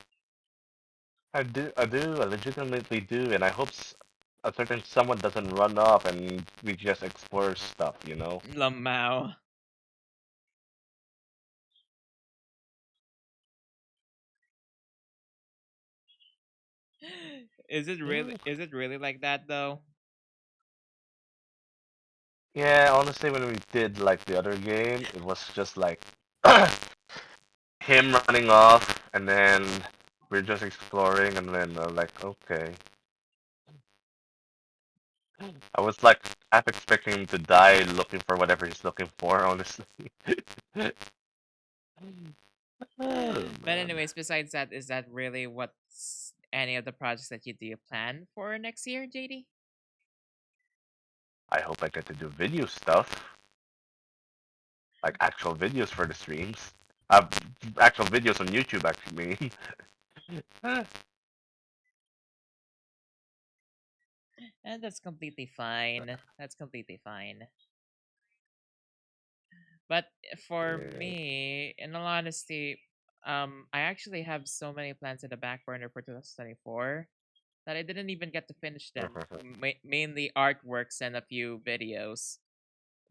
I legitimately do, and I hope a certain someone doesn't run off and we just explore stuff, you know? Lamau. Is it really like that though? Yeah, honestly, when we did like the other game, it was just like him running off, and then we're just exploring, and then like, okay. I was like half expecting him to die looking for whatever he's looking for, honestly. Oh But man. anyways, besides that, is that really what's any of the projects that you do plan for next year, JD? I hope I get to do video stuff, like actual videos for the streams. Actual videos on YouTube, actually. And that's completely fine. That's completely fine. But for Yeah. me, in all honesty, I actually have so many plans in the back burner for 2024 that I didn't even get to finish them. Mainly artworks and a few videos.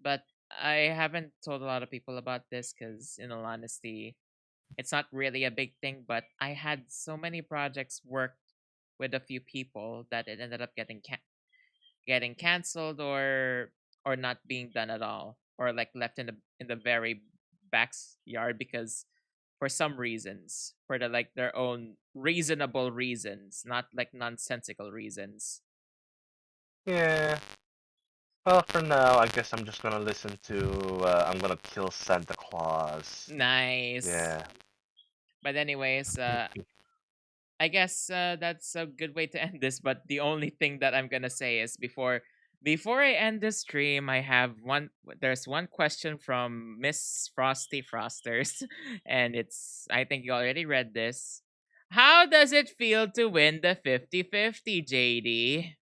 But I haven't told a lot of people about this because, in all honesty, it's not really a big thing. But I had so many projects worked with a few people that it ended up getting canceled or not being done at all, or like left in the very backyard because for some reasons, for their own reasonable reasons, not like nonsensical reasons. Yeah. Well, for now, I guess I'm just gonna listen to I'm gonna kill Santa Claus. Nice. Yeah. But anyways, I guess that's a good way to end this. But the only thing that I'm gonna say is before I end the stream, I have one. There's one question from Miss Frosty Frosterz, and it's, I think you already read this. How does it feel to win the 50-50, JD?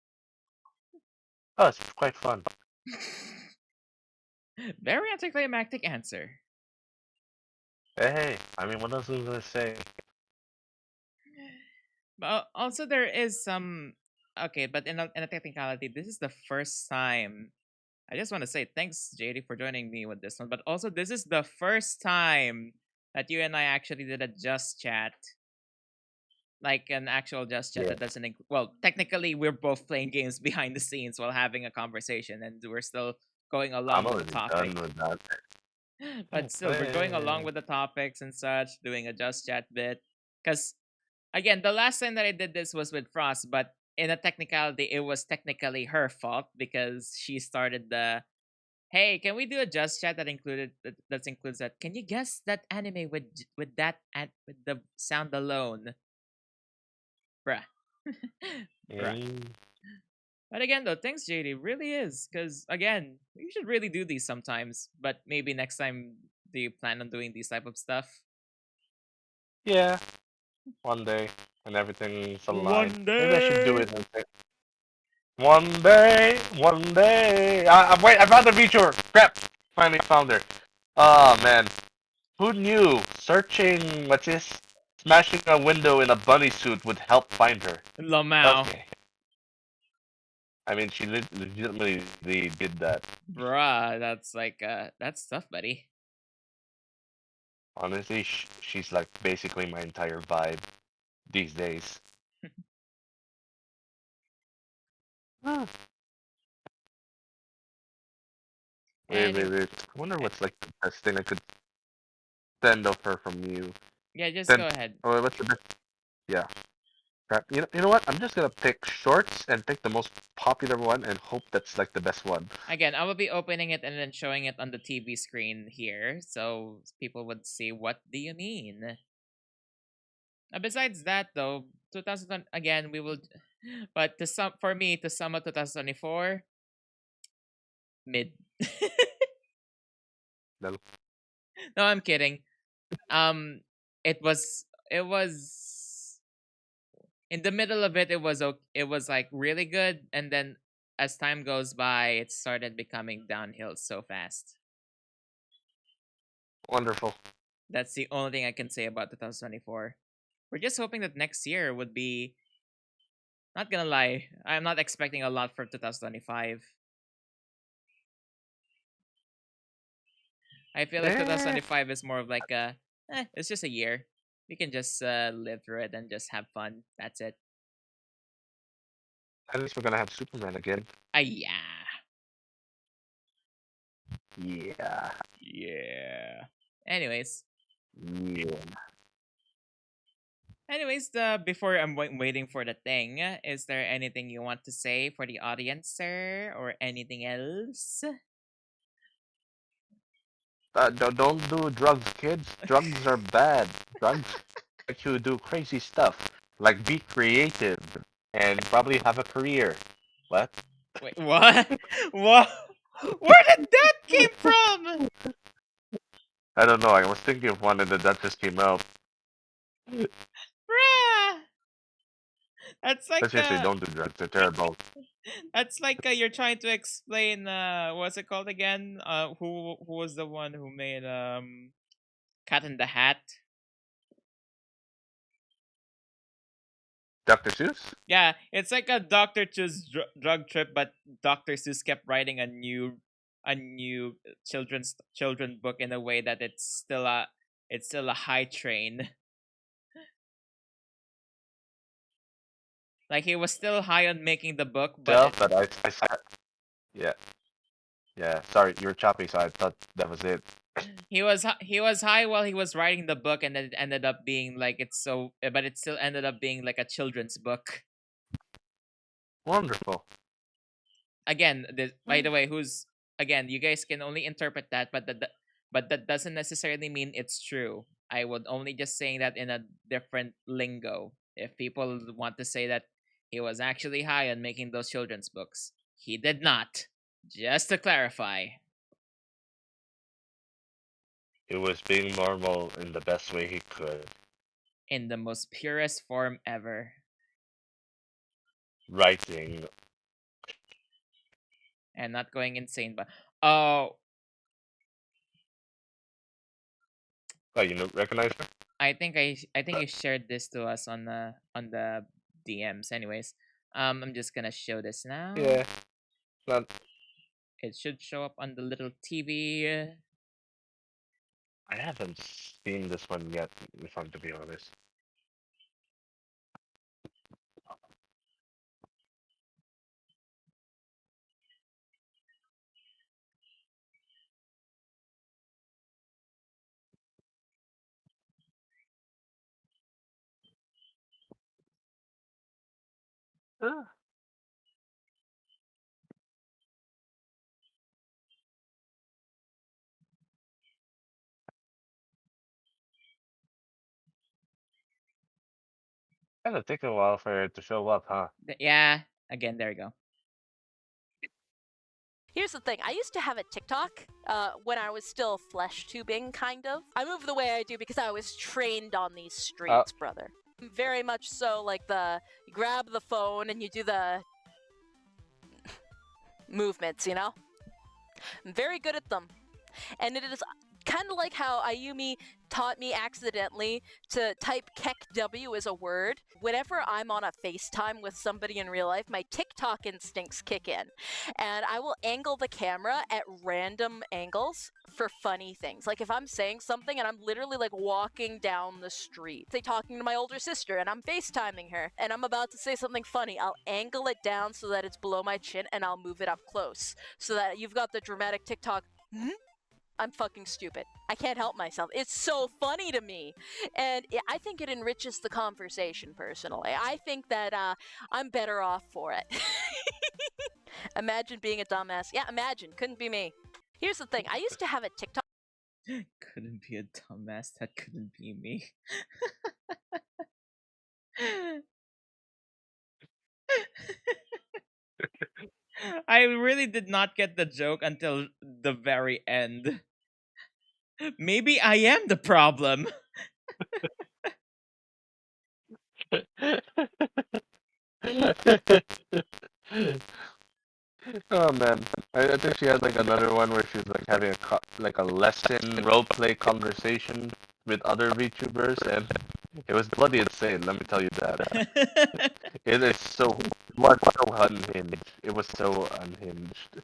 Oh, it's quite fun. Very anticlimactic answer. Hey, I mean, what else was I gonna say? But also there is some, okay, but in a technicality, this is the first time. I just want to say thanks, JD, for joining me with this one. But also, this is the first time that you and I actually did a just chat, like an actual just chat Yeah, that doesn't. Well, technically, we're both playing games behind the scenes while having a conversation, and we're still going I'm along with the already done topic. with that. But still, we're going along Eh, with the topics and such, doing a just chat bit. Because again, the last time that I did this was with Frost, but in a technicality, it was technically her fault because she started the, hey, can we do a just chat that includes that? Can you guess that anime with that and with the sound alone, bruh, bruh. eh. But again, though, thanks, JD. Really is because again, we should really do these sometimes. But maybe next time, do you plan on doing these type of stuff? Yeah, one day, and everything's aligned. One Maybe I should do day. it one day, one day. Wait, I found the feature! Crap! Finally found her. Oh man, who knew searching, what's this? Smashing a window in a bunny suit would help find her. Lamau, Okay. I mean, she legitimately did that. bruh. That's like that's tough, buddy. Honestly, she's like basically my entire vibe these days. Huh. Wait, Any, wait, wait. I wonder eh, what's like the best thing I could send of her from you. yeah, just Send. go ahead. Oh, what's the best? Yeah. Crap. You know what? I'm just gonna pick shorts and pick the most popular one and hope that's like the best one. Again, I will be opening it and then showing it on the TV screen here, so people would see what do you mean. Besides that, though, 2000 again we will, but to sum for me to sum up 2024 mid. No. No, I'm kidding. Um, it was in the middle of it. It was like really good, and then as time goes by, it started becoming downhill so fast. Wonderful. That's the only thing I can say about 2024. We're just hoping that next year would be, not gonna lie, I'm not expecting a lot for 2025. I feel like Eh, 2025 is more of like it's just a year. We can just live through it and just have fun. That's it. at least we're gonna have Superman again. Yeah. Yeah. Yeah. Anyways, Yeah. the before I'm waiting for the thing, is there anything you want to say for the audience, sir, or anything else? Don't do drugs, kids. Drugs are bad. Drugs make you do crazy stuff. Like be creative and probably have a career. What? Wait, what? What? Where did that came from? I don't know. I was thinking of one and then that just came out. Bruh! That's But like seriously, don't do drugs. They're terrible. you're trying to explain what's it called again? Who was the one who made Cat in the Hat? Dr. Seuss? Yeah, it's like a Doctor Seuss drug trip, but Doctor Seuss kept writing a new children book in a way that it's still a high train. Like he was still high on making the book, but Self, but I yeah. Yeah. Sorry, you were choppy, so I thought that was it. he was high while he was writing the book, and then it ended up being like but it still ended up being like a children's book. Wonderful. Again, by the way, who's again, you guys can only interpret that, but that doesn't necessarily mean it's true. I would only just saying that in a different lingo. If people want to say that he was actually high on making those children's books, he did not. Just to clarify. He was being normal in the best way he could. In the most purest form ever. Writing. And not going insane, but oh, Oh, you know, recognize her? I think you shared this to us on the DMs. Anyways, I'm just gonna show this now. Yeah. Not. It should show up on the little TV. I haven't seen this one yet, if I'm to be honest. Kind of take a while for it to show up, huh? Yeah, again, there you go. Here's the thing. I used to have a TikTok when I was still flesh tubing, kind of. I move the way I do because I was trained on these streets, brother. Very much so, like you grab the phone and you do the movements, you know? I'm very good at them. And it is kind of like how Ayumi taught me accidentally to type KEKW as a word. Whenever I'm on a FaceTime with somebody in real life, my TikTok instincts kick in. And I will angle the camera at random angles for funny things. Like if I'm saying something and I'm literally like walking down the street, say talking to my older sister and I'm FaceTiming her and I'm about to say something funny, I'll angle it down so that it's below my chin and I'll move it up close so that you've got the dramatic TikTok. I'm fucking stupid. I can't help myself. It's so funny to me. And I think it enriches the conversation, personally. I think that I'm better off for it. Imagine being a dumbass. Yeah, imagine. Couldn't be me. Here's the thing. I used to have a TikTok. Couldn't be a dumbass. That couldn't be me. I really did not get the joke until the very end. Maybe I am the problem. Oh man, I think she had like another one where she was like having like a lesson role play conversation with other VTubers, and it was bloody insane. Let me tell you that. It is so it was so unhinged. It was so unhinged.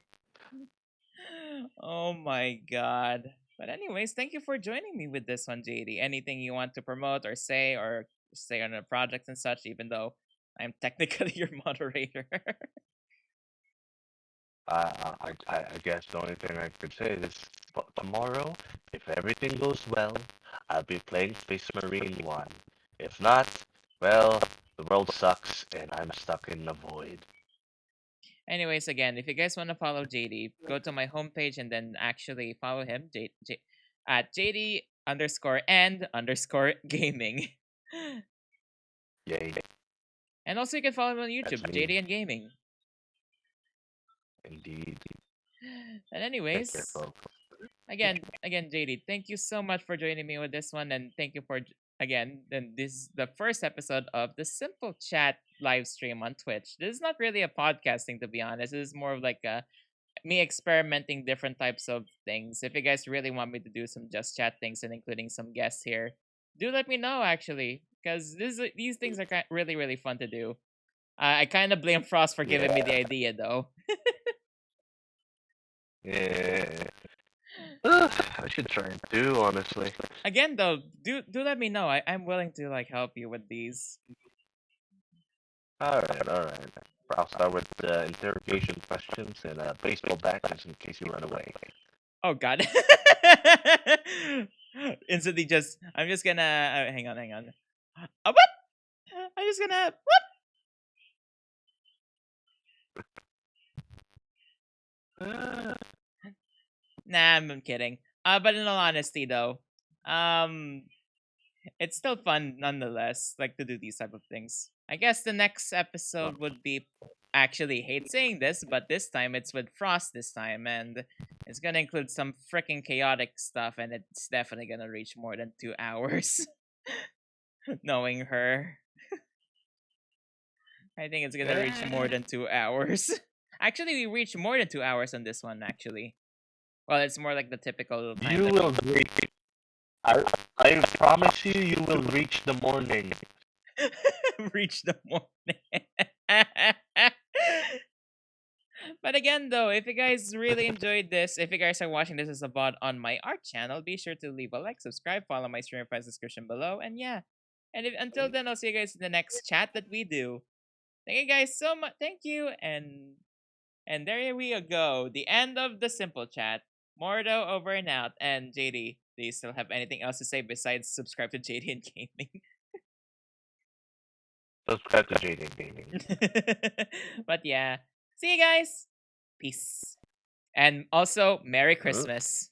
Oh my god. But anyways, thank you for joining me with this one, JD. Anything you want to promote or say on a project and such, even though I'm technically your moderator. I guess the only thing I could say is tomorrow, if everything goes well, I'll be playing Space Marine 1. If not, well, the world sucks and I'm stuck in the void. Anyways, again, if you guys want to follow JD, go to my homepage and then actually follow him, at JD underscore and underscore gaming. Yay, And also you can follow him on that's YouTube, me, JD and Gaming. indeed. And Take care, anyways, folks. again, JD, thank you so much for joining me with this one, and thank you for again. Then this is the first episode of the Simple Chat live stream on Twitch. This is not really a podcasting, to be honest. This is more of like a me experimenting different types of things. If you guys really want me to do some just chat things and including some guests here, do let me know actually, because these things are really fun to do. I kind of blame Frost for giving me the Yeah, idea though. yeah. I should try and do, honestly. Again though, do let me know. I'm willing to like help you with these. Alright, alright. I'll start with interrogation questions and baseball bat just in case you run away. Oh god. Instantly just I'm just gonna hang on. What? I'm just gonna what? Nah, I'm kidding. But in all honesty though, um it's still fun nonetheless, like to do these type of things. I guess the next episode would be actually hate saying this, but this time it's with Frost this time, and it's gonna include some freaking chaotic stuff, and it's definitely gonna reach more than 2 hours. Knowing her, I think it's gonna reach more than 2 hours. Actually, we reached more than 2 hours on this one. Actually, well, it's more like the typical time You that will reach. I promise you, you will reach the morning. we reach the morning. But again, though, if you guys really enjoyed this, if you guys are watching this as a VOD on my art channel, be sure to leave a like, subscribe, follow my stream friends description below, and yeah. And until then, I'll see you guys in the next chat that we do. Thank you guys so much. Thank you, and there we go. The end of the simple chat. Mordo over and out. And JD, do you still have anything else to say besides subscribe to JD and Gaming? Subscribe to JD Gaming. But yeah, see you guys. Peace. And also, Merry Christmas.